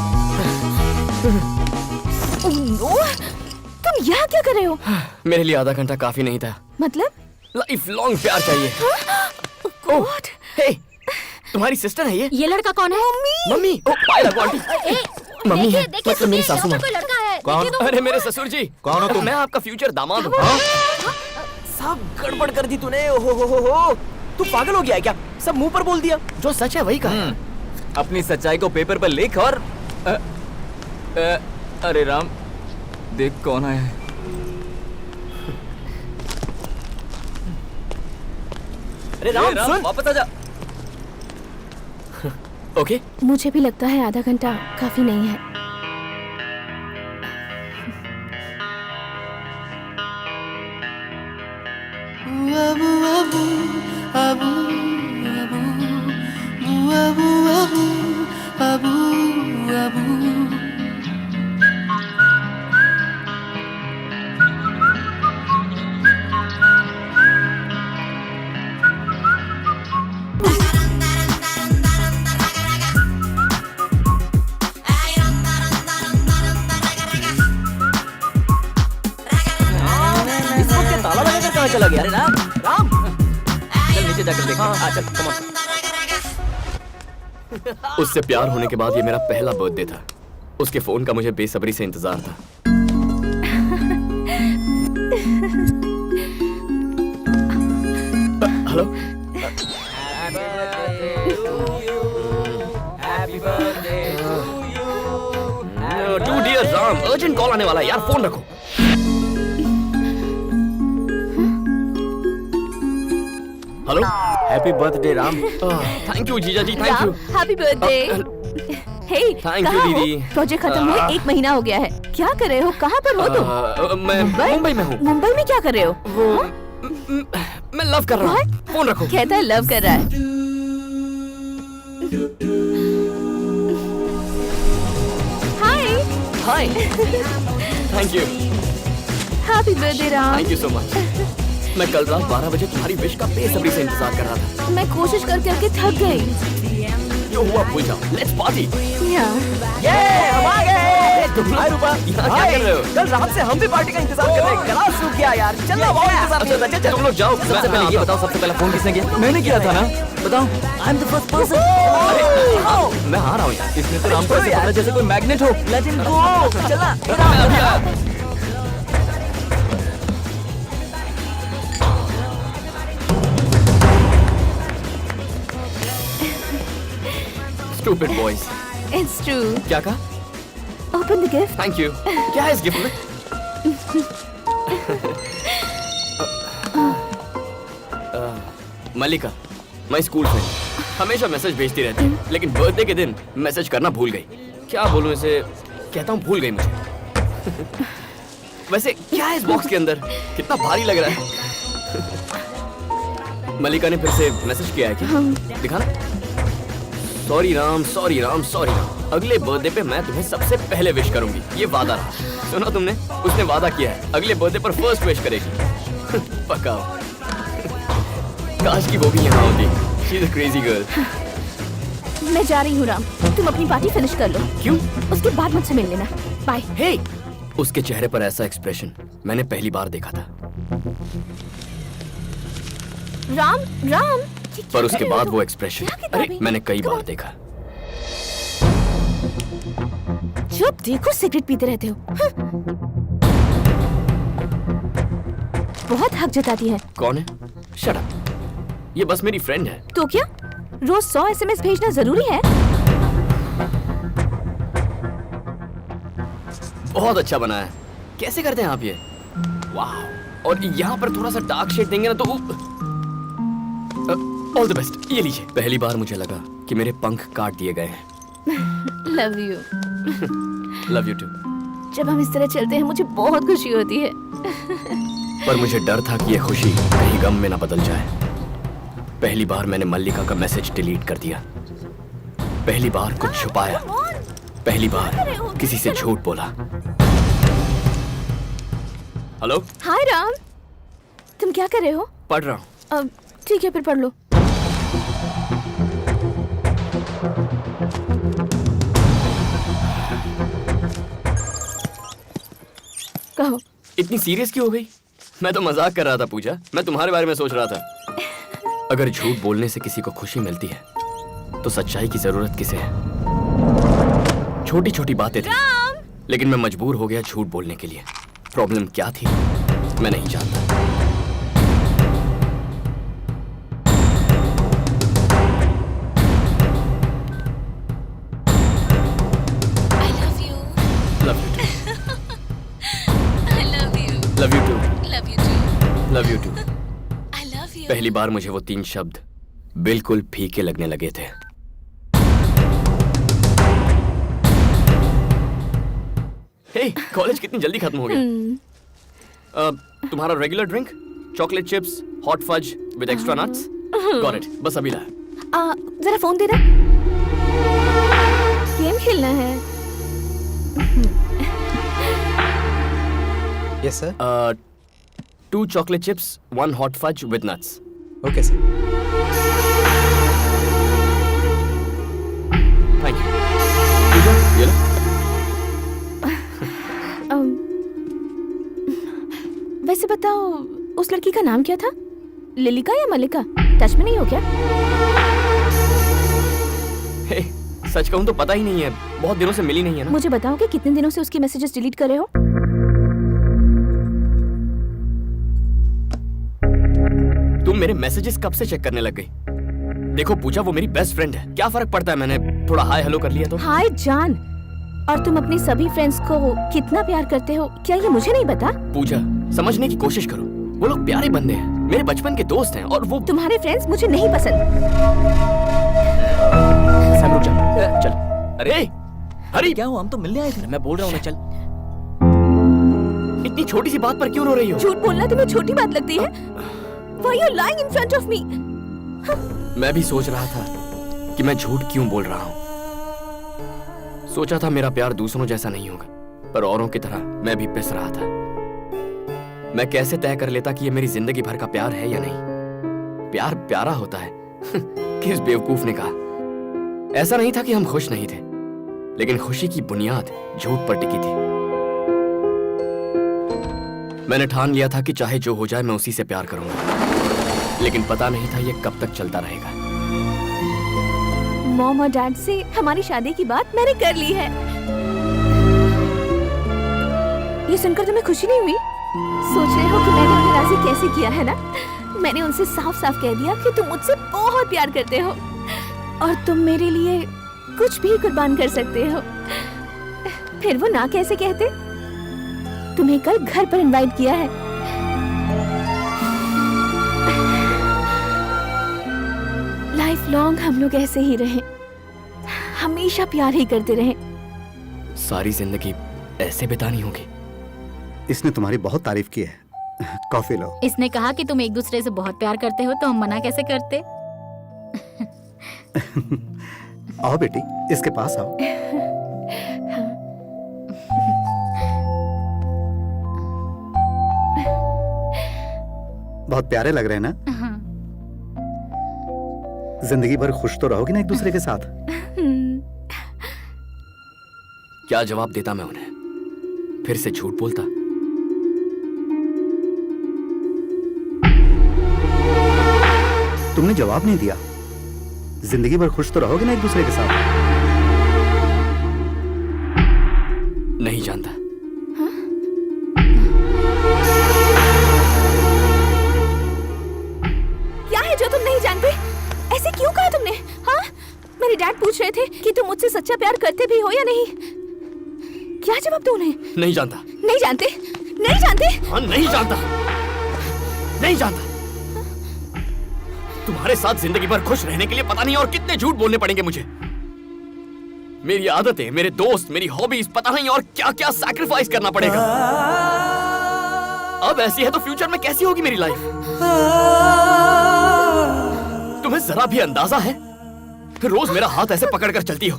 S9: Oh no! तुम यहाँ क्या कर रहे हो?
S6: मेरे लिए आधा घंटा काफी नहीं था।
S9: मतलब?
S6: लाइफ लॉन्ग प्यार चाहिए।
S9: God!
S6: हे, तुम्हारी सिस्टर है ये?
S7: ये लड़का कौन है?
S6: मम्मी! ओ, पाए लगो आंटी। मम्मी है,
S7: देखिए,
S6: मतलब मेरी सासू माँ।
S7: कोई लड़का है।
S3: कौन?
S6: अरे मेरे ससुर जी।
S3: कौन हो तुम?
S6: मैं आपका फ्यूचर दामाद हूँ। सब गड़बड़ कर दी तूने। हो। तू पागल हो गया है क्या? सब मुंह पर बोल दिया। जो सच है वही कहा।
S8: अपनी सच्चाई को पेपर पर लिख और अरे राम, देख कौन आया है।
S6: अरे राम, सुन। वापस आ जा। ओके।
S9: मुझे भी लगता है आधा घंटा काफी नहीं है।
S6: ताला लगाकर कहाँ चला गया? अरे राम, चल नीचे जाकर देखते हैं। चल, कम ऑन। उससे प्यार होने के बाद ये मेरा पहला बर्थडे था। उसके फोन का मुझे बेसब्री से इंतजार था। Hello. To dear Ram, urgent call आने वाला है यार, फोन रखो। Hello.
S4: Happy birthday Ram.
S6: Thank you जीजा जी, thank you.
S9: Happy birthday. Hey,
S6: Thank you,
S9: कहाँ हो?
S6: दीदी।
S9: प्रोजेक्ट खत्म हुए 1 महीना हो गया है। क्या कर रहे हो? कहाँ पर हो तुम?
S6: मैं मुंबई में हूँ।
S9: मुंबई में क्या कर रहे हो?
S6: मैं लव कर रहा हूँ। फोन रखो।
S9: कहता है लव कर रहा है।
S5: Hi
S6: hi thank you
S5: happy birthday Ram.
S6: Thank you so much. मैं कल रात 12 बजे तुम्हारी विश का बेसब्री से इंतजार कर रहा था।
S5: मैं कोशिश कर करके थक गई।
S6: जो हुआ भूल जाओ, लेट्स पार्टी।
S2: ये हम आ गए। हाय रूपा,
S6: यहाँ क्या कर रहे हो?
S2: कल रात से हम भी पार्टी का इंतजार कर रहे हैं। गला सूख गया यार। चल ना बहुत इंतजार कर रहे हैं।
S6: तुम लोग जाओ।
S8: सबसे पहले ये बताओ, सबसे पहले फोन किसने किया? मैंने किया था ना। बताओ। I am the first person.
S6: मैं आ रहा हूँ यार।
S8: इसने तो राम को ऐसे पकड़ा जैसे कोई मैग्नेट हो। Let him go.
S2: चला।
S6: Stupid boys.
S5: It's true.
S6: क्या कहा?
S5: Open the gift.
S6: Thank you. क्या है इस गिफ्ट में? मल्लिका, मैं स्कूल में हमेशा मैसेज भेजती रहती है, लेकिन बर्थडे के दिन मैसेज करना भूल गई। क्या बोलूं इसे? कहता हूँ भूल गई मुझे। वैसे क्या है इस बॉक्स के अंदर? कितना भारी लग रहा है। मल्लिका ने फिर से मैसेज किया है क्या? दिखाना। Sorry Ram, sorry Ram, sorry Ram. अगले बर्थडे पे मैं तुम्हें सबसे पहले विश करूंगी, ये वादा रहा। सुना तुमने? उसने वादा किया है अगले बर्थडे पर फर्स्ट विश करेगी। पक्का। काश की वो भी यहाँ होती। She is a crazy girl.
S5: मैं जा रही हूँ राम, तुम अपनी पार्टी फिनिश कर लो।
S6: क्यों?
S5: उसके बाद मुझसे मिल लेना। बाय।
S6: हे, उसके चेहरे पर ऐसा एक्सप्रेशन मैंने पहली बार देखा था।
S5: राम, राम।
S6: पर उसके बाद वो एक्सप्रेशन, अरे मैंने कई बार देखा।
S5: जब देखो सिगरेट पीते रहते हो। बहुत हक जताती है।
S6: कौन है? Shut up. ये बस मेरी फ्रेंड है।
S5: तो क्या रोज 100 SMS भेजना जरूरी है?
S6: बहुत अच्छा बना है। कैसे करते हैं आप ये? वाह। और यहाँ पर थोड़ा सा डार्क शेड देंगे ना तो ऑल द बेस्ट। ये लीजिए। पहली बार मुझे लगा कि मेरे पंख काट दिए गए हैं।
S5: Love you.
S6: Love you too.
S5: जब हम इस तरह चलते हैं मुझे बहुत खुशी होती है।
S6: पर मुझे डर था कि ये खुशी कहीं गम में ना बदल जाए। पहली बार मैंने मल्लिका का मैसेज डिलीट कर दिया। पहली बार कुछ छुपाया। पहली बार किसी से झूठ बोला। हेलो।
S5: हाय राम, तुम क्या कर रहे हो?
S6: पढ़ रहा हूँ।
S5: ठीक है फिर पढ़ लो। कहो।
S6: इतनी सीरियस क्यों हो गई? मैं तो मजाक कर रहा था पूजा। मैं तुम्हारे बारे में सोच रहा था। अगर झूठ बोलने से किसी को खुशी मिलती है तो सच्चाई की जरूरत किसे है? छोटी छोटी बातें थी, लेकिन मैं मजबूर हो गया झूठ बोलने के लिए। प्रॉब्लम क्या थी मैं नहीं जानता। Love you too.
S9: I love you.
S6: Love you too.
S9: Love you too.
S6: Love you too.
S9: I love you.
S6: पहली बार मुझे वो 3 शब्द बिल्कुल फीके लगने लगे थे। हे, कॉलेज कितनी जल्दी खत्म हो गया। तुम्हारा regular drink? Chocolate chips, hot fudge with extra nuts? Got it. बस अभी ला।
S5: जरा फोन दे दे। गेम खेलना है।
S2: Yes sir.
S6: 2 chocolate chips, 1 hot fudge with nuts.
S2: Okay sir.
S6: Thank you. पूजा, ये लो।
S5: वैसे बताओ उस लड़की का नाम क्या था? लिलिका या मल्लिका? टच में नहीं हो क्या?
S6: हे, सच कहूँ तो पता ही नहीं है। बहुत दिनों से मिली नहीं है ना।
S5: मुझे बताओ कि कितने दिनों से उसकी मैसेजेस डिलीट कर रहे हो?
S6: तुम मेरे मैसेजेस कब से चेक करने लग गई? देखो पूजा, वो मेरी बेस्ट फ्रेंड है। क्या फर्क पड़ता है मैंने थोड़ा हाय हेलो कर लिया तो?
S5: हाय जान। और तुम अपनी सभी फ्रेंड्स को कितना प्यार करते हो क्या ये मुझे नहीं पता?
S6: पूजा, समझने की कोशिश करो। वो लोग प्यारे बंदे हैं, मेरे बचपन के दोस्त हैं। और वो
S5: तुम्हारे फ्रेंड्स मुझे नहीं पसंद।
S6: सैम रुक जा। चल। अरे हरी,
S8: क्या हुआ? हम तो मिलने आए थे।
S6: मैं बोल रहा हूँ ना, चल। इतनी छोटी सी बात पर क्यों रो रही हो?
S5: झूठ बोलना तुम्हें छोटी बात लगती है? Why are you lying in front of me?
S6: मैं भी सोच रहा था कि मैं झूठ क्यों बोल रहा हूं। सोचा था मेरा प्यार दूसरों जैसा नहीं होगा, पर औरों की तरह मैं भी पिस रहा था। मैं कैसे तय कर लेता कि ये मेरी जिंदगी भर का प्यार है या नहीं। प्यार प्यारा होता है किस बेवकूफ ने कहा। ऐसा नहीं था कि हम खुश नहीं थे, लेकिन खुशी की बुनियाद झूठ पर टिकी थी। मैंने ठान लिया था कि चाहे जो हो जाए मैं उसी से प्यार करूंगा, लेकिन पता नहीं था ये कब तक चलता रहेगा।
S9: मॉम और डैड से हमारी शादी की बात मैंने कर ली है। ये सुनकर तुम्हें खुशी नहीं हुई? सोच रहे हो कि मैंने उन्हें राजी कैसे किया है ना? मैंने उनसे साफ साफ कह दिया कि तुम मुझसे बहुत प्यार करते हो और तुम मेरे लिए कुछ भी कुर्बान कर सकते हो। फिर वो ना कैसे कहते? तुम्हें कल घर पर इनवाइट किया है। लाइफ लॉन्ग हम लोग ऐसे ही रहे, हमेशा प्यार ही करते रहे।
S6: सारी जिंदगी ऐसे बितानी होगी।
S3: इसने तुम्हारी बहुत तारीफ की है। कॉफी लो।
S7: इसने कहा कि तुम एक दूसरे से बहुत प्यार करते हो, तो हम मना कैसे करते?
S3: आओ बेटी, इसके पास आओ। बहुत प्यारे लग रहे हैं ना?
S7: हाँ।
S3: जिंदगी भर खुश तो रहोगी ना एक दूसरे के साथ?
S6: क्या जवाब देता मैं उन्हें? फिर से झूठ बोलता?
S3: तुमने जवाब नहीं दिया। जिंदगी भर खुश तो रहोगे ना एक दूसरे के साथ?
S6: नहीं जानता।
S9: क्या है जो तुम नहीं जानते? ऐसे क्यों कहा तुमने? हाँ, मेरे डैड पूछ रहे थे कि तुम मुझसे सच्चा प्यार करते भी हो या नहीं। क्या जवाब दूं उन्हें?
S6: नहीं जानता।
S9: नहीं जानते? नहीं जानते?
S6: हाँ, नहीं जानता। नहीं जानता। तुम्हारे साथ जिंदगी भर खुश रहने के लिए पता नहीं और कितने झूठ बोलने पड़ेंगे मुझे। मेरी आदतें, मेरे दोस्त, मेरी हॉबीज, पता नहीं और क्या क्या सैक्रिफाइस करना पड़ेगा। अब ऐसी है तो फ्यूचर में कैसी होगी मेरी लाइफ? तुम्हें जरा भी अंदाजा है? रोज मेरा हाथ ऐसे पकड़कर चलती हो,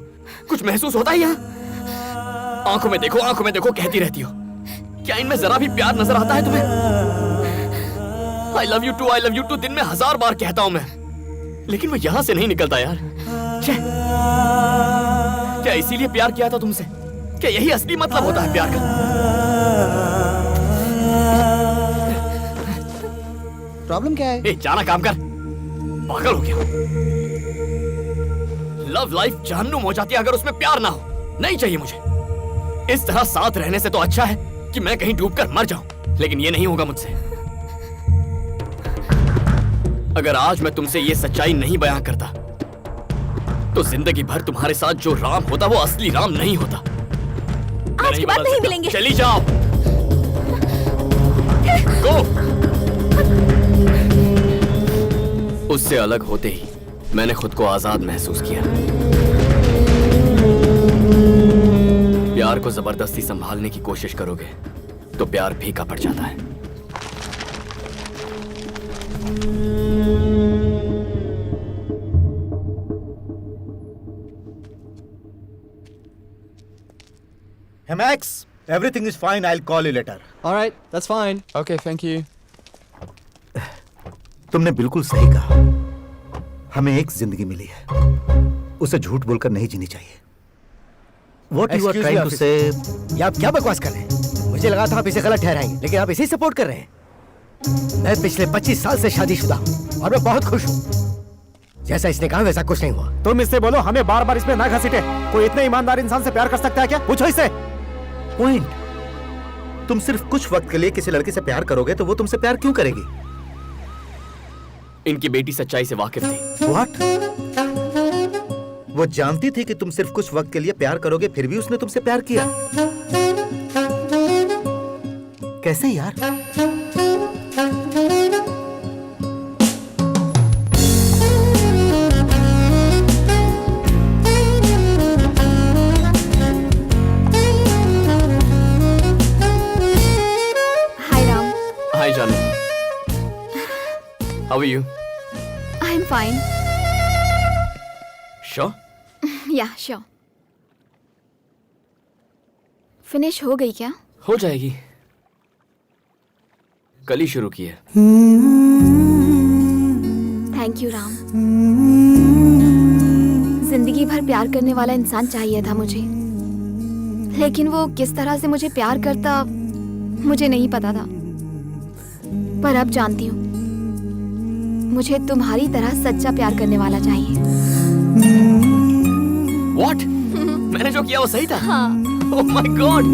S6: कुछ महसूस होता है यहाँ? आंखों में देखो कहती रहती हो। क्या इनमें जरा भी प्यार नजर आता है तुम्हें? I love you too दिन में 1000 बार कहता हूं मैं, लेकिन वो यहां से नहीं निकलता यार। क्या इसीलिए प्यार किया था तुमसे? क्या यही असली मतलब होता है प्यार का?
S4: प्रॉब्लम क्या है?
S6: ए, जाना काम कर। पागल हो गया। लव लाइफ जहन्नुम हो जाती है अगर उसमें प्यार ना हो। नहीं चाहिए मुझे। इस तरह साथ रहने से तो अच्छा है कि मैं कहीं डूबकर मर जाऊं, लेकिन ये नहीं होगा मुझसे। अगर आज मैं तुमसे ये सच्चाई नहीं बयां करता, तो जिंदगी भर तुम्हारे साथ जो राम होता वो असली राम नहीं होता।
S9: आज की बात नहीं मिलेंगे।
S6: चली जाओ। गो। उससे अलग होते ही मैंने खुद को आजाद महसूस किया। प्यार को जबरदस्ती संभालने की कोशिश करोगे तो प्यार फीका पड़ जाता है।
S3: Hey Max, everything is fine. I'll call you later.
S11: All right, that's fine. Okay, thank you.
S3: तुमने बिल्कुल सही कहा। हमें एक जिंदगी मिली है, उसे झूठ बोलकर नहीं जीनी चाहिए। What you are trying to say?
S4: ये आप क्या बकवास कर रहे हैं? मुझे लगा था आप इसे गलत ठहराएंगे, लेकिन आप इसे सपोर्ट कर रहे हैं। मैं पिछले 25 साल से शादीशुदा हूँ और मैं बहुत खुश हूँ। जैसा इसने कहा वैसा कुछ नहीं हुआ।
S3: तुम इससे बोलो हमें बार बार इसमें ना घसीटे। कोई इतने ईमानदार इंसान से प्यार कर सकता है क्या? पूछो इससे। पॉइंट, तुम सिर्फ कुछ वक्त के लिए किसी लड़के से प्यार करोगे तो वो तुमसे प्यार क्यों करेगी?
S6: इनकी बेटी सच्चाई से वाकिफ थी।
S3: What? वो जानती थी कि तुम सिर्फ कुछ वक्त के लिए प्यार करोगे, फिर भी उसने तुमसे प्यार किया। कैसे यार?
S9: हाय राम।
S6: हाय जानू। How are you?
S9: I am fine.
S6: Sure?
S5: या श्योर। फिनिश हो गई क्या?
S6: हो जाएगी, कल ही शुरू की है।
S5: Thank you Ram. जिंदगी भर प्यार करने वाला इंसान चाहिए था मुझे, लेकिन वो किस तरह से मुझे प्यार करता मुझे नहीं पता था। पर अब जानती हूँ, मुझे तुम्हारी तरह सच्चा प्यार करने वाला चाहिए।
S6: What? मैंने जो किया वो सही था?
S5: हाँ।
S6: Oh my God!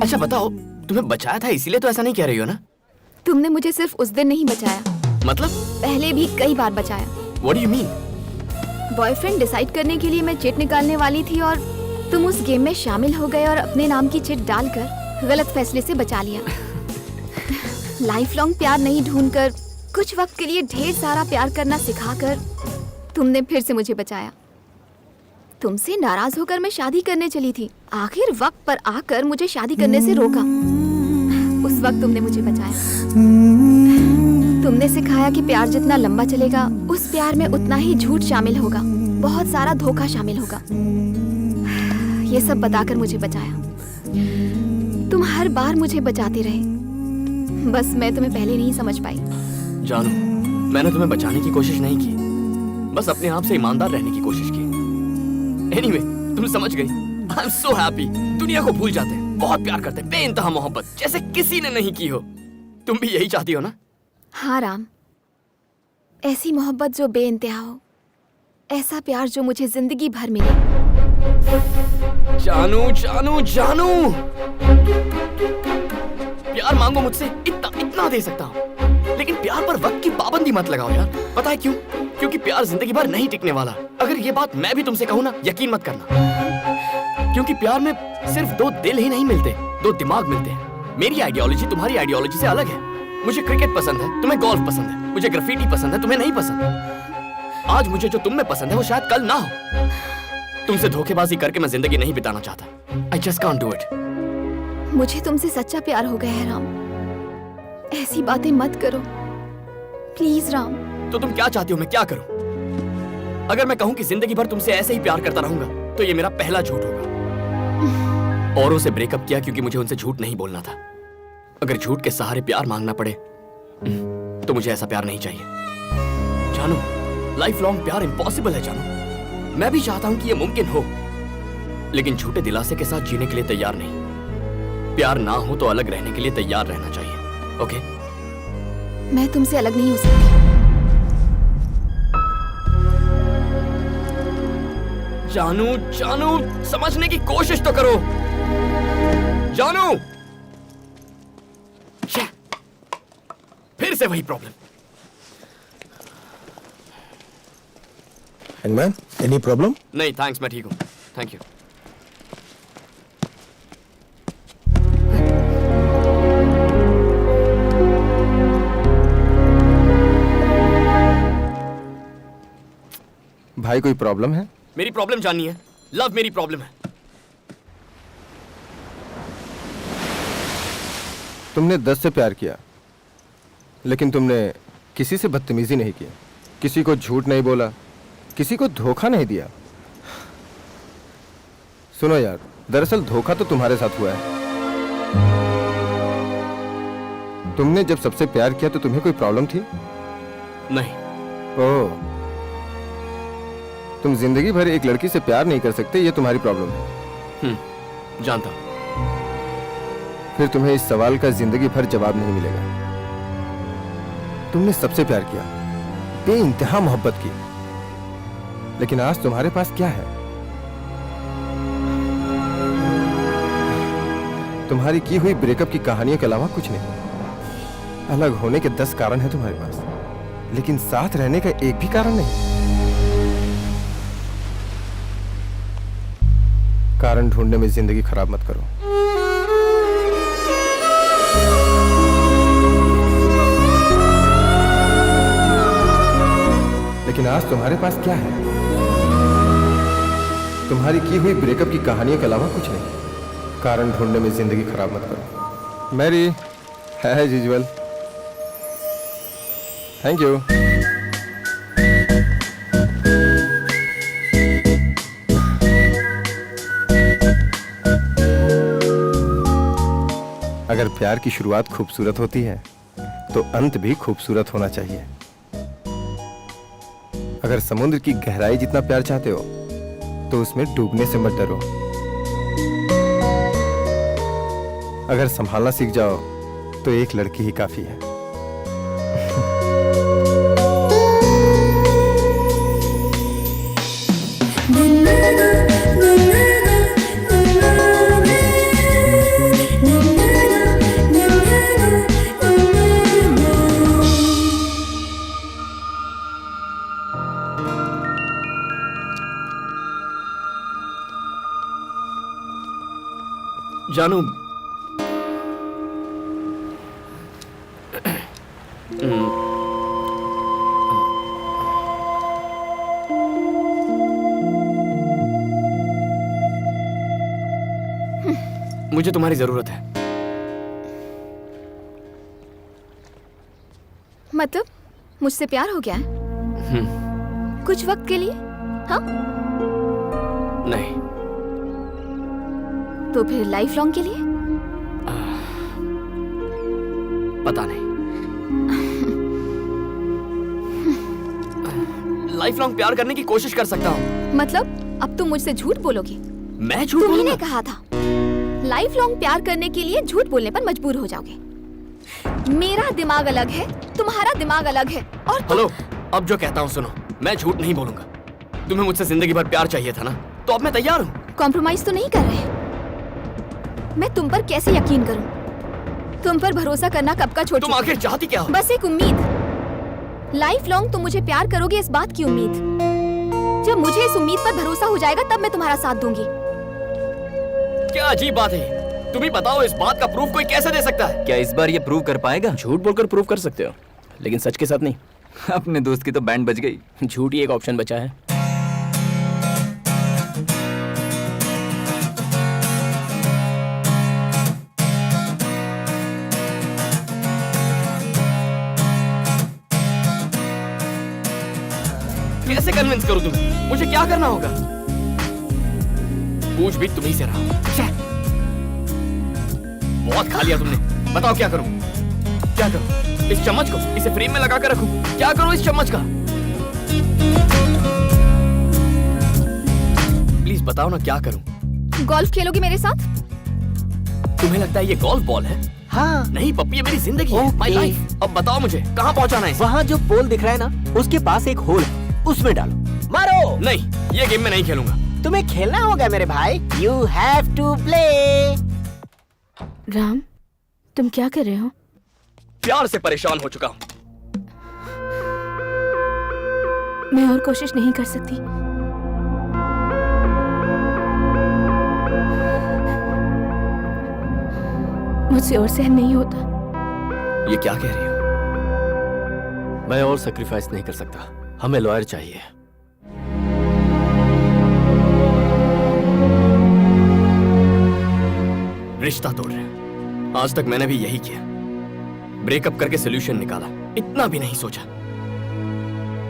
S6: अच्छा बताओ, तुम्हें बचाया था इसीलिए तो ऐसा नहीं कह रही हो ना?
S5: तुमने मुझे सिर्फ उस दिन नहीं बचाया,
S6: मतलब?
S5: पहले भी कई बार बचाया।
S6: What do you mean?
S5: Boyfriend decide करने के लिए मैं चिट निकालने वाली थी और तुम उस गेम में शामिल हो गए और अपने नाम की चिट डालकर गलत फैसले से बचा लिया। लाइफ लॉन्ग प्यार नहीं ढूंढकर कुछ वक्त के लिए ढेर सारा प्यार करना सिखाकर तुमने फिर से मुझे बचाया। तुमसे नाराज होकर मैं शादी करने चली थी, आखिर वक्त पर आकर मुझे शादी करने से रोका। उस वक्त तुमने मुझे बचाया। तुमने सिखाया कि प्यार जितना लंबा चलेगा उस प्यार में उतना ही झूठ शामिल होगा, बहुत सारा धोखा शामिल होगा। ये सब बताकर मुझे बचाया। तुम हर बार मुझे बचाते रहे, बस मैं तुम्हें पहले नहीं समझ पाई।
S6: जानू, मैंने तुम्हें बचाने की कोशिश नहीं की, बस अपने आप से ईमानदार रहने की कोशिश की। Anyway, तुम समझ गई। I'm so happy। दुनिया को भूल जाते हैं, बहुत प्यार करते हैं, बेइंतहा मोहब्बत जैसे किसी ने नहीं की हो। तुम भी यही चाहती हो ना?
S5: हाँ राम, ऐसी मोहब्बत जो बेइंतहा हो, ऐसा प्यार जो मुझे जिंदगी भर मिले।
S6: जानू जानू जानू, प्यार मांगो मुझसे, इतना दे सकता हूँ, लेकिन प्यार पर वक्त की पाबंदी मत लगाओ यार। पता है क्यों? क्योंकि प्यार जिंदगी भर नहीं टिकने वाला। अगर ये बात मैं भी तुमसे कहूँ ना, यकीन मत करना, क्योंकि प्यार में सिर्फ दो दिल ही नहीं मिलते, दो दिमाग मिलते हैं। मेरी आइडियोलॉजी तुम्हारी आइडियोलॉजी से अलग है। मुझे क्रिकेट पसंद है, तुम्हें गोल्फ पसंद है। मुझे ग्राफिटी पसंद है, तुम्हें नहीं पसंद। आज मुझे जो तुम में पसंद है वो शायद कल ना हो। तुमसे धोखेबाजी करके मैं जिंदगी नहीं बिताना चाहता। I just can't do it।
S5: मुझे तुमसे सच्चा प्यार हो गया है राम, ऐसी बातें मत करो प्लीज राम।
S6: तो तुम क्या चाहती हो मैं क्या करूं? अगर मैं कहूं कि जिंदगी भर तुमसे ऐसे ही प्यार करता रहूंगा तो ये मेरा पहला झूठ होगा। औरों से ब्रेकअप किया क्योंकि मुझे उनसे झूठ नहीं बोलना था। अगर झूठ के सहारे प्यार मांगना पड़े तो मुझे ऐसा प्यार नहीं चाहिए। जानू, लाइफ लॉन्ग प्यार इम्पॉसिबल है जानू। मैं भी चाहता हूं कि यह मुमकिन हो, लेकिन झूठे दिलासे के साथ जीने के लिए तैयार नहीं। प्यार ना हो तो अलग रहने के लिए तैयार रहना चाहिए। ओके?
S5: मैं तुमसे अलग नहीं हो सकती।
S6: जानू जानू, समझने की कोशिश तो करो। जानू, फिर से वही प्रॉब्लम।
S11: Hangman, any problem?
S6: नहीं थैंक्स, मैं ठीक हूँ। Thank you.
S11: भाई कोई प्रॉब्लम है?
S6: मेरी प्रॉब्लम जाननी है? लव मेरी प्रॉब्लम है।
S11: तुमने 10 से प्यार किया, लेकिन तुमने किसी से बदतमीजी नहीं की, किसी को झूठ नहीं बोला, किसी को धोखा नहीं दिया। सुनो यार, दरअसल धोखा तो तुम्हारे साथ हुआ है। तुमने जब सबसे प्यार किया तो तुम्हें कोई प्रॉब्लम थी?
S6: नहीं।
S11: ओह, तुम जिंदगी भर एक लड़की से प्यार नहीं कर सकते, ये तुम्हारी प्रॉब्लम है।
S6: जानता हूं।
S11: फिर तुम्हें इस सवाल का जिंदगी भर जवाब नहीं मिलेगा। तुमने सबसे प्यार किया, बेइंतहा मोहब्बत की, लेकिन आज तुम्हारे पास क्या है? तुम्हारी की हुई ब्रेकअप की कहानियों के अलावा कुछ नहीं। अलग होने के 10 कारण हैं तुम्हारे पास, लेकिन साथ रहने का एक भी कारण नहीं। कारण ढूंढने में जिंदगी खराब मत करो। लेकिन आज तुम्हारे पास क्या है? तुम्हारी की हुई ब्रेकअप की कहानियों के अलावा कुछ नहीं। कारण ढूंढने में जिंदगी खराब मत करो। मैरी, है यूजुअल। Thank you. अगर प्यार की शुरुआत खूबसूरत होती है तो अंत भी खूबसूरत होना चाहिए। अगर समुद्र की गहराई जितना प्यार चाहते हो तो उसमें डूबने से मत डरो। अगर संभालना सीख जाओ तो एक लड़की ही काफी है।
S6: जानू, मुझे तुम्हारी जरूरत है।
S5: मतलब मुझसे प्यार हो गया है? कुछ वक्त के लिए? हाँ?
S6: नहीं।
S5: तो फिर लाइफ लॉन्ग के लिए?
S6: पता नहीं। लाइफ लॉन्ग प्यार करने की कोशिश कर सकता हूँ।
S5: मतलब अब तुम मुझसे झूठ बोलोगी?
S6: मैं झूठ बोलूंगा?
S5: तुमने कहा था लाइफ लॉन्ग प्यार करने के लिए झूठ बोलने पर मजबूर हो जाओगे। मेरा दिमाग अलग है, तुम्हारा दिमाग अलग है। और
S6: हेलो, अब जो कहता हूँ सुनो, मैं झूठ नहीं बोलूंगा। तुम्हें मुझसे जिंदगी भर प्यार चाहिए था ना, तो अब मैं तैयार हूँ।
S5: कॉम्प्रोमाइज तो नहीं कर रहे? मैं तुम पर कैसे यकीन करूं? तुम पर भरोसा करना कब का छोड़
S6: तुम आखिर चाहती क्या हो?
S5: बस एक उम्मीद। लाइफ लॉन्ग तुम मुझे प्यार करोगे इस बात की उम्मीद। जब मुझे इस उम्मीद पर भरोसा हो जाएगा तब मैं तुम्हारा साथ दूंगी।
S6: क्या अजीब बात है। तुम ही बताओ, इस बात का प्रूफ कोई कैसे दे सकता है?
S8: क्या इस बार ये प्रूव कर पाएगा?
S6: झूठ बोलकर प्रूफ कर सकते हो, लेकिन सच के साथ नहीं।
S8: अपने दोस्त की तो बैंड बज गई।
S6: झूठ ही एक ऑप्शन बचा है। कैसे कन्विंस करूं तुम्हें? मुझे क्या करना होगा? पूछ भी तुम्हीं से रहा हूं। बहुत खा लिया तुमने। बताओ क्या करूं? क्या करूं? इस चम्मच को इसे फ्रेम में लगा कर रखूं? क्या करूं इस चम्मच का? प्लीज बताओ ना, क्या करूं?
S5: गोल्फ खेलोगी मेरे साथ?
S6: तुम्हें लगता है ये गोल्फ बॉल है?
S4: हाँ।
S6: नहीं पप्पी, ये मेरी जिंदगी है, माय लाइफ। अब बताओ मुझे कहाँ पहुंचाना है?
S4: वहाँ जो पोल दिख रहा है ना, उसके पास एक होल है, उसमें डालो। मारो।
S6: नहीं, ये गेम में नहीं खेलूंगा।
S4: तुम्हें खेलना होगा मेरे भाई। You have to play।
S9: Ram, तुम क्या कर रहे हो?
S6: प्यार से परेशान हो चुका हूँ।
S9: मैं और कोशिश नहीं कर सकती। मुझसे और सहन नहीं होता।
S6: ये क्या कह रही हो?
S10: मैं और सेक्रीफाइस नहीं कर सकता। हमें लॉयर चाहिए।
S6: रिश्ता तोड़ रहे हैं। आज तक मैंने भी यही किया, ब्रेकअप करके सोल्यूशन निकाला, इतना भी नहीं सोचा।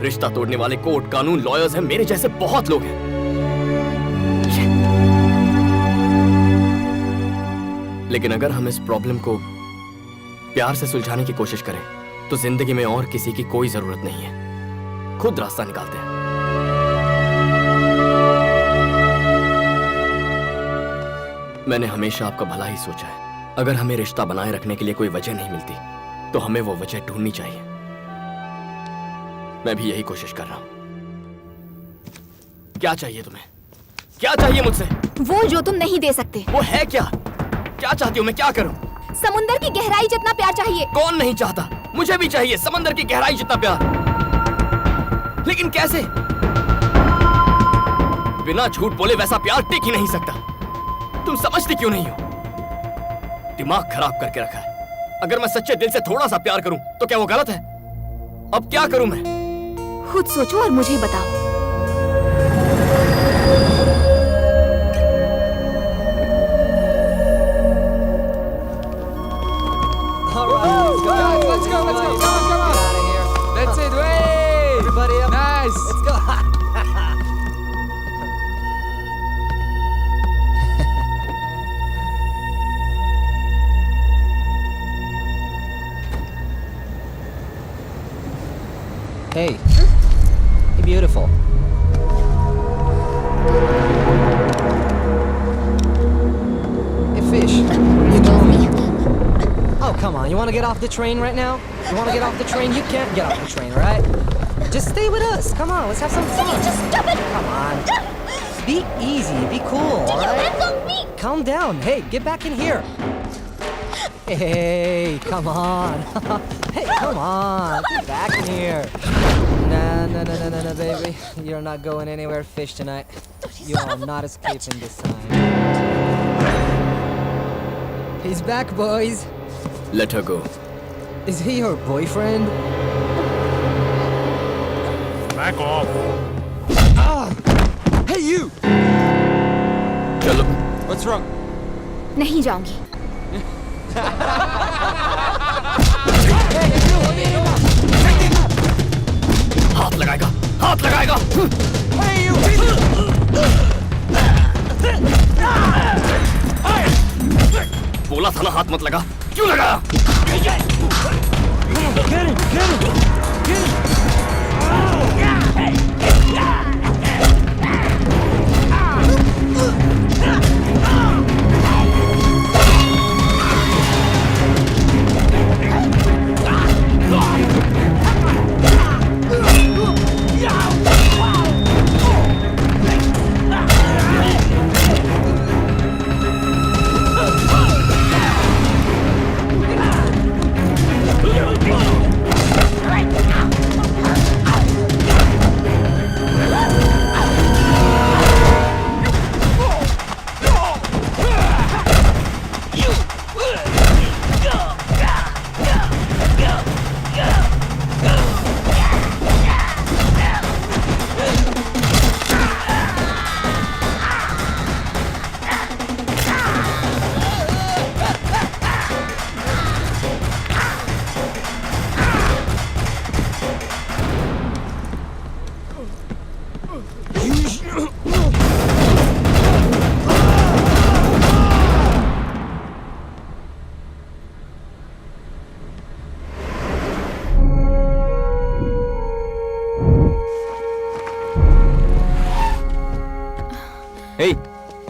S6: रिश्ता तोड़ने वाले कोर्ट, कानून, लॉयर्स हैं, मेरे जैसे बहुत लोग हैं। लेकिन अगर हम इस प्रॉब्लम को प्यार से सुलझाने की कोशिश करें तो जिंदगी में और किसी की कोई जरूरत नहीं है। खुद रास्ता निकालते हैं। मैंने हमेशा आपका भला ही सोचा है। अगर हमें रिश्ता बनाए रखने के लिए कोई वजह नहीं मिलती तो हमें वो वजह ढूंढनी चाहिए। मैं भी यही कोशिश कर रहा हूं। क्या चाहिए तुम्हें? क्या चाहिए मुझसे?
S5: वो जो तुम नहीं दे सकते।
S6: वो है क्या? क्या चाहती हो? मैं क्या करूं?
S5: समुंदर की गहराई जितना प्यार चाहिए।
S6: कौन नहीं चाहता? मुझे भी चाहिए समंदर की गहराई जितना प्यार। लेकिन कैसे? बिना झूठ बोले वैसा प्यार टिक ही नहीं सकता। तुम समझती क्यों नहीं हो? दिमाग खराब करके रखा है। अगर मैं सच्चे दिल से थोड़ा सा प्यार करूं तो क्या वो गलत है? अब क्या करूं मैं?
S5: खुद सोचो और मुझे बताओ।
S4: Beautiful. Hey, fish. You know me? Oh, come on. You want to get off the train right now? You want to get off the train? You can't get off the train, right? Just stay with us. Come on, let's have some fun.
S7: Just stop it.
S4: Come on. Be easy. Be cool, all right?
S7: Hands on me.
S4: Calm down. Hey, get back in here. Hey, come on. Hey, come on. Get back in here. No, baby. You're not going anywhere, fish, tonight. You are not escaping this time. He's back, boys.
S6: Let her go.
S4: Is he your boyfriend?
S12: Back off.
S4: Hey, you!
S6: चलो.
S4: What's wrong?
S5: नहीं जाऊंगी।
S6: हाथ लगाएगा. हाथ लगाएगा. बोला था ना हाथ मत लगा. क्यों लगाया?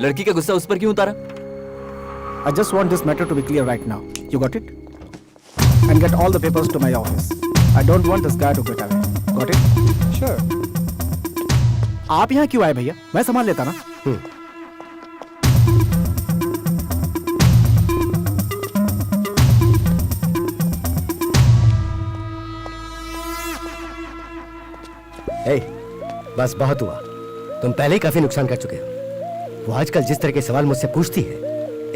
S8: लड़की का गुस्सा उस पर क्यों उतारा?
S13: I just want this matter to be clear right now. You got it? And get all the papers to my office. I don't want this guy to get away. Got it?
S4: Sure.
S13: आप यहाँ क्यों आए भैया? मैं संभाल लेता ना.
S2: Hey, बस बहुत हुआ. तुम पहले ही काफी नुकसान कर चुके हो. वो आजकल जिस तरह के सवाल मुझसे पूछती है,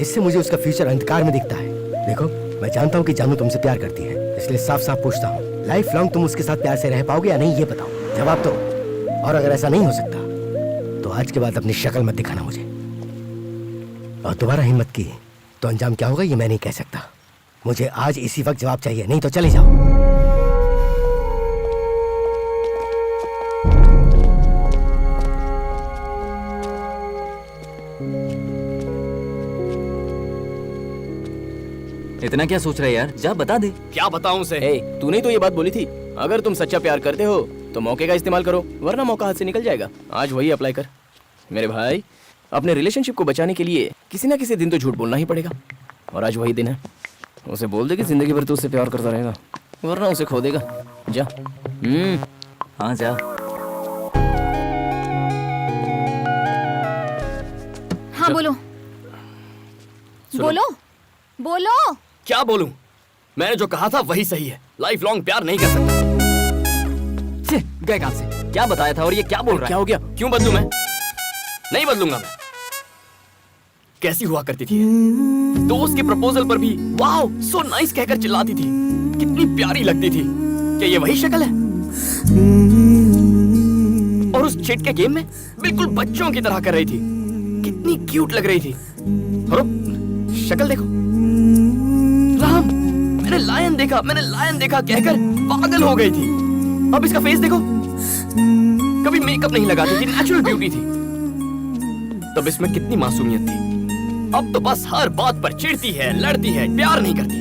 S2: इससे मुझे उसका फ्यूचर अंधकार में दिखता है. देखो, मैं जानता हूँ कि जानू तुमसे प्यार करती है, इसलिए साफ साफ पूछता हूँ, लाइफ लॉन्ग तुम उसके साथ प्यार से रह पाओगे या नहीं, ये बताओ. जवाब दो. और अगर ऐसा नहीं हो सकता तो आज के बाद अपनी शक्ल मत दिखाना मुझे. और दोबारा हिम्मत की तो अंजाम क्या होगा ये मैं नहीं कह सकता. मुझे आज इसी वक्त जवाब चाहिए, नहीं तो चले जाओ.
S8: इतना क्या सोच रहा है यार? जा बता दे.
S6: क्या बताऊं उसे? तूने तो ये बात बोली थी, अगर तुम सच्चा प्यार करते हो तो मौके का इस्तेमाल करो, वरना मौका हाथ से निकल जाएगा. आज वही अप्लाई कर मेरे भाई. अपने रिलेशनशिप को बचाने के लिए किसी ना किसी दिन तो झूठ बोलना ही पड़ेगा, और आज वही दिन है. उसे बोल दे कि जिंदगी भर तू उससे प्यार करता रहेगा, वरना उसे खो देगा. जा.
S8: हाँ जा.
S5: हाँ बोलो. बोलो बोलो.
S6: क्या बोलूं? मैंने जो कहा था वही सही है. लाइफ लॉन्ग प्यार नहीं कर सकता.
S8: गए कहां से? क्या बताया था और ये क्या बोल रहा है?
S6: क्या हो गया? क्यों बदलूं मैं? नहीं बदलूंगा मैं. कैसी हुआ करती थी दोस्त के प्रपोजल पर भी वाओ सो नाइस कहकर चिल्लाती थी. कितनी प्यारी लगती थी. क्या ये वही शक्ल है? और उस चिट के गेम में बिल्कुल बच्चों की तरह कर रही थी. कितनी क्यूट लग रही थी. और शक्ल देखो. राम, मैंने लायन देखा कहकर पागल हो गई थी. अब इसका फेस देखो. कभी मेकअप नहीं लगाती थी, नेचुरल ब्यूटी थी. तब इसमें कितनी मासूमियत थी. अब तो बस हर बात पर चिढ़ती है, लड़ती है, प्यार नहीं करती.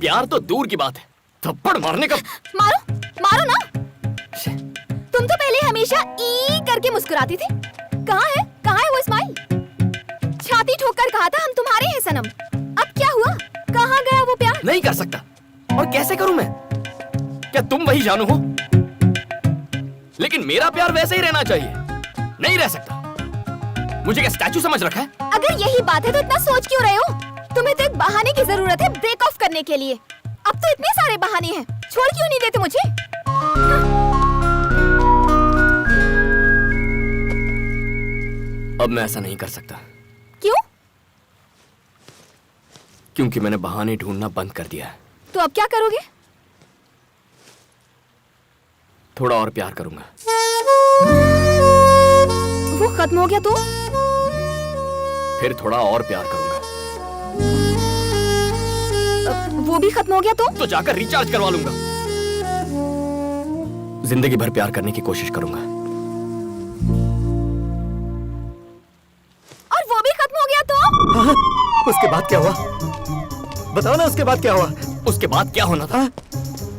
S6: प्यार तो दूर की बात है, थप्पड़ मारने का.
S5: मारो ना. तुम तुम तो पहले हमेशा ई करके मुस्कुराती थी। कहाँ है वो स्माइल? छाती ठोकर कहा था हम तुम्हारे हैं सनम। अब क्या हुआ? कहाँ गया वो प्यार?
S6: नहीं कर सकता। और कैसे करूं मैं? क्या तुम वही जानू हो? लेकिन मेरा प्यार वैसे ही रहना चाहिए। नहीं रह सकता। मुझे क्या स्टैचू समझ रखा है?
S5: अगर यही बात है तो इतना सोच क्यों रहे हो? तुम्हें तो एक बहाने की जरूरत है ब्रेक ऑफ करने के लिए। अब तो इतने सारे बहाने हैं, छोड़ क्यों नहीं देते मुझे?
S6: अब मैं ऐसा नहीं कर सकता।
S5: क्यों?
S6: क्योंकि मैंने बहाने ढूंढना बंद कर दिया है।
S5: तो अब क्या करोगे?
S6: थोड़ा और प्यार करूंगा।
S5: वो खत्म हो गया तो?
S6: फिर थोड़ा और प्यार करूंगा।
S5: वो भी खत्म हो गया तो
S6: जाकर रिचार्ज करवा लूंगा। जिंदगी भर प्यार करने की कोशिश करूंगा।
S5: और वो भी खत्म हो गया तो?
S3: हाँ, उसके बाद क्या हुआ? बताओ ना, उसके बाद क्या हुआ?
S6: उसके बाद क्या होना था?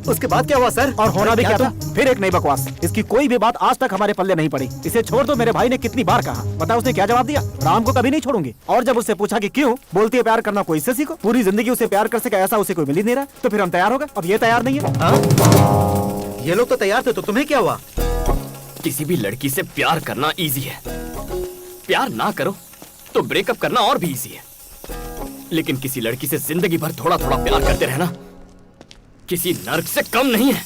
S3: उसके बाद क्या हुआ सर?
S13: और होना भी क्या था? फिर एक नई बकवास। इसकी कोई भी बात आज तक हमारे पल्ले नहीं पड़ी। इसे छोड़ दो, मेरे भाई ने कितनी बार कहा। पता उसने क्या जवाब दिया? राम को कभी नहीं छोड़ूंगी। और जब उससे पूछा कि क्यों, बोलती है प्यार करना कोई इससे सीखो। पूरी जिंदगी उसे प्यार कर सके ऐसा उसे कोई मिल ही नहीं रहा। तो फिर हम तैयार हो गए। अब ये तैयार नहीं है।
S3: ये लोग तो तैयार थे, तो तुम्हें क्या हुआ?
S6: किसी भी लड़की से प्यार करना इजी है। प्यार ना करो तो ब्रेकअप करना और भी इजी है। लेकिन किसी लड़की से जिंदगी भर थोड़ा थोड़ा प्यार करते रहना किसी नर्क से कम नहीं है।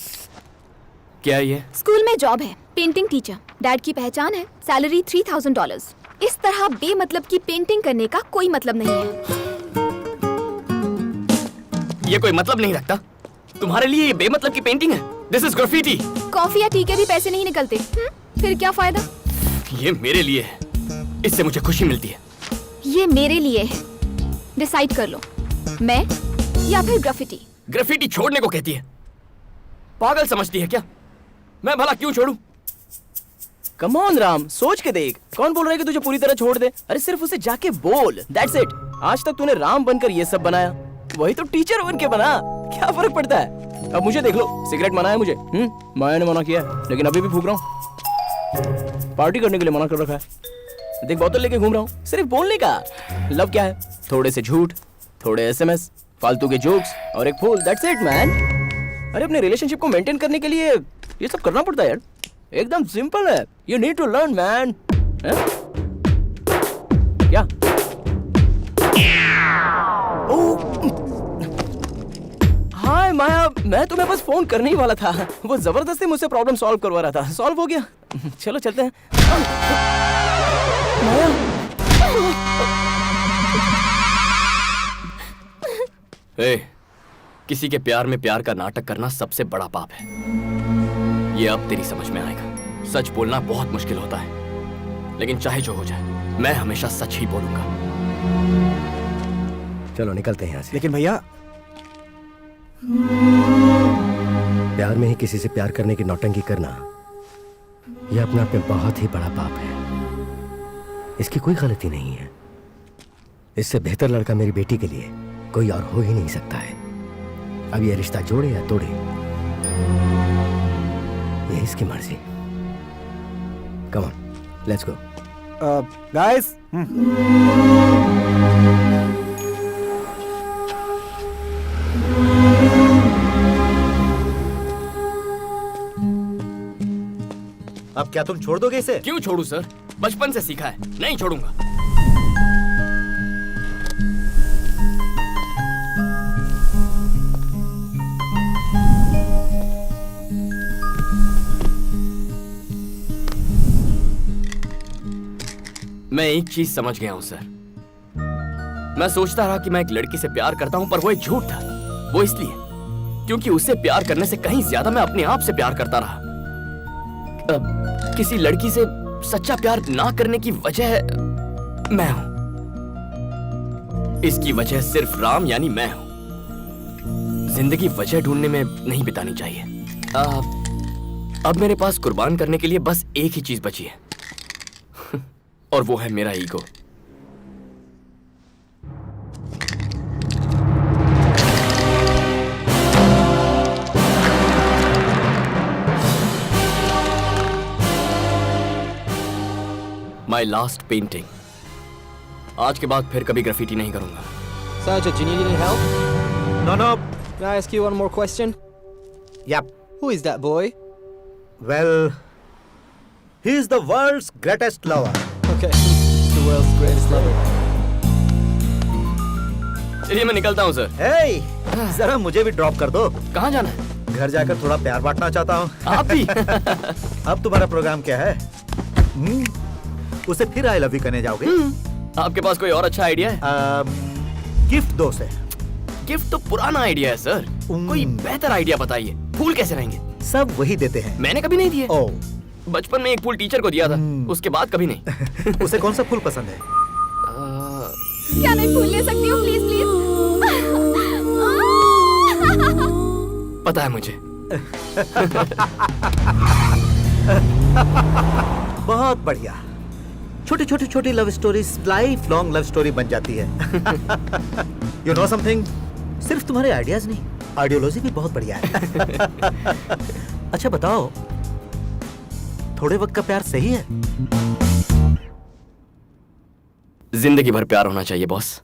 S6: क्या ये?
S5: स्कूल में जॉब है, पेंटिंग टीचर। डैड की पहचान है, सैलरी $3000। इस तरह बेमतलब की पेंटिंग करने का कोई मतलब नहीं है।
S6: ये कोई मतलब नहीं रखता? तुम्हारे लिए ये बेमतलब की पेंटिंग है? This is graffiti.
S5: कॉफी या टी के भी पैसे नहीं निकलते। फिर क्या फायदा?
S6: ये मेरे लिए है, इससे मुझे खुशी मिलती है।
S5: ये मेरे लिए है। डिसाइड कर लो, मैं या फिर ग्राफिटी।
S6: ग्राफिटी छोड़ने को कहती है। पागल समझती है क्या? मैं भला क्यों छोड़ूं?
S2: कम ऑन राम, सोच के देख। कौन बोल रहा है कि तुझे पूरी तरह छोड़ दे? अरे सिर्फ उसे जाके बोल, दैट्स इट। आज तक तूने राम बनकर ये सब बनाया, वही तो टीचर बन के बना। क्या फर्क पड़ता है? अब मुझे देख लो, सिगरेट मना है मुझे। मैंने मना किया है, लेकिन अभी भी फूक रहा हूँ। पार्टी करने के लिए मना कर रखा है। देख बोतल लेके घूम रहा हूँ, सिर्फ बोलने का। लव क्या है? थोड़े से झूठ, थोड़े एसएमएस, फालतू के जोक्स और एक फूल, दैट्स इट मैन। अरे अपने रिलेशनशिप को मेंटेन करने के लिए ये सब करना पड़ता है यार। एकदम सिंपल है। You need to learn man. क्या? हाय माया, मैं तुम्हें बस फोन करने ही वाला था। वो जबरदस्ती मुझसे प्रॉब्लम सॉल्व करवा रहा था। सॉल्व हो गया। चलो चलते हैं। माया,
S6: किसी के प्यार में प्यार का नाटक करना सबसे बड़ा पाप है। ये अब तेरी समझ में आएगा। सच बोलना बहुत मुश्किल होता है, लेकिन चाहे जो हो जाए मैं हमेशा सच ही बोलूंगा।
S14: चलो निकलते हैं यहाँ से।
S13: लेकिन भैया,
S14: प्यार में ही किसी से प्यार करने की नौटंकी करना यह अपने आप में बहुत ही बड़ा पाप है। इसकी कोई गलती नहीं है। इससे बेहतर लड़का मेरी बेटी के लिए कोई और हो ही नहीं सकता है। अब ये रिश्ता जोड़े या तोड़े, ये इसकी मर्जी। Come on, let's go.
S13: Guys,
S3: अब क्या तुम छोड़ दोगे इसे?
S6: क्यों छोड़ू सर? बचपन से सीखा है, नहीं छोड़ूंगा। मैं एक चीज समझ गया हूं सर। मैं सोचता रहा कि मैं एक लड़की से प्यार करता हूं, पर वो एक झूठ था। वो इसलिए क्योंकि उससे प्यार करने से कहीं ज्यादा मैं अपने आप से प्यार करता रहा। किसी लड़की से सच्चा प्यार ना करने की वजह मैं हूं। इसकी वजह सिर्फ राम यानी मैं हूं। जिंदगी वजह ढूंढने में नहीं बितानी चाहिए। अब मेरे पास कुर्बान करने के लिए बस एक ही चीज बची है, और वो है मेरा ईगो। My last painting. आज के बाद फिर कभी ग्राफिटी नहीं करूंगा।
S2: Sergeant, do you need any help?
S3: No, no.
S2: Can I ask you one more question?
S3: Yep.
S2: Who is that boy?
S3: Well, he is the world's greatest lover.
S2: Okay, he's the world's greatest lover.
S6: चलिए मैं निकलता हूँ sir.
S3: Hey, जरा मुझे भी drop कर दो।
S6: कहाँ जाना है?
S3: घर जाकर थोड़ा प्यार बांटना चाहता हूँ।
S6: आप भी?
S3: अब तुम्हारा प्रोग्राम क्या है? उसे फिर आई लव यू कहने जाओगे?
S6: आपके पास कोई और अच्छा आइडिया है?
S3: गिफ्ट दो उसे।
S6: गिफ्ट तो पुराना आइडिया है सर। कोई बेहतर आइडिया बताइए। फूल कैसे रहेंगे?
S3: सब वही देते हैं।
S6: मैंने कभी नहीं दिए।
S3: ओह,
S6: बचपन में एक फूल टीचर को दिया था, उसके बाद कभी नहीं।
S3: उसे कौन सा फूल पसंद है?
S5: क्या मैं फूल ले सकती हूँ प्लीज प्लीज?
S6: पता है मुझे।
S3: बहुत बढ़िया। छोटी छोटी छोटी love story life long love story बन जाती है। यू नो समथिंग, सिर्फ तुम्हारे आइडियाज नहीं, आइडियोलॉजी भी बहुत बढ़िया है। अच्छा बताओ, थोड़े वक्त का प्यार सही है?
S6: जिंदगी भर प्यार होना चाहिए बॉस।